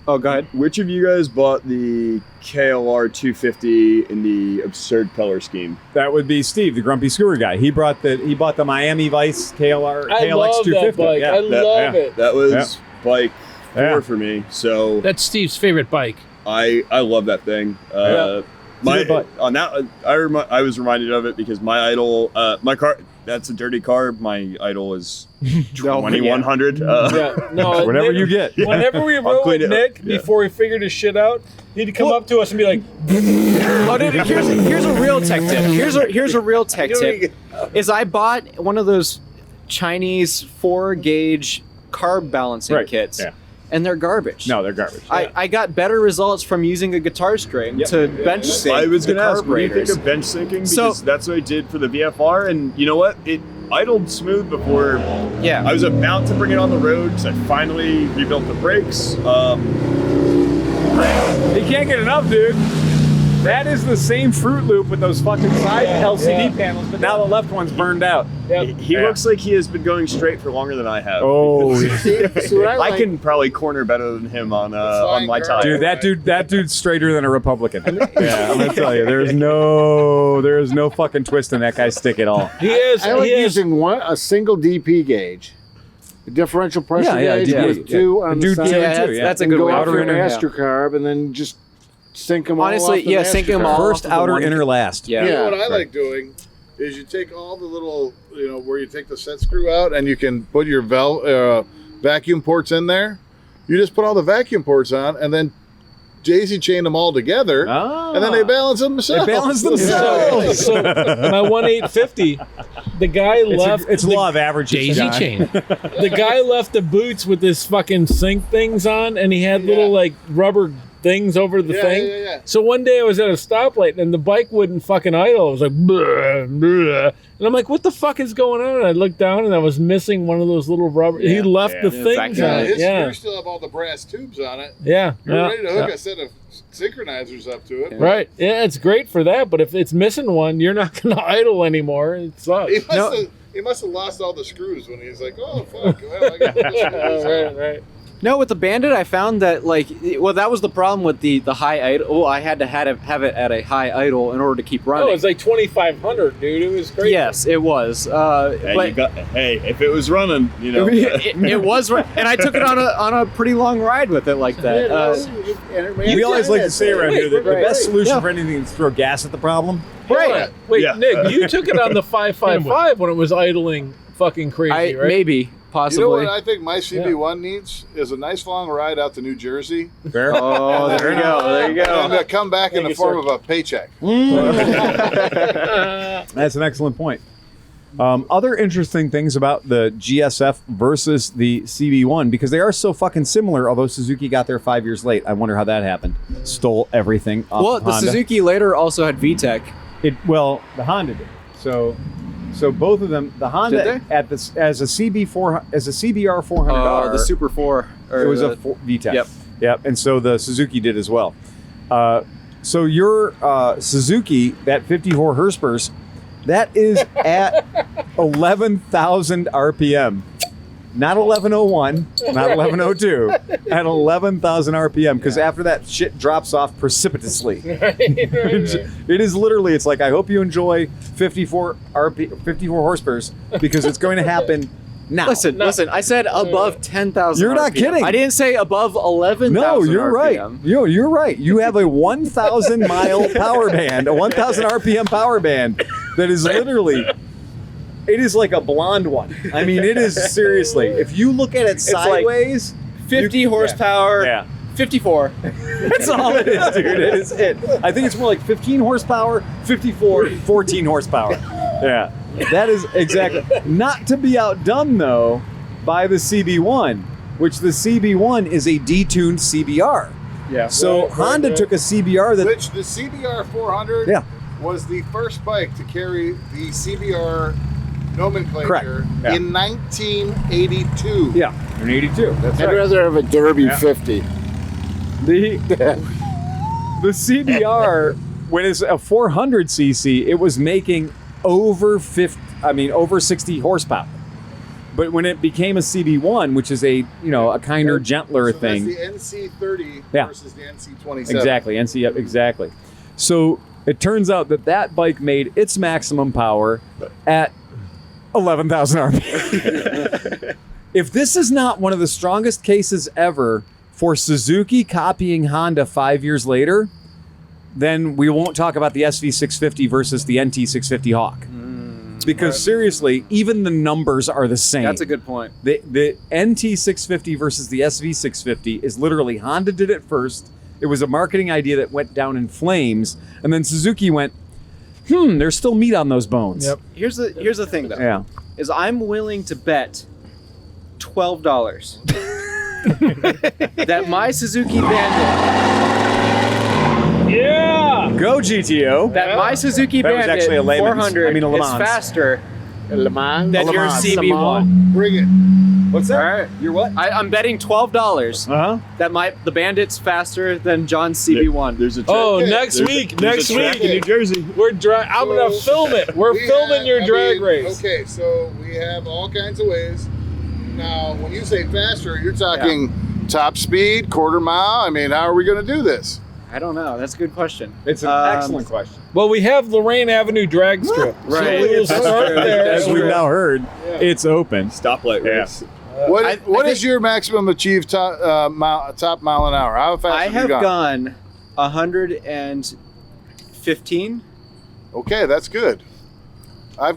go ahead. Which of you guys bought the KLR 250 in the absurd color scheme? That would be Steve, the grumpy skewer guy. He bought the Miami Vice KLR I KLX love 250. that bike. I love it. That was bike 4 for me. So That's Steve's favorite bike. I love that thing. I was reminded of it because my idol, my car. That's a dirty car. My idol is 2100. Whatever you get. Whenever we rode with Nick before he figured his shit out, he'd come up to us and be like, here's a real tech tip. Here's a real tech tip. Is I bought one of those Chinese 4-gauge carb balancing kits. Yeah. And they're garbage. No, they're garbage. I got better results from using a guitar string to bench sync. I was the going to ask, what do you think carburetors. of bench syncing? Because that's what I did for the VFR, and you know what? idled smooth before. Yeah. I was about to bring it on the road because I finally rebuilt the brakes. You can't get enough, dude. That is the same Fruit Loop with those fucking side LCD panels, but now the left one's burned out. He looks like he has been going straight for longer than I have. Oh, I can probably corner better than him on my tire. Dude, that dude's straighter than a Republican. Yeah, I'm gonna tell you, there is no fucking twist in that guy's stick at all. I like using a single DP gauge. The differential pressure gauge with two on the side. That's a good way. Outer inner carb, and then just sink them all. Honestly, sink them all. First outer, inner, last. You know what I like doing is you take all the little, where you take the set screw out and you can put your vacuum ports in there. You just put all the vacuum ports on and then daisy chain them all together, and then they balance themselves. So my 1850, the guy left. It's law of averages. Daisy chain. The guy left the boots with his fucking sink things on, and he had little like rubber things over the thing. Yeah. So one day I was at a stoplight and the bike wouldn't fucking idle. It was like, bleh, bleh. And I'm like, what the fuck is going on? And I looked down and I was missing one of those little rubber. He left the things on it. His screws still have all the brass tubes on it. Yeah. You're ready to hook a set of synchronizers up to it. Right. Yeah, it's great for that, but if it's missing one, you're not going to idle anymore. It sucks. He must have lost all the screws when he was like, oh, fuck. Well, I got the screws. Right. No, with the Bandit, I found that that was the problem with the high idle. Oh, I had to have it at a high idle in order to keep running. Oh, it was like 2,500, dude. It was crazy. Yes, it was. If it was running, it was, and I took it on a pretty long ride with it like that. We always like to say around here that the best solution for anything is to throw gas at the problem. Right. Wait, Nick, you took it on the 555 when it was idling fucking crazy, right? Maybe. Possibly. You know what I think my CB1 needs is a nice long ride out to New Jersey. Fair. Oh, there you go. And come back in the form of a paycheck. That's an excellent point. Other interesting things about the GSF versus the CB1, because they are so fucking similar, although Suzuki got there 5 years late. I wonder how that happened. Stole everything off of the Honda. Suzuki later also had VTEC. The Honda did. So both of them, the Honda as a CBR 400R, the Super 4, it was a VTEC. Yep. And so the Suzuki did as well. So your Suzuki, that 54 horsepower, that is at 11,000 RPM. Not 1101, not 1102, at 11,000 RPM, because after that shit drops off precipitously. It is literally, it's like, I hope you enjoy 54 horsepower, because it's going to happen now. Listen, I said above 10,000 You're not RPM. kidding. I didn't say above 11,000 No, you're RPM. right. You're right. You have a 1,000 mile power band, a 1,000 RPM power band that is literally... It is like a blonde one. I mean, it is seriously. If you look at it sideways, like 50 horsepower, 54. That's all it is, dude. It is it. I think it's more like 15 horsepower, 54, 14 horsepower. Yeah, that is exactly. Not to be outdone, though, by the CB1, which the CB1 is a detuned CBR. Yeah. So Honda took a CBR which the CBR 400 was the first bike to carry the CBR nomenclature in 1982. Yeah, in 82. That's I'd rather have a Derby 50. The CBR, when it's a 400cc, it was making over 60 horsepower. But when it became a CB1, which is a kinder, gentler thing. That's the NC30 versus the NC27. Exactly, exactly. So it turns out that bike made its maximum power at 11,000 RPM. If this is not one of the strongest cases ever for Suzuki copying Honda 5 years later, then we won't talk about the SV650 versus the NT650 Hawk. Because seriously, even the numbers are the same. That's a good point. The NT650 versus the SV650 is literally Honda did it first. It was a marketing idea that went down in flames, and then Suzuki went, there's still meat on those bones. Yep. Here's the thing, though. Yeah. Is I'm willing to bet $12 that my Suzuki Bandit. Yeah. Go GTO. That my Suzuki That was Bandit actually a 400 Le is Mans. faster Le Mans. Then Le you're Mans. CB1. Bring it. What's that? All right. You're what? I'm betting $12 Uh-huh. that the Bandit's faster than John's CB1. There's a Oh, Okay. next week. There's a track in New Jersey. I'm gonna film it. We're filming your drag race. Okay, so we have all kinds of ways. Now, when you say faster, you're talking top speed, quarter mile. I mean, how are we going to do this? I don't know. That's a good question. It's an excellent question. Well, we have Lorain Avenue drag strip. Right. So we'll start there. As we've now heard, it's open. Stoplight race. What is your maximum achieved top mile an hour? How fast I have you have gone? gone 115. Okay, that's good. I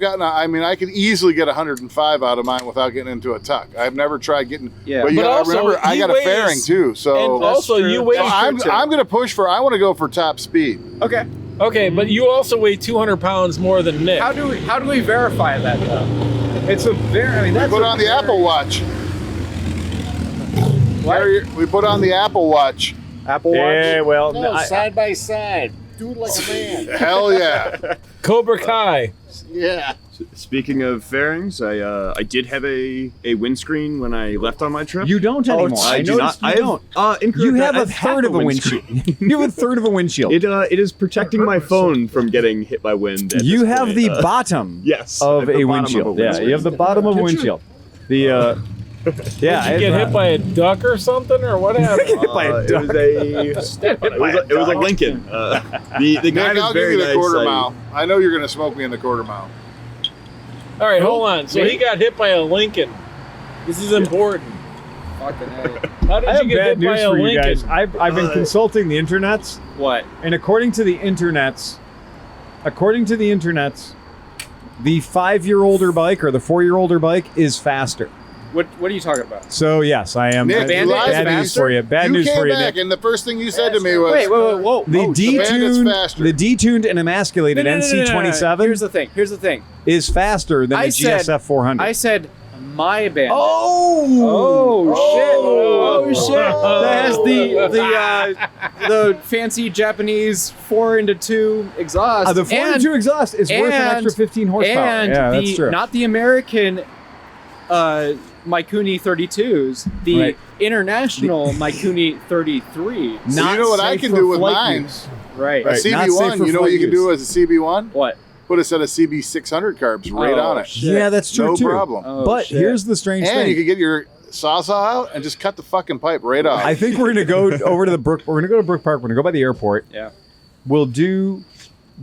could easily get 105 out of mine without getting into a tuck. I've never tried getting. Yeah. But you But gotta also, remember, I he got a weighs- fairing too. So And also, true. you weigh. That's I'm true, too. going to push for. I want to go for top speed. Okay. Okay, but you also weigh 200 pounds more than Nick. How do we verify that though? It's a very. I mean, We that's put on the Apple Watch. We put on the Apple Watch. Apple Watch. Yeah, well, No, side by side. Do it like a man. Hell yeah. Cobra Kai. Yeah. Speaking of fairings, I did have a windscreen when I left on my trip. You don't anymore. I do noticed not. You don't. You have a third of a windshield. You have a third of a windshield. It is protecting my phone from getting hit by wind. at You this have point. the bottom yes of the a bottom windshield. of a Yeah, you have the bottom of a windshield. The yeah, Did you get hit by a duck or something, or what happened? hit by a duck. It was a Lincoln. The Nick, guy was I'll give very you the nice. quarter mile. I know you're going to smoke me in the quarter mile. All right, hold on. So he got hit by a Lincoln. This is important. Fucking A. How did I you have get bad hit by news a for you Lincoln? guys. I've been consulting the internets, What? and according to the internets, the 5-year-older bike or the 4-year-older bike is faster. What are you talking about? So yes, I am. Nick, Bandit is bad news faster? for you. Bad news for you, came back, Nick. and the first thing you said to me was, Wait, whoa. The Bandit's detuned, faster. the detuned and emasculated NC27 Here's the thing. is faster than I the said- GSF 400. I said my Bandit. Oh shit! That has the fancy Japanese 4x2 exhaust. The 402 exhaust is worth an extra 15 horsepower. And Yeah, that's true. not the American Mikuni 32s, the Right. international Mikuni 33. So you know what I safe can for do with flight mine? use. Right. A Right, not safe CB1, for you know what flight you can do use. as a CB1? What? Put a set of CB600 carbs right on it. shit. Yeah, that's true No too. problem. Oh, But shit. here's the strange And thing. you can get your sawzall out and just cut the fucking pipe right off. I think we're gonna go over to the Brook. We're gonna go to Brook Park. We're gonna go by the airport. Yeah. We'll do.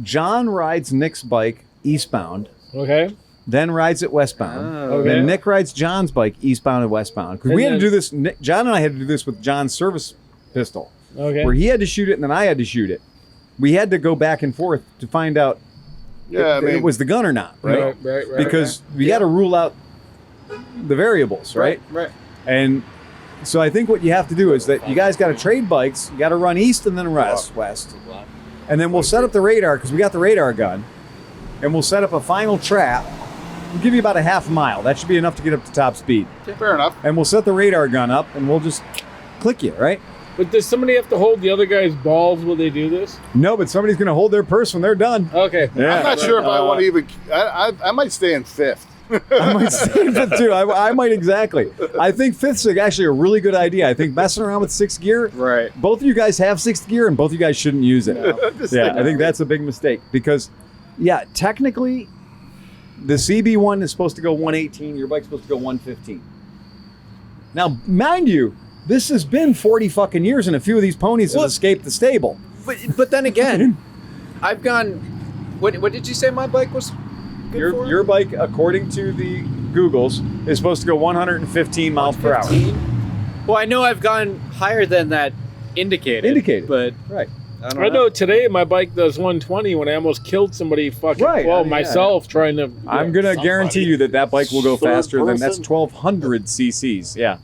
John rides Nick's bike eastbound, Okay. then rides it westbound. Oh, Then okay. Nick rides John's bike eastbound and westbound. Because And we had to then- do this. John and I had to do this with John's service pistol, Okay. where he had to shoot it and then I had to shoot it. We had to go back and forth to find out yeah, I if mean, it was the gun or not, right? Right. Because we got to rule out the variables, right? Right. And so I think what you have to do is that you guys got to trade bikes. You got to run east and then west, and then we'll set up the radar because we got the radar gun, and we'll set up a final trap. We'll give you about a half mile. That should be enough to get up to top speed. fair enough. And we'll set the radar gun up, and we'll just click you, right? But does somebody have to hold the other guy's balls while they do this? No, but somebody's going to hold their purse when they're done. Okay. Yeah. I'm not sure if I want to even. I might stay in fifth. I might stay in fifth too. I might exactly. I think fifth's actually a really good idea. I think messing around with sixth gear. Right. Both of you guys have sixth gear, and both of you guys shouldn't use it. Just Yeah, like- I think that's a big mistake because, yeah, technically, the CB1 is supposed to go 118. Your bike's supposed to go 115. Now, mind you, this has been 40 fucking years, and a few of these ponies have escaped the stable. But then again, I've gone. What did you say my bike was good for? Your bike, according to the Googles, is supposed to go 115 miles per hour. 15? Well, I know I've gone higher than that indicated. But Right. I know today my bike does 120 when I almost killed somebody fucking, Right, well, I mean, myself trying to. I'm going to guarantee you that bike will go Third faster than that's person. 1,200 cc's. Yeah.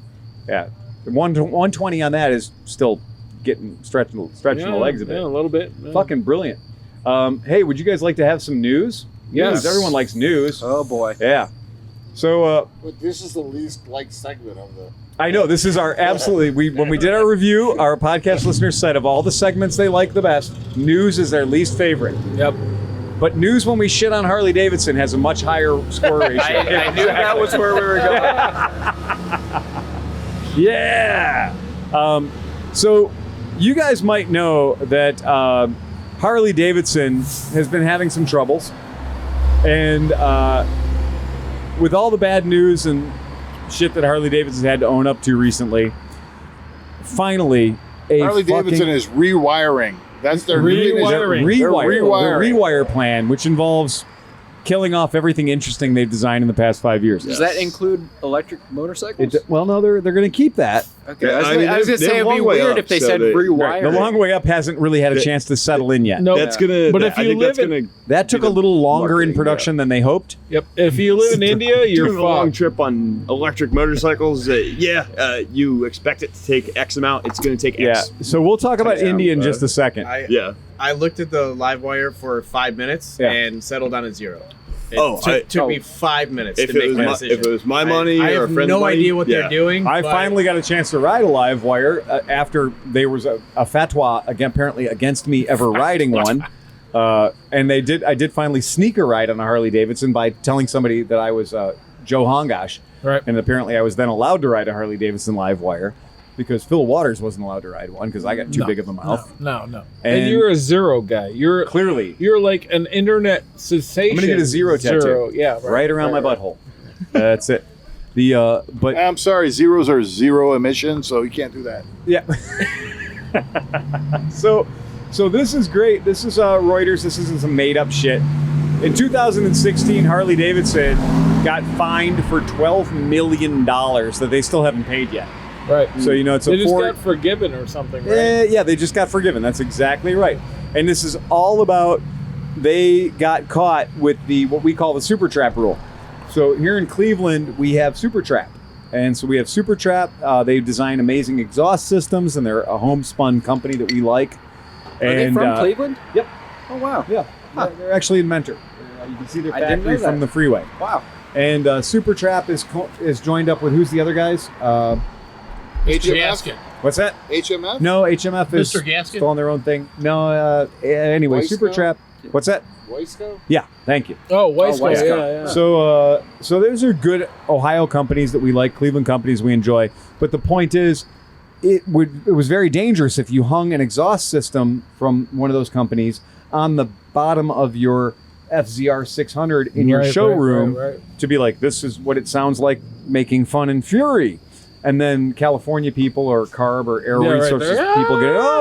Yeah. The 120 on that is still stretching the legs a bit. Yeah, a little bit. Yeah. Fucking brilliant. Hey, would you guys like to have some news? Yes. News. Everyone likes news. oh boy. Yeah. So But this is the least liked segment of the. I know this is our absolutely. When we did our review, our podcast listeners said of all the segments they like the best, news is their least favorite. Yep. But news when we shit on Harley Davidson has a much higher score ratio. I knew that was where we were going. Yeah. So you guys might know that Harley Davidson has been having some troubles, and with all the bad news and shit that Harley Davidson had to own up to recently, finally Harley Davidson is rewiring. That's their rewire plan, which involves killing off everything interesting they've designed in the past 5 years. Does that include electric motorcycles? Well, no, they're going to keep that. Okay. I was going to say it'd be weird if they said rewire. The long way up hasn't really had a chance to settle in yet. No, That's gonna. But that, if I you think live that's in- gonna. That took a little longer in production than they hoped. Yep. If you live in India, you're Doing a long fucked. trip on electric motorcycles. You expect it to take X amount. It's going to take X. Yeah. So we'll talk about India in just a second. I looked at the live wire for 5 minutes and settled on a 0. It took me 5 minutes to make my decision. If it was my money I or a have friend's no money, idea what they're doing. I but finally got a chance to ride a live wire after there was a fatwa apparently against me ever riding one. And I did finally sneak a ride on a Harley Davidson by telling somebody that I was Joe Hongash. Right. And apparently I was then allowed to ride a Harley Davidson live wire because Phil Waters wasn't allowed to ride one because I got too big of a mouth. No. And you're a zero guy. You're clearly you're like an internet sensation. I'm gonna get a zero tattoo. Yeah, right around my butthole. That's it. But I'm sorry, zeros are zero emission, so you can't do that. yeah. So this is great. This is Reuters. This isn't some made up shit. In 2016, Harley Davidson got fined for $12 million that they still haven't paid yet. Right. So it's they a just got forgiven or something, right? Yeah, they just got forgiven. That's exactly right. And this is all about they got caught with what we call the Super Trap rule. So here in Cleveland, we have Super Trap. And so we have Super Trap. They design amazing exhaust systems, and they're a homespun company that we like. Are they from Cleveland? Yep. Oh, wow. Yeah. Huh. They're actually in Mentor. You can see their I didn't know factory from that. the freeway. Wow. And Super Trap is joined up with who's the other guys? Gaskin. What's that? HMF? No, HMF is Mr. Gaskin? still on their own thing. No, anyway, Weisco? Super Trap. What's that? Weisco? Yeah, thank you. Oh, Weisco. Weisco. Yeah. So those are good Ohio companies that we like, Cleveland companies we enjoy. But the point is, it was very dangerous if you hung an exhaust system from one of those companies on the bottom of your FZR 600 in your showroom right. to be like, this is what it sounds like making fun and fury. And then California people or carb or air resources people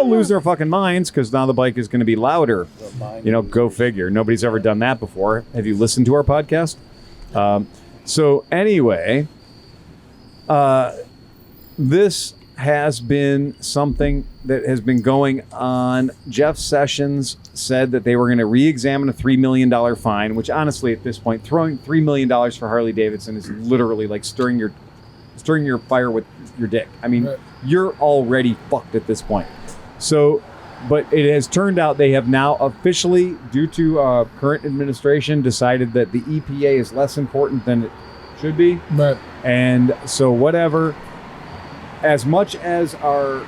lose their fucking minds because now the bike is going to be louder. Go figure. Nobody's ever done that before. Have you listened to our podcast? So anyway, this has been something that has been going on. Jeff Sessions said that they were going to re-examine a $3 million fine, which honestly at this point, throwing $3 million for Harley Davidson is literally like stirring your fire with your dick. I mean, you're already fucked at this point. So, but it has turned out they have now officially, due to current administration, decided that the EPA is less important than it should be. Right. And so whatever, as much as our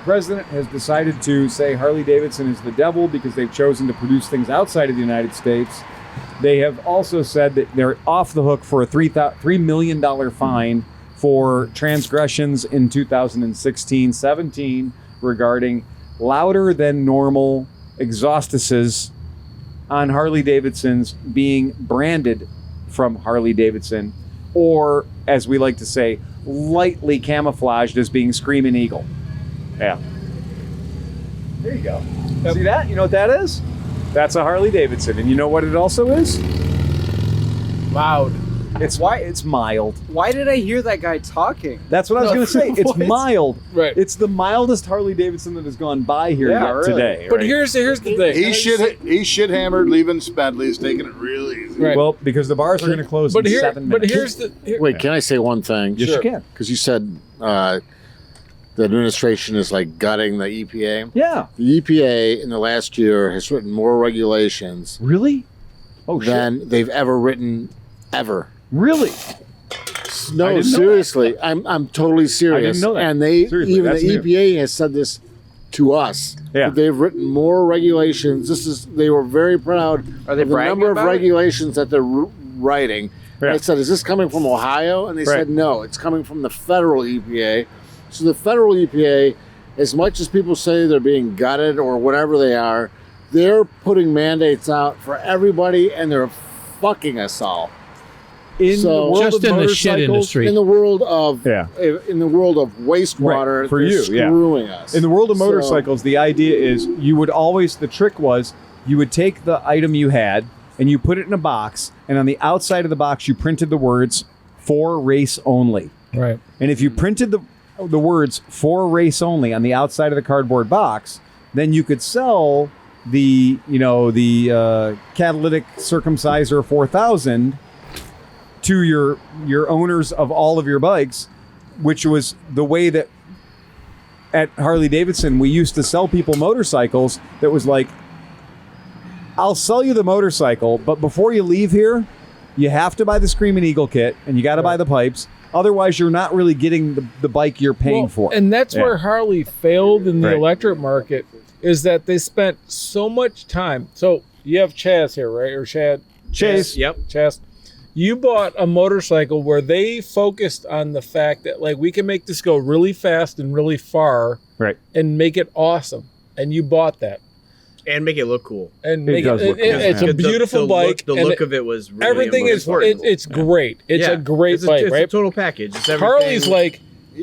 president has decided to say Harley Davidson is the devil because they've chosen to produce things outside of the United States, they have also said that they're off the hook for a $3 million fine for transgressions in 2016-17 regarding louder than normal exhaustuses on Harley Davidsons being branded from Harley Davidson, or as we like to say, lightly camouflaged as being Screaming Eagle. Yeah. There you go. See that? You know what that is? That's a Harley Davidson. And you know what it also is? Loud. It's mild. Why did I hear that guy talking? That's what I was going to say. It's mild. Right. It's the mildest Harley Davidson that has gone by here yet today. But right? here's the thing. He's shit hammered, leaving Spedley. He's taking it really easy. Right. Well, because the bars are going to close in 7 minutes. But here's the... Wait, can I say one thing? Yes, you can. Because you said the administration is like gutting the EPA. Yeah. The EPA in the last year has written more regulations Really? Oh, shit. than they've ever written ever. Really? I No, didn't know seriously, I'm totally serious. I didn't know that. And they Seriously, even that's the new. EPA has said this to us. Yeah. That they've written more regulations. They were very proud Are they of the bragging number of about it? regulations that they're writing. Yeah. I said, is this coming from Ohio? And they Right. said, no, it's coming from the federal EPA. So the federal EPA, as much as people say they're being gutted or whatever they are, they're putting mandates out for everybody, and they're fucking us all. In So- the world Just of in the shit motorcycles, industry. In the world of Yeah. wastewater, Right, for they're you, yeah. screwing us. In the world of So- motorcycles, the idea is the trick was you would take the item you had and you put it in a box, and on the outside of the box you printed the words "for race only." Right. And if you printed the words "for race only" on the outside of the cardboard box, then you could sell the catalytic circumciser 4000 to your owners of all of your bikes, which was the way that at Harley Davidson we used to sell people motorcycles. That was like, I'll sell you the motorcycle, but before you leave here, you have to buy the Screaming Eagle kit and you got to buy the pipes. Otherwise, you're not really getting the bike you're paying for. And that's Yeah. where Harley failed in the Right. electric market, is that they spent so much time. So you have Chaz here, right? Or Chad? Chase. Yep. Chaz. You bought a motorcycle where they focused on the fact that, like, we can make this go really fast and really far Right. and make it awesome. And you bought that. And make it look cool. And It make does look cool, it's a yeah. beautiful bike. The and look of it was really everything is important. it's great. It's Yeah. a great It's bike, it's right? a total package. It's everything. Harley's like,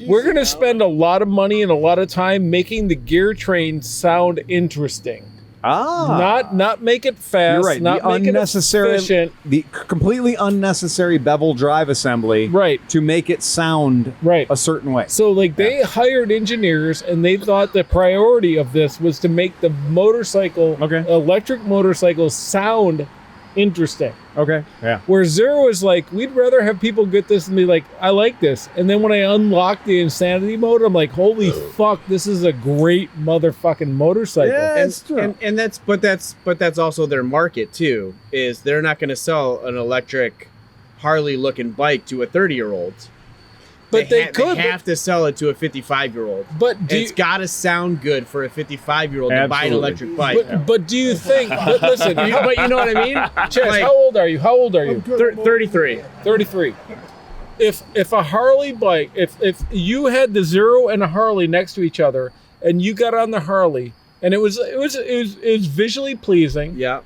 we're going to spend a lot of money and a lot of time making the gear train sound interesting. Not make it fast. You're right. Not The make it unnecessary, efficient. the completely unnecessary bevel drive assembly, Right. to make it sound Right. a certain way. So, like, they hired engineers, and they thought the priority of this was to make the electric motorcycle sound interesting. Okay. Yeah. Where Zero is like, we'd rather have people get this and be like, I like this. And then when I unlock the insanity mode, I'm like, holy fuck, this is a great motherfucking motorcycle. Yeah, it's true. and that's also their market too. Is they're not going to sell an electric Harley looking bike to a 30-year-old. But they could. They have to sell it to a 55-year-old. But It's got to sound good for a 55-year-old to buy an Absolutely. electric bike. But do you think? But listen, But you know what I mean? Chaz, Like, how old are you? How old are you? 33. 33. If a Harley bike, if you had the Zero and a Harley next to each other, and you got on the Harley, and it was visually pleasing. Yeah.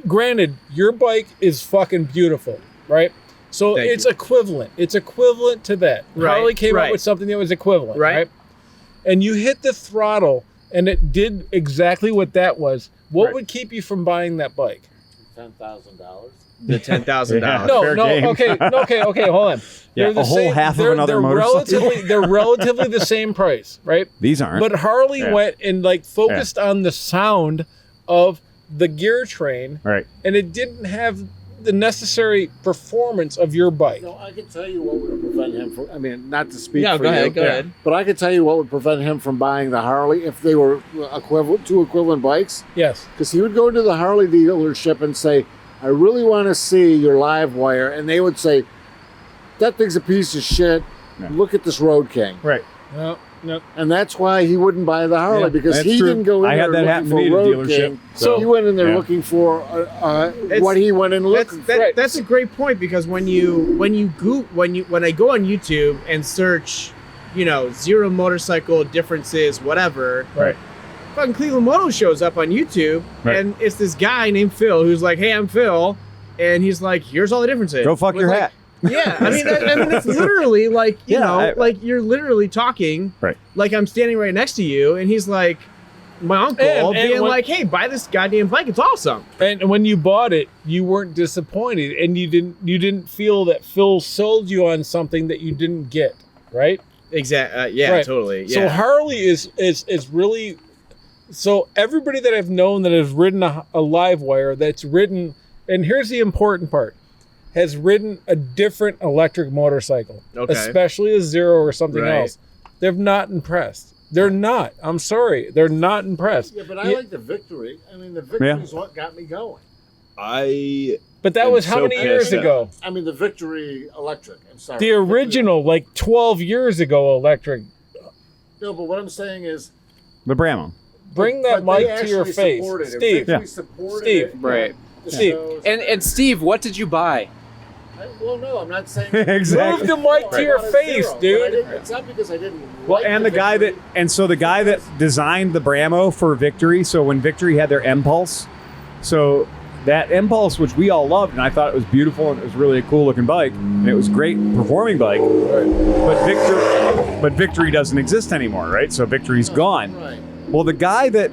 Granted, your bike is fucking beautiful, right? So Thank it's you. equivalent. It's equivalent to that. Right, Harley came out right. with something that was equivalent, Right. right? And you hit the throttle, and it did exactly what that was. What Right. would keep you from buying that bike? $10,000. The $10,000. Yeah. No, Fair no, game. okay, hold on. Yeah, They're the a whole same- half of they're- another they're motorcycle. They're relatively the same price, right? These aren't. But Harley Yeah. went and like focused on the sound of the gear train, Right. and it didn't have the necessary performance of your bike. No, I can tell you what would prevent him from. I mean, not to speak Yeah, for go you, ahead, go ahead. but I can tell you what would prevent him from buying the Harley if they were two equivalent bikes. Yes. Because he would go into the Harley dealership and say, "I really want to see your live wire," and they would say, "That thing's a piece of shit. Yeah. Look at this Road King." Right. No. And that's why he wouldn't buy the Harley, Yeah, because that's he true. didn't go in I had there that happen looking to for me at a Road dealership. King. So- he went in there Yeah. looking for It's- what he went in looking for. Right. That's a great point, because when I go on YouTube and search, Zero motorcycle differences, whatever, Right. fucking Cleveland Moto shows up on YouTube, Right. and it's this guy named Phil who's like, "Hey, I'm Phil," and he's like, "Here's all the differences." Go fuck With, your like, hat. Yeah, I mean, it's literally like, Yeah, like you're literally talking, Right. like I'm standing right next to you, and he's like, my uncle, And being when- like, "Hey, buy this goddamn bike, it's awesome." And when you bought it, you weren't disappointed, and you didn't feel that Phil sold you on something that you didn't get, right? Exactly. Yeah, Right. totally. So Yeah. Harley is really, so everybody that I've known that has ridden a live wire, that's ridden, and here's the important part, has ridden a different electric motorcycle, Okay. especially a Zero or something Right. else. They're not impressed. They're not. I'm sorry. They're not impressed. Yeah, but I like the Victory. I mean, the Victory is what got me going. But that I'm was how so many years pissed. ago? I mean, the Victory Electric. I'm sorry. The original, like 12 years ago, electric. No, but what I'm saying is, The Bramo. Bring that But they mic to your actually face, supported it. Steve. Victory Yeah. supported Steve. it. Right. Steve. And Steve, what did you buy? Well, no, I'm not saying. Exactly. Move the mic to your Not a face, zero, but I dude. didn't- It's not because I didn't. Well, like and the guy that, and so the guy that designed the Bramo for Victory, so when Victory had their Impulse, so that Impulse, which we all loved, and I thought it was beautiful, and it was really a cool looking bike, and it was a great performing bike, but Victory doesn't exist anymore, right? So Victory's gone. Right. Well, the guy that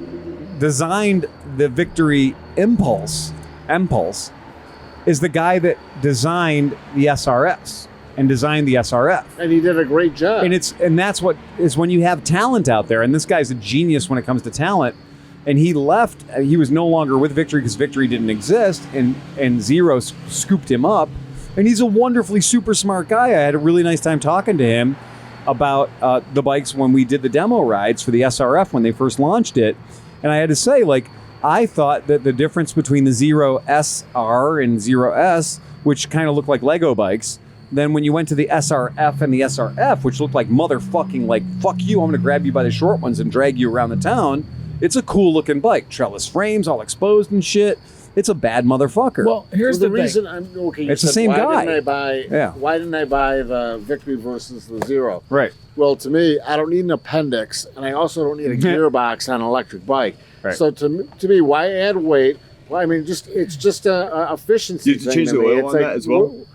designed the Victory Impulse is the guy that designed the SRS and designed the SRF. And he did a great job. And that's what is when you have talent out there. And this guy's a genius when it comes to talent. And he left. He was no longer with Victory because Victory didn't exist. And Zero scooped him up. And he's a wonderfully super smart guy. I had a really nice time talking to him about the bikes when we did the demo rides for the SRF when they first launched it. And I had to say, like, I thought that the difference between the Zero SR and Zero S, which kind of looked like Lego bikes, then when you went to the SRF and the SRF, which looked like motherfucking, like, fuck you, I'm going to grab you by the short ones and drag you around the town. It's a cool looking bike. Trellis frames, all exposed and shit. It's a bad motherfucker. Well, here's the the reason thing. I'm okay. You It's the said, same guy. Why didn't I buy the Victory versus the Zero? Right. Well, to me, I don't need an appendix, and I also don't need a gearbox on an electric bike. Right. So to me, why add weight? Well, I mean, it's just a efficiency. Did you thing change to the me. oil It's on like, that as well?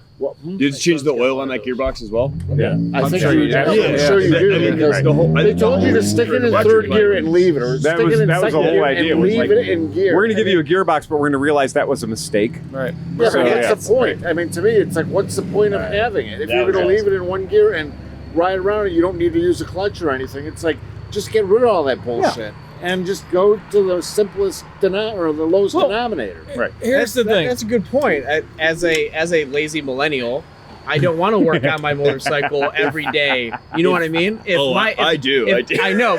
Did Did you change the oil on that gearbox as well? Yeah. I think sure you you did. did. I'm sure you Yeah. do I mean, because the whole- they told you to stick it in third gear and leave it, or That stick was- it in that was second the whole gear idea. It and was leave like, it in gear. We're going to give you a gearbox, but we're going to realize that was a mistake. Right. Yeah, So, but what's yeah. the point? I mean, to me, it's like, what's the point of having it? If That you're going to was leave it in one gear and ride around it, you don't need to use a clutch or anything. It's like, just get rid of all that bullshit and just go to the simplest or the lowest denominator. Right. Here's the thing. That's a good point. As a lazy millennial, I don't want to work on my motorcycle every day. You know what I mean? I do. I know,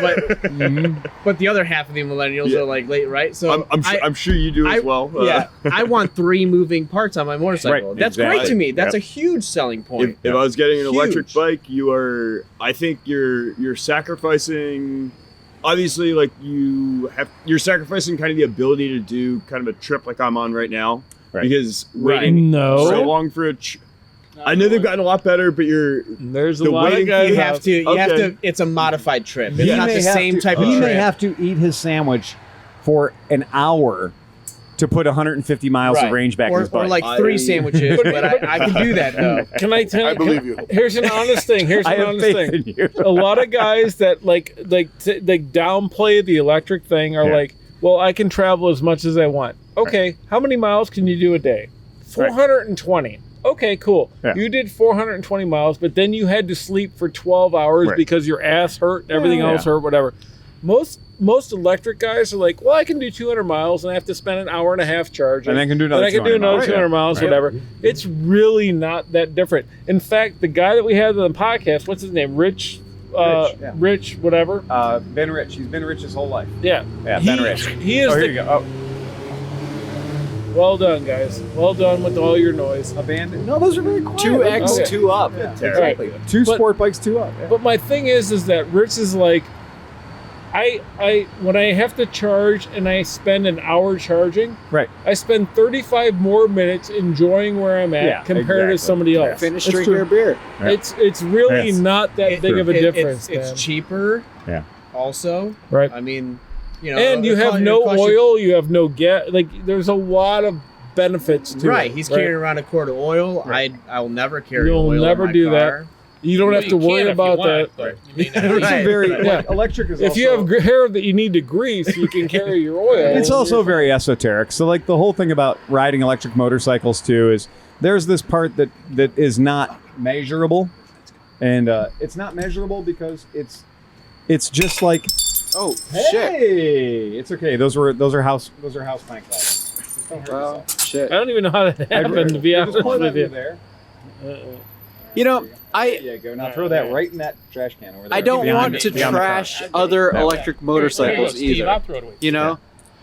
but the other half of the millennials are like late, right? So I'm sure you do as well. Yeah, I want 3 moving parts on my motorcycle. Right, That's exactly. great to me. That's Yep. a huge selling point. If I was getting an electric Huge. bike, I think you're sacrificing. Obviously, like you're sacrificing kind of the ability to do kind of a trip like I'm on right now, Right. because waiting No. so long for a. I know they've gotten a lot better, but There's a the lot of waiting guys You out have to. You have Okay. to. It's a modified trip. It's He not may the have same to- type of He trip. may have to eat his sandwich for an hour to put 150 miles of Right. range back in his bike. or like 3 sandwiches, but I can do that though. Can I tell you? I believe you. Here's an honest thing. Here's I an have honest faith thing. in you. A lot of guys that like downplay the electric thing are Yeah. like, well, I can travel as much as I want. Okay, how many miles can you do a day? 420. Okay, cool. Yeah. You did 420 miles, but then you had to sleep for 12 hours Right. because your ass hurt, everything Yeah. else hurt, whatever. Most electric guys are like, well, I can do 200 miles and I have to spend an hour and a half charging. And I can do another And I can do 200 another miles. 200 miles, Right. whatever. It's really not that different. In fact, the guy that we had on the podcast, what's his name? Rich, yeah. Rich, whatever. Ben Rich. He's been rich his whole life. Yeah. Yeah, Ben Rich. He is Oh, here the, you go. Oh, well done, guys. Well done with all your noise. abandoned. No, those are very quiet. 2X, Okay. 2 up. Exactly. Two But- sport bikes, 2 up. Yeah. But my thing is that Rich is like, I when I have to charge and I spend an hour charging, Right. I spend 35 more minutes enjoying where I'm at Yeah, compared to exactly. somebody else. Finish It's drinking true. your beer. Yeah. It's really Yes. not that big of a difference. It's man. cheaper. Yeah. Also, Right. I mean, And you have no oil, you have no gas. Like, there's a lot of benefits to Right, it. he's carrying around a quart of oil. Right. I will never carry You'll oil. never in my do that. car. You don't have to worry about that. It's a very Yeah. electric is If you also- have hair that you need to grease, you can carry your oil. It's also very esoteric. So, like, the whole thing about riding electric motorcycles too is there's this part that is not measurable, and it's not measurable because it's just like, Oh, shit. hey, it's okay. Those are house plank ladders. Just don't hurt Well, yourself. shit. I don't even know how that happened, to be Just honest point with that you. there. You know, There you go. Now throw that right in that trash can over there. I don't Behind want me, to beyond the car. trash other electric motorcycles Steve, I'll either. throw it away. You know,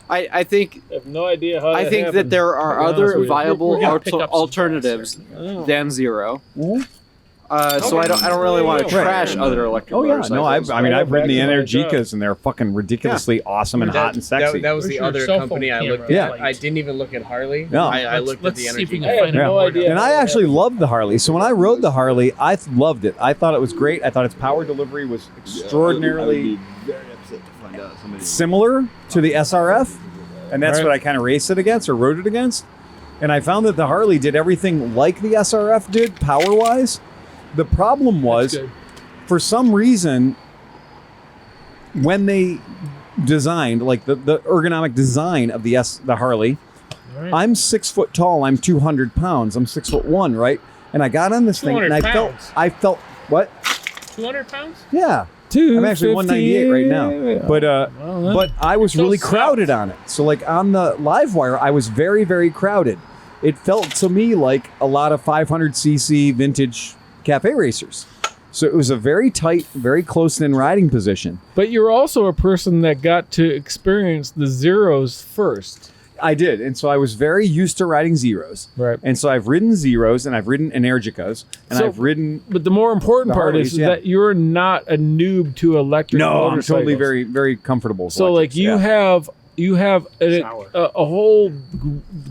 I think I have no idea how I that think that happened, there to are be honest other with you. viable We're gonna pick up some alternatives Oh. than Zero. So I don't really want to trash other electric motorcycles. No, I've ridden the That's Energicas and they're fucking ridiculously awesome and hot and sexy. That was the Where's your other cell company phone I looked camera? at. I didn't even look at Harley. No. I looked at Let's the see if we Energy. can I find have no out. idea. And I actually loved the Harley. So when I rode the Harley, I loved it. I thought it was great. I thought its power delivery was extraordinarily very upset to find out somebody similar to the SRF. And that's what I kind of raced it against or rode it against. And I found that the Harley did everything like the SRF did, power-wise. The problem was, for some reason, when they designed, like the ergonomic design of the Harley, Right. I'm 6 foot tall, I'm 200 pounds, I'm 6'1", right? And I got on this thing and 200 pounds. I felt, what? 200 pounds? Yeah. I'm actually 198 right now. But I was really crowded on it. So like on the live wire, I was very, very crowded. It felt to me like a lot of 500cc vintage cafe racers. So it was a very tight, very close-in riding position. But you're also a person that got to experience the zeros first. I did, and so I was very used to riding zeros. Right. And so I've ridden zeros, and I've ridden Energicas, and So- I've ridden... But the more important The part Harleys, is yeah. that you're not a noob to electric No, I'm motorcycles. totally very, very comfortable with So like electrics, you yeah. have a whole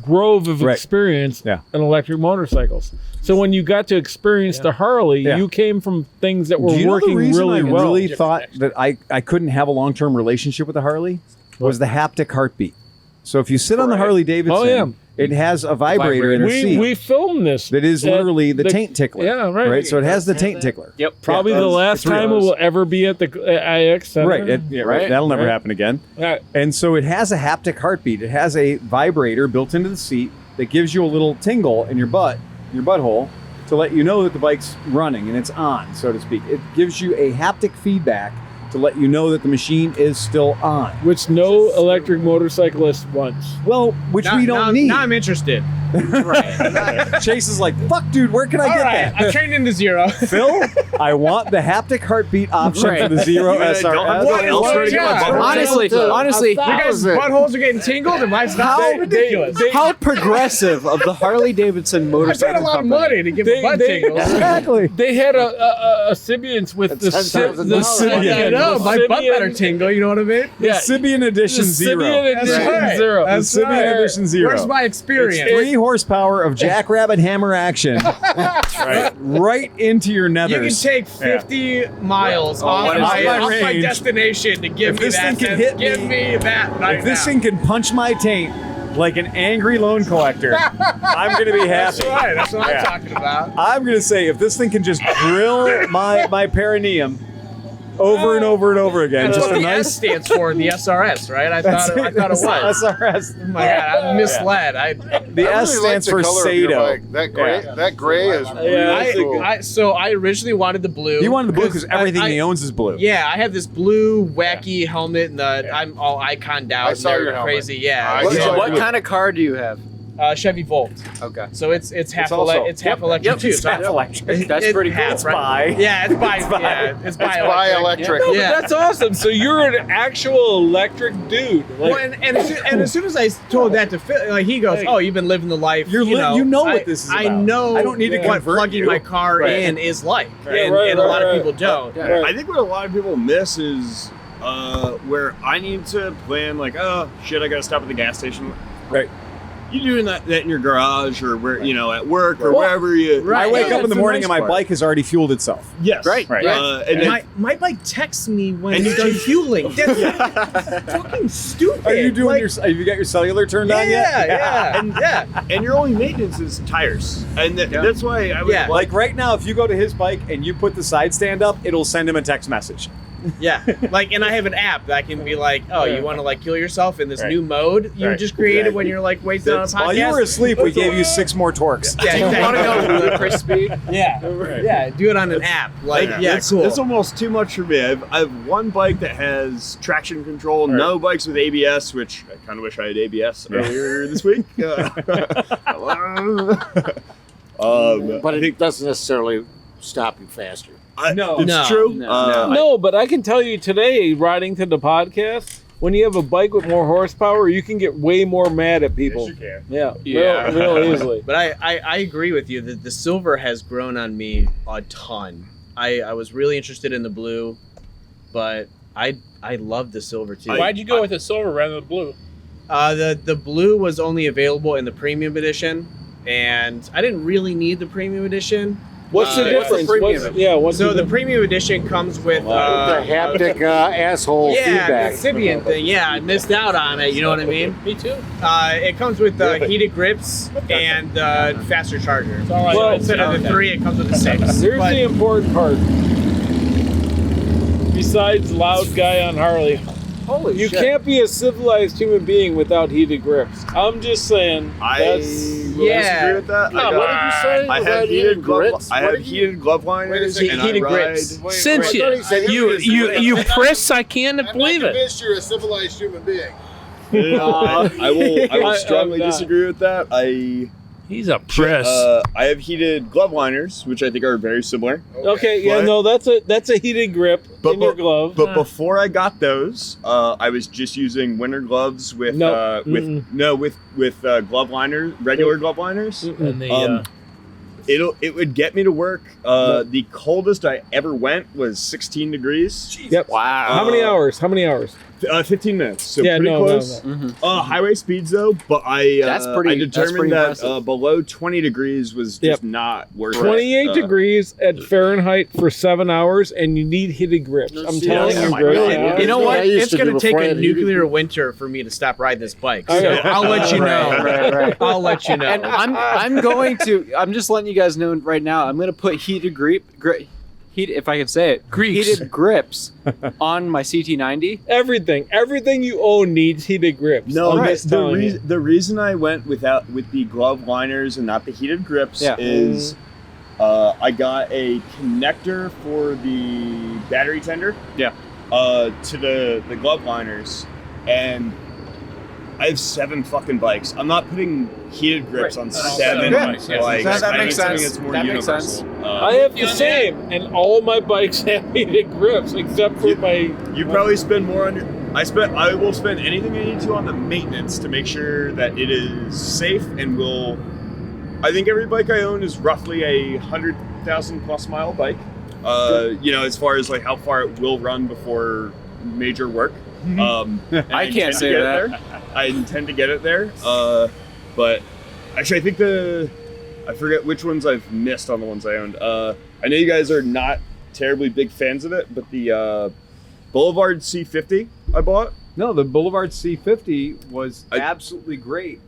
grove of Right. experience Yeah. in electric motorcycles. So when you got to experience the Harley, Yeah. you came from things that were Do you know working the reason really I well. really thought that I couldn't have a long-term relationship with the Harley was the haptic heartbeat. So if you sit on the Harley Davidson, Oh, yeah. it has a vibrator in the seat We filmed this. that is at literally the taint tickler. Yeah, right. So it has the taint tickler. Yep. Probably Yeah, the it's last real. time it will ever be at the IX Center. Right. Right. That'll never happen again. Right. And so it has a haptic heartbeat. It has a vibrator built into the seat that gives you a little tingle in your butthole, to let you know that the bike's running and it's on, so to speak. It gives you a haptic feedback to let you know that the machine is still on. Which no electric motorcyclist wants. Well, which we don't need. Now I'm interested. Chase is like, fuck, dude, where can I All get right, that? I'm trained into zero. Phil, I want the haptic heartbeat option for the Zero SRS. Honestly, You guys' buttholes are getting tingled and mine's not. That's ridiculous. how progressive of the Harley Davidson I paid motorcycle a lot of company. money to give me butt tingles. Exactly. They had a Sibians with the $10,000. I know, my butt better tingle, you know what I mean? The Sibian Edition Zero. Sibian Edition right. Zero. The Sibian Edition Zero. Where's my experience? 3 horsepower of jackrabbit hammer action. right into your You can nethers. take 50 miles off what is my my range? destination to give If me this that. thing can hit give me- me that right If this now. thing can punch my taint like an angry loan collector, I'm going to be happy. That's right. That's what Yeah. I'm talking about. I'm going to say, if this thing can just drill my perineum over and over and over again, That's just what a the S nice... stands for, the SRS, right? I thought it was. SRS. Oh my God, I'm misled. The I S really stands like for the color of your Sado. bike. That gray is really cool. So I originally wanted the blue. You wanted the blue because everything I- he owns is blue. Yeah, I have this blue wacky helmet, and I'm all iconed out. I saw and your they're helmet. crazy. Yeah, I What, saw what it. kind of car do you have? Chevy Volt. Okay. So it's half also- it's half electric too. It's So half electric. That's pretty cool. It's bi. Yeah, it's bi. bi. Yeah, it's bi. Buy electric. No, Yeah. but that's awesome. So you're an actual electric dude. Like, Well, and as soon as I told that to Phil, like he goes, "Oh, you've been living the life. You know what this is I about. know. I don't need to what convert plugging you. my car Right. in is like, Right. and, Right, and a lot right, of people don't. Right. I think what a lot of people miss is where I need to plan, like, oh shit, I gotta stop at the gas station. Right. You doing that in your garage or where at work or Well, wherever you. right. I wake Yeah, up in the that's morning nice and my part. bike has already fueled itself. Yes. Right. Right. And My bike texts me when it's done fueling. That's fucking stupid. Are you doing Like, have you got your cellular turned on yet? yeah. and your only maintenance is tires, and that's why I would Yeah. Like right now, if you go to his bike and you put the side stand up, it'll send him a text message. Yeah, like, and I have an app that can be like, oh, you want to like kill yourself in this Right. new mode you Right. just created Exactly. when you're like wasting on a podcast. While you were asleep, we gave you 6 more torques. Yeah, You want to go ludicrous speed? Yeah, yeah. Do it on an app. Like, yeah, that's, cool. That's almost too much for me. I have one bike that has traction control, no bikes with ABS, which I kind of wish I had ABS earlier this week. But it doesn't necessarily stop you faster. No. It's No, true. no, no, but I can tell you today, riding to the podcast, when you have a bike with more horsepower, you can get way more mad at people. Yes, you can. Yeah, real easily. But I agree with you that the silver has grown on me a ton. I was really interested in the blue, but I love the silver too. Why'd you go with the silver rather than the blue? The blue was only available in the premium edition, and I didn't really need the premium edition. What's the difference? The premium edition comes with the haptic asshole feedback. the Sibian thing. Yeah, I missed out on it. You know what I mean? Me too. It comes with heated grips and faster charger. Well, instead of the 3, it comes with a 6. Here's the important part. Besides loud guy on Harley, you can't be a civilized human being without heated grips. I'm just saying. Disagree with that. What did you say? I have heated grips. I have heated glove liners and heated I grips. ride. Cinch you priss, I can't believe it. convinced you're a civilized human being. I will strongly disagree with that. He's a priss. I have heated glove liners, which I think are very similar. Okay, that's a heated grip in your glove. But before I got those, I was just using winter gloves with glove liners, regular glove liners. And the It would get me to work. The coldest I ever went was 16 degrees. Yep. Wow. How many hours? 15 minutes. So pretty close. Highway speeds though, but I determined that below 20 degrees was just not worth it. 28 degrees at Fahrenheit for 7 hours, and you need heated grips. I'm telling you, bro. You know what? It's going to take a nuclear winter for me to stop riding this bike. So I'll let you know. Right. I'll let you know. And I'm just letting you guys know right now. I'm going to put heated if I can say it, heated grips on my CT90. Everything you own needs heated grips. No, the reason I went with the glove liners and not the heated grips is I got a connector for the battery tender. Yeah. To the glove liners, and I have 7 fucking bikes. I'm not putting heated grips on 7 bikes. That makes sense. It's more That universal. makes sense. I have the same, and all of my bikes have heated grips except for my. You probably spend more on your. I will spend anything I need to on the maintenance to make sure that it is safe and will. I think every bike I own is roughly a 100,000 plus mile bike. As far as like how far it will run before major work. I can't say that. I intend to get it there. But actually, I think I forget which ones I've missed on the ones I owned. I know you guys are not terribly big fans of it, but the Boulevard C50 I bought. No, the Boulevard C50 was absolutely great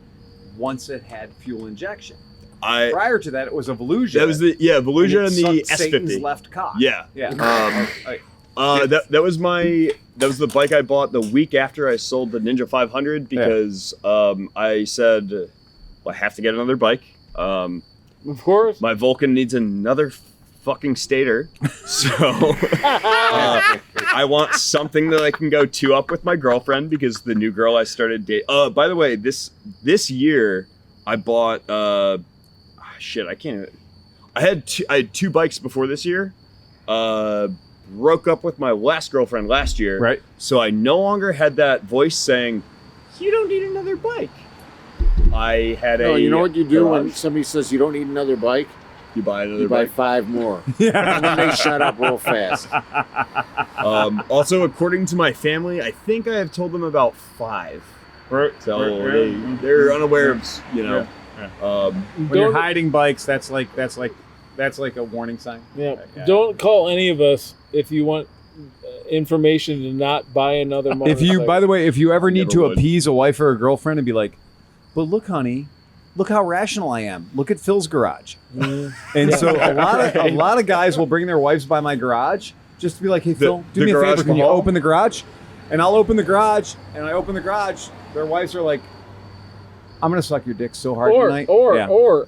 once it had fuel injection. Prior to that, it was a Volusia. That was Volusia and the S50. Satan's left cock. Yeah. That was the bike I bought the week after I sold the Ninja 500 because I said, well, I have to get another bike. Of course. My Vulcan needs another fucking stator, so I want something that I can go 2-up with my girlfriend because the new girl I started dating. By the way, this year I bought I had 2 bikes before this year. Broke up with my last girlfriend last year, right? So I no longer had that voice saying, "You don't need another bike." I had you know what you do when somebody says you don't need another bike? You buy another buy bike. 5 more. And then they shut up real fast. Also, according to my family, I think I have told them about 5. Right. So they're unaware of, when you're hiding bikes, that's like a warning sign. Yeah. Don't call any of us if you want information to not buy another motorcycle. By the way, if you ever need to appease a wife or a girlfriend and be like, "But look, honey, look how rational I am. Look at Phil's garage." And so a lot of guys will bring their wives by my garage just to be like, "Hey, Phil, do me a favor. Can you open the garage?" And I'll open the garage, and I open the garage. Their wives are like, "I'm gonna suck your dick so hard tonight." Or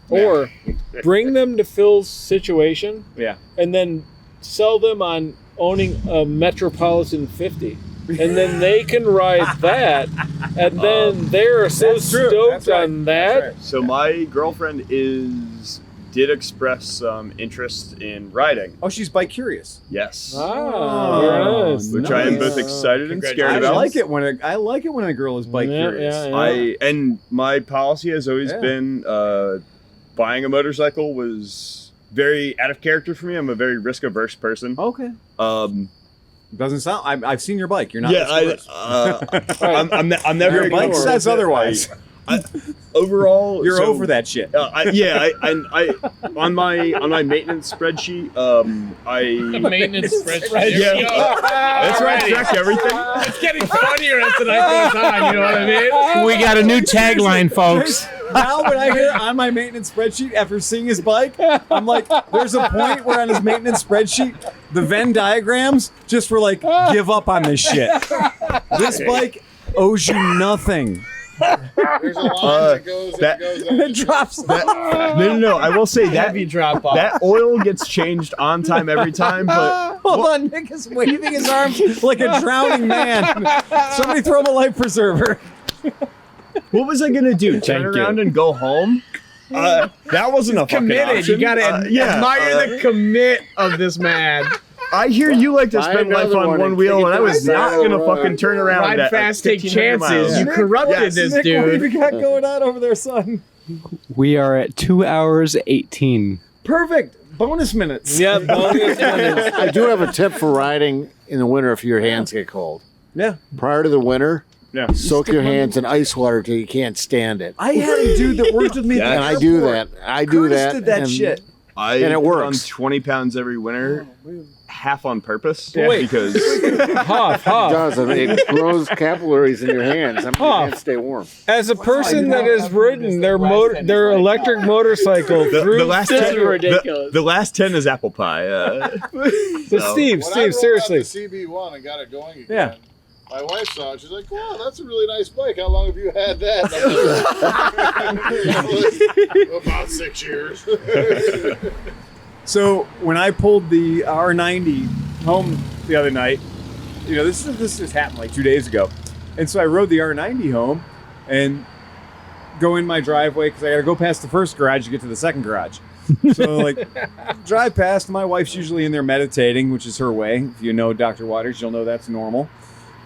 bring them to Phil's situation. Yeah. And then sell them on owning a Metropolitan 50. And then they can ride that, and then they're so stoked on that. So my girlfriend is did express some interest in riding. Oh, she's bike curious. Yes. Oh, nice. Which I am both excited and scared about. I like it when a girl is bike curious. And my policy has always been buying a motorcycle was very out of character for me. I'm a very risk averse person. Okay. Doesn't sound. I've seen your bike. You're not. Yeah, I'm never. Your bike says otherwise. Overall, you're over that shit. I on my maintenance spreadsheet, maintenance spreadsheet. Yeah, that's right. Check everything. It's getting funnier as the night goes on. You know what I mean? We got a new tagline, folks. Now when I hear on my maintenance spreadsheet after seeing his bike, I'm like, there's a point where on his maintenance spreadsheet, the Venn diagrams just were like, give up on this shit. This bike owes you nothing. There's a line that goes and it drops. No. I will say that heavy drop off. That oil gets changed on time every time. But hold on, Nick is waving his arms like a drowning man. Somebody throw him a life preserver. What was I gonna do? Turn around and go home? That wasn't a fucking option. You gotta admire the commit of this man. I hear you like to spend life on one wheel, and I was not gonna fucking turn around. Ride fast, take chances. You corrupted this Nick, dude. What have you got going on over there, son? We are at 2 hours 18. Perfect. Bonus minutes. Yeah, bonus minutes. I do have a tip for riding in the winter if your hands get cold. Yeah. Prior to the winter, Yeah. soak your hands in ice water till you can't stand it. I had a dude that worked with me at the And I airport. do that. I do Curtis that. did that and shit. I And it put on works. 20 pounds every winter, half on purpose. Wait. Because Huff. It does. I mean, it grows capillaries in your hands. I mean, you can't stay warm. As a person that has ridden their electric motorcycle through the last this 10, is ridiculous. the last 10 is apple pie. So Steve, When I rolled seriously. out the CB1 and got it going again, Yeah. my wife saw it. She's like, "Wow, that's a really nice bike. How long have you had that?" About 6 years. So when I pulled the R90 home the other night, you know, this just happened like 2 days ago. And so I rode the R90 home and go in my driveway because I got to go past the first garage to get to the second garage. So like drive past, my wife's usually in there meditating, which is her way. If you know Dr. Waters, you'll know that's normal.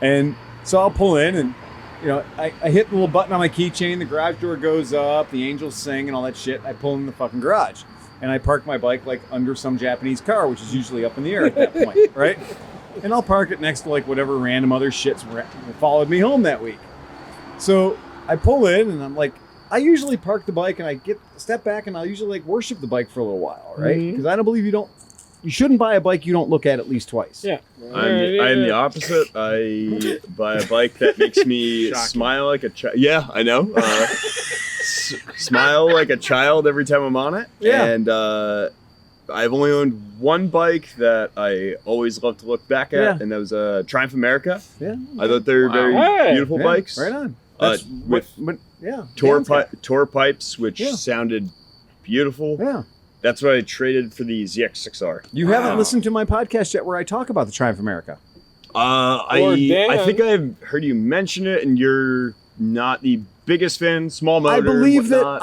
And so I'll pull in and, you know, I hit the little button on my keychain, the garage door goes up, the angels sing and all that shit. I pull in the fucking garage. And I park my bike like under some Japanese car, which is usually up in the air at that point, right? And I'll park it next to like whatever random other shits followed me home that week. So I pull in and I'm like, I usually park the bike and I step back and I'll usually like worship the bike for a little while, right? Because I don't believe you shouldn't buy a bike you don't look at least twice. Yeah. I'm the opposite. I buy a bike that makes me smile like a child. Yeah, I know. Smile like a child every time I'm on it. Yeah. And I've only owned one bike that I always love to look back at, and that was a Triumph America. Yeah. I thought they were very beautiful bikes. Right on. With Tor pipes, which sounded beautiful. Yeah. That's what I traded for the ZX6R. You haven't listened to my podcast yet where I talk about the Triumph America. I think I've heard you mention it, and you're not the biggest fan. Small motor. I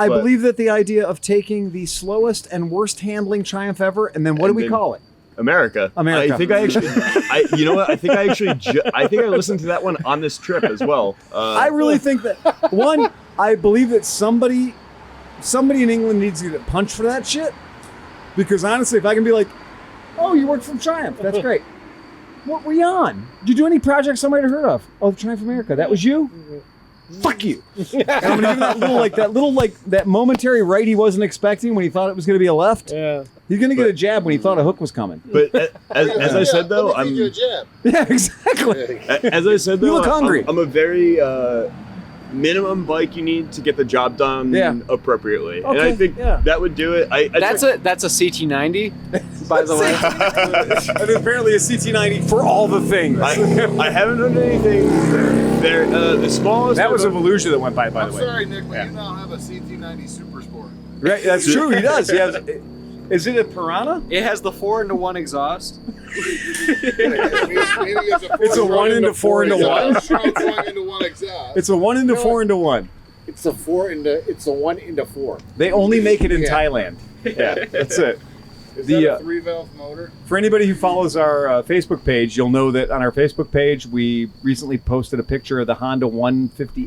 believe that the idea of taking the slowest and worst handling Triumph ever, and then what do we call it? America. America. I think I actually, you know what? I think I listened to that one on this trip as well. I really think that one. I believe that somebody in England needs to get punched for that shit. Because honestly, if I can be like, "Oh, you work from Triumph. That's great. What were you on? Did you do any projects I might have heard of? Oh, Triumph America. That was you. Fuck you." And I'm gonna give him that momentary right he wasn't expecting when he thought it was gonna be a left. Yeah. He's gonna get a jab when he thought a hook was coming. But as I said though, let me feed you a jab. Yeah, exactly. As I said though, You look hungry. I'm a very minimum bike you need to get the job done appropriately, and I think that would do it. That's a CT90, by the way. And apparently a CT90 for all the things. I haven't done anything there. The smallest That was a Volusia that went by the way. I'm sorry, Nick, but you now have a CT90 Super Sport. Right, that's true. He does. He has. Is it a Piranha? It has the 4-into-1 exhaust. It's a 1 into 4 into 1. It's 1 into 1 exhaust. It's a 1 into 4 into 1. It's the 1 into 4. They only make it in Thailand. Yeah, that's it. Is that a 3-valve motor? For anybody who follows our Facebook page, you'll know that on our Facebook page, we recently posted a picture of the Honda 150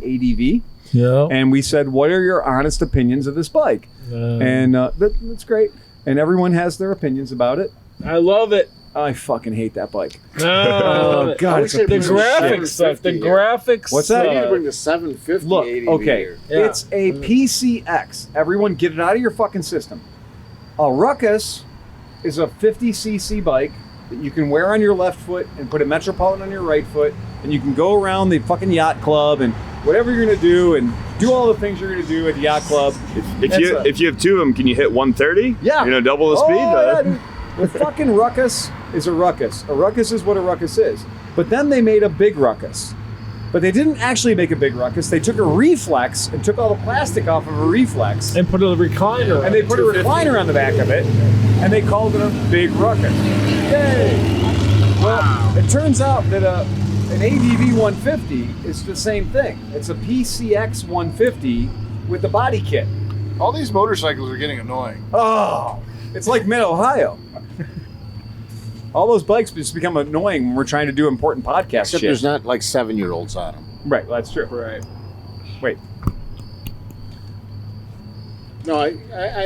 ADV. Yeah. And we said, what are your honest opinions of this bike? And that's great. And everyone has their opinions about it. I love it. I fucking hate that bike. Oh, God, it's the graphics. The graphics. What's that? They need to bring the 750 Look, ADV okay, here. it's a PCX. Everyone get it out of your fucking system. A Ruckus is a 50cc bike that you can wear on your left foot and put a Metropolitan on your right foot, and you can go around the fucking yacht club and whatever you're gonna do and do all the things you're gonna do at the yacht club. If you have two of them, can you hit 130? Yeah. Double the speed? Yeah, dude. The fucking Ruckus is a Ruckus. A Ruckus is what a Ruckus is. But then they made a big Ruckus. But they didn't actually make a big Ruckus. They took a Reflex and took all the plastic off of a Reflex. And put a recliner. And they put a recliner on the back of it. And they called it a big Ruckus. Yay! Well, it turns out that an ADV 150 is the same thing. It's a PCX 150 with the body kit. All these motorcycles are getting annoying. Oh, it's like Mid-Ohio. All those bikes just become annoying when we're trying to do important podcast Except shit. there's not like 7-year-olds on them. Right, well, that's true. Right. Wait. No, I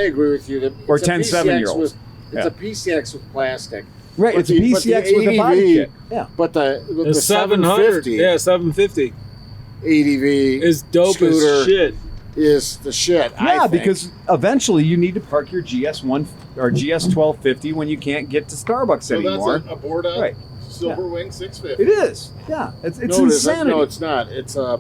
agree with you. Or 10 7-year-olds. It's a PCX with plastic. Right, But it's a PCX with a body kit. Yeah. But the 700. 750 Yeah, 750 ADV is dope scooter as shit. is the shit. I Yeah, think. because eventually you need to park your GS1 or GS1250 when you can't get to Starbucks So anymore. that's a Borda Right. Silver Wing 650. It is. Yeah, it's no, it isn't. insanity. No, it's not. It's a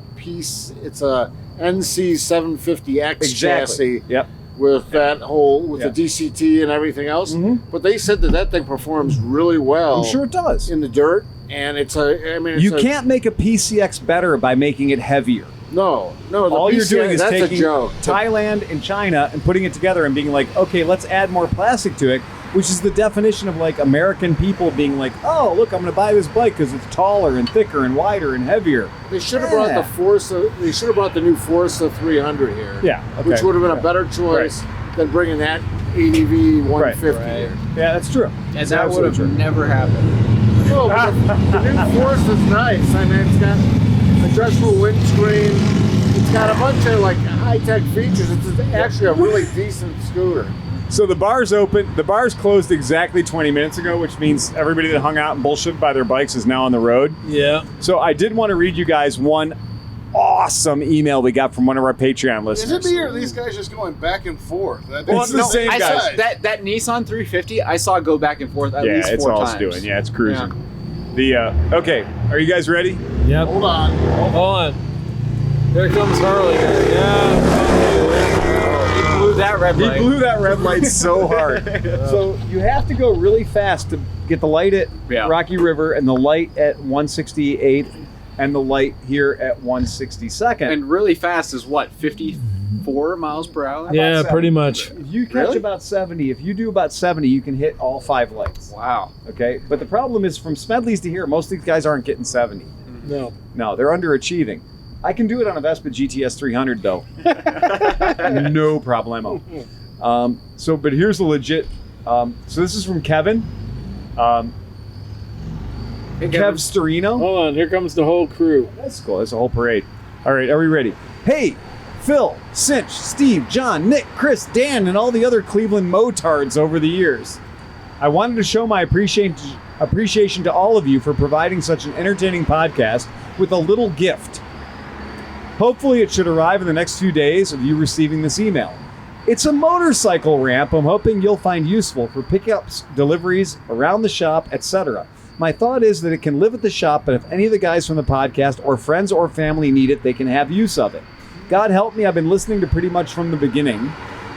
NC 750X chassis. Yep. With that whole Yeah. the DCT and everything else. Mhm. But they said that thing performs really well. I'm sure it does. In the dirt, and it's You can't make a PCX better by making it heavier. No. The All you're PCX, doing is that's taking a joke. Thailand and China and putting it together and being like, okay, let's add more plastic to it, which is the definition of like American people being like, oh, look, I'm going to buy this bike because it's taller and thicker and wider and heavier. They should have brought the Forza. They should have brought the new Forza 300 here. Yeah, okay. Which would have been a better choice than bringing that ADV 150 here. Yeah, that's true. And that would have never happened. No, but the new Forza is nice. I mean, it's got adjustable windscreen. It's got a bunch of like high-tech features. It's actually a really decent scooter. So the bar's open. The bar's closed exactly 20 minutes ago, which means everybody that hung out and bullshit by their bikes is now on the road. Yeah. So I did want to read you guys one awesome email we got from one of our Patreon Is listeners. it me or are these guys just going back and forth? It's the same I guys. saw that Nissan 350. I saw go back and forth at least 4 it's all times. it's doing. Yeah, it's cruising. Okay, are you guys ready? Yep. Hold on. Hold on. Here comes Harley. Yeah. He blew that red He light. blew that red light so hard. So you have to go really fast to get the light at Rocky River and the light at 168th and the light here at 162nd. And really fast is what, 54 miles per hour? Yeah, About pretty 70. much. If you catch Really? about 70, if you do about 70, you can hit all 5 lights. Wow. Okay, but the problem is from Smedley's to here, most of these guys aren't getting 70. No. No, they're underachieving. I can do it on a Vespa GTS 300 though. No problemo. But here's the legit. So this is from Kevin. Kev Storino. Hold on. Here comes the whole crew. That's cool. That's a whole parade. All right, are we ready? Hey, Phil, Cinch, Steve, John, Nick, Chris, Dan, and all the other Cleveland motards over the years. I wanted to show my appreciation to all of you for providing such an entertaining podcast with a little gift. Hopefully it should arrive in the next few days of you receiving this email. It's a motorcycle ramp I'm hoping you'll find useful for pickups, deliveries, around the shop, etc. My thought is that it can live at the shop, but if any of the guys from the podcast or friends or family need it, they can have use of it. God help me, I've been listening to pretty much from the beginning,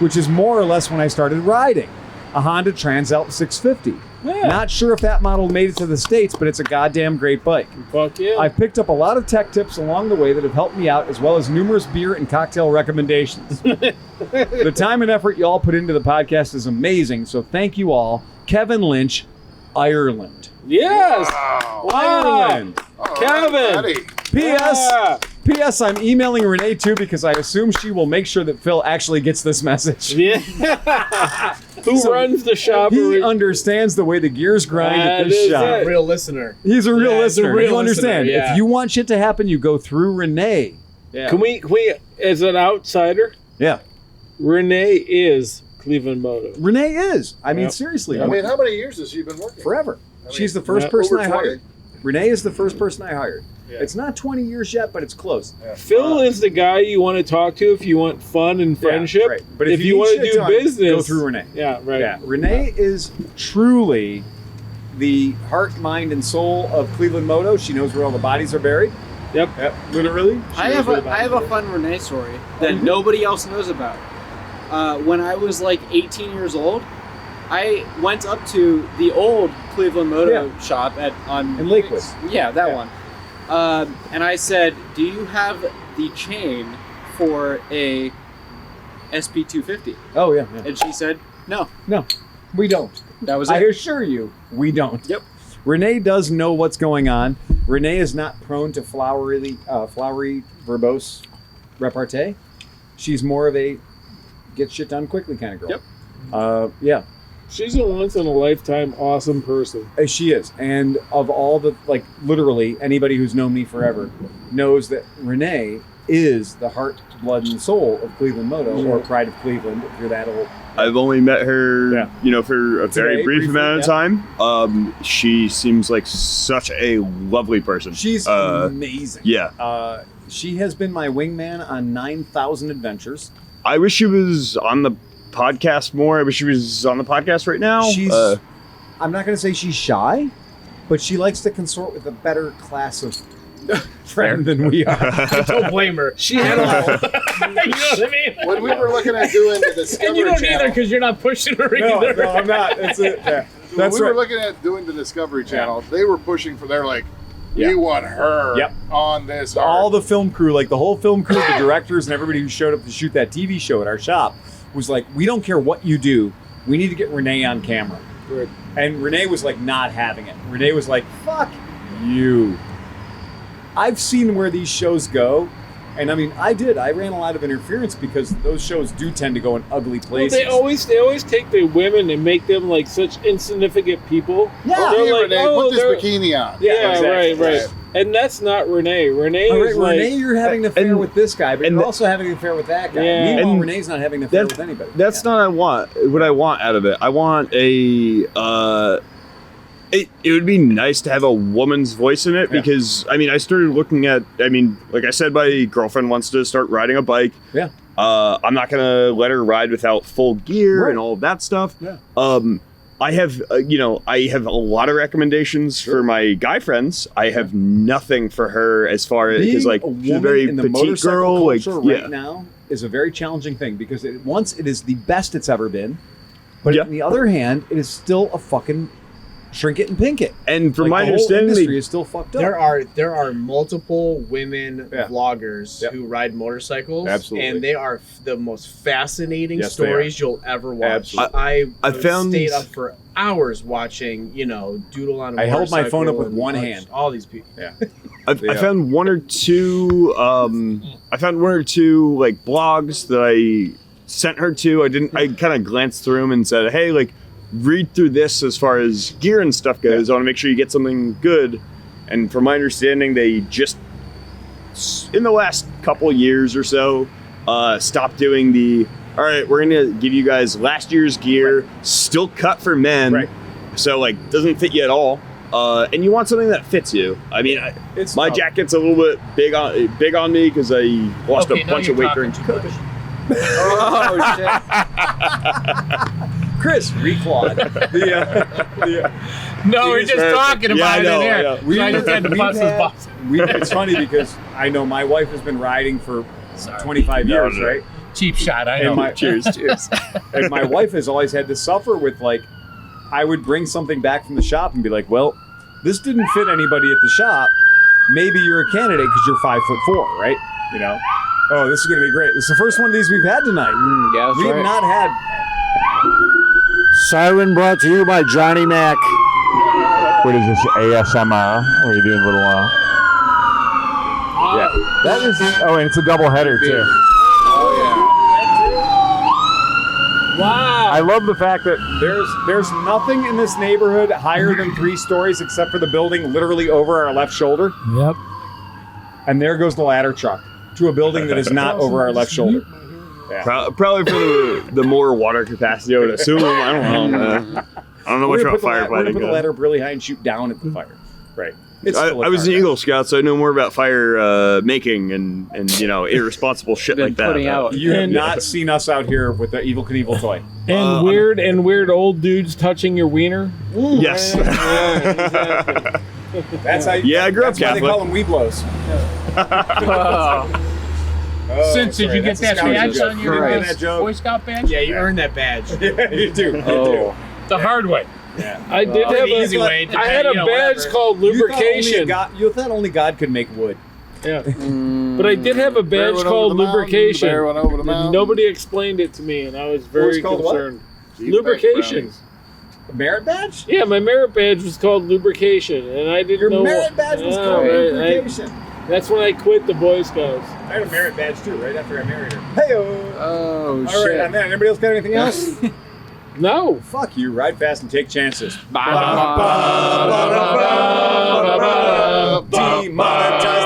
which is more or less when I started riding. A Honda Transalp 650. Yeah. Not sure if that model made it to the States, but it's a goddamn great bike. Fuck yeah. I've picked up a lot of tech tips along the way that have helped me out, as well as numerous beer and cocktail recommendations. The time and effort you all put into the podcast is amazing, so thank you all. Kevin Lynch, Ireland. Yes. Wow. Ireland. All right, Kevin. buddy. P.S. Yeah. P.S. I'm emailing Renee too because I assume she will make sure that Phil actually gets this message. Yeah. Who runs the shop? He understands the way the gears grind at this shop. Real listener. He's a real listener. He's a real You understand? listener, yeah. If you want shit to happen, you go through Renee. Yeah. Can we, as an outsider, Yeah. Renee is Cleveland Moto. Renee is. I mean, Yep. seriously. I mean, how many years has she been working? Forever. I mean, She's the first person over I 20? hired. Renee is the first person I hired. Yeah. It's not 20 years yet, but it's close. Phil is the guy you want to talk to if you want fun and friendship. Yeah, right. But if you need want shit to do done, business, go through Renee. Yeah, right. Yeah, Renee is truly the heart, mind, and soul of Cleveland Moto. She knows where all the bodies are buried. Yep. Literally. I have a fun Renee story that nobody else knows about. When I was like 18 years old, I went up to the old Cleveland Moto shop in Lakewood. Yeah, that one. And I said, "Do you have the chain for a SP250?" Oh yeah. And she said, "No, No, we don't. that was I it." assure you, we don't. Yep. Renee does know what's going on. Renee is not prone to flowery, verbose repartee. She's more of a get shit done quickly kind of girl. Yep. Yeah. She's a once in a lifetime awesome person. She is. And of all the, like, literally anybody who's known me forever knows that Renee is the heart, blood, and soul of Cleveland Moto, or Pride of Cleveland, if you're that old. I've only met her, for a very Today, brief briefly, amount of time. She seems like such a lovely person. She's amazing. Yeah. She has been my wingman on 9,000 adventures. I wish she was on the podcast more. I wish she was on the podcast right now. She's, I'm not going to say she's shy, but she likes to consort with a better class of friend than we are. Don't blame her. She had a lot. You know what I mean? When we were looking at doing the Discovery And you don't Channel, either because you're not pushing her No, either. I'm not. That's it. Yeah. when That's we were right. looking at doing the Discovery Channel, they were pushing for their like, Yeah. we want her Yep. on this. All the film crew, like the whole film crew, the directors, and everybody who showed up to shoot that TV show at our shop was like, we don't care what you do. We need to get Renee on camera. Right. And Renee was like not having it. Renee was like, fuck you. I've seen where these shows go. And I mean, I ran a lot of interference because those shows do tend to go in ugly Well, places. they always take the women and make them like such insignificant people. Yeah. Okay, They're like, Renee, oh, put this they're- bikini on. Yeah, exactly. right. And that's not Renee. Renee All right, is like, Renee, you're having an affair and- with this guy, but and you're the- also having an affair with that guy. Yeah. Meanwhile, And Renee's not having an affair with anybody. That's Yeah. not what I want out of it. I want a. It would be nice to have a woman's voice in it because I started looking at. Like I said, my girlfriend wants to start riding a bike. Yeah. I'm not gonna let her ride without full gear Right. and all of that stuff. Yeah. I have, I have a lot of recommendations for my guy friends. I have nothing for her as far as because Being like a she's a woman very in the petite motorcycle girl. Like culture right now is a very challenging thing because it is the best it's ever been, but Yeah. on the other hand, it is still a fucking shrink it and pink it. and from Like, my the whole understanding, industry they, is still fucked up. There are multiple women Yeah. vloggers Yep. who ride motorcycles, Absolutely. and they are the most fascinating Yes, they are. stories you'll ever watch. Absolutely. I found- stayed up for hours watching, doodle on a I held my phone up motorcycle with and one watched hand. All these people. I found one or two. I found one or two like blogs that I sent her to. I kind of glanced through them and said, "Hey, like, read through this as far as gear and stuff goes. I want to make sure you get something good." And from my understanding, they just in the last couple years or so stopped doing the. All right, we're gonna give you guys last year's gear, still cut for men, Right. so like doesn't fit you at all. And you want something that fits you. It's My tough. jacket's a little bit big on me because I lost Okay, a now bunch you're of weight talking during too COVID. much. Oh shit! Chris reclawed. No, we're just talking about Yeah, I know, it in I here. know. So I just had to bust his box. It's funny because I know my wife has been riding for 25 No, years, no. right? Cheap shot, I And know. Cheers. And my wife has always had to suffer with, like, I would bring something back from the shop and be like, well, this didn't fit anybody at the shop. Maybe you're a candidate because you're 5'4", right? Oh, this is going to be great. This is the first one of these we've had tonight. Yeah, that's We have right. not had. Siren brought to you by Johnny Mac. What is this, ASMR? Or are you doing a little, Yeah. That is. Oh, and it's a double header too. Oh Wow. I love the fact that there's nothing in this neighborhood higher than 3 stories except for the building literally over our left shoulder. Yep. And there goes the ladder truck to a building that is not over our left shoulder. Yeah. Probably for the more water capacity, I would assume. I don't know. I don't know much about firefighting. We're gonna put the ladder really high and shoot down at the fire. Right. I was an Eagle Scout, so I know more about fire making and irresponsible shit like that. You have not seen us out here with the Evel Knievel toy. And weird old dudes touching your wiener. Yes. Exactly. That's how. I grew up That's why they Catholic. call them weeblos. Since did you get that badge on your Boy Scout badge? Yeah, you earned that badge. Yeah, you do. The hard way. Yeah. I did have the easy way. I had a badge called lubrication. You thought only God could make wood. Yeah. But I did have a badge called lubrication. Nobody explained it to me, and I was very concerned. Lubrication. A merit badge? Yeah, my merit badge was called lubrication, and I didn't know. Your merit badge was called lubrication. That's when I quit the Boy Scouts. I had a merit badge too, right after I married her. Hey-oh. Oh, All right, and then anybody else got anything else? No. Fuck you. Ride fast and take chances. Demonetized.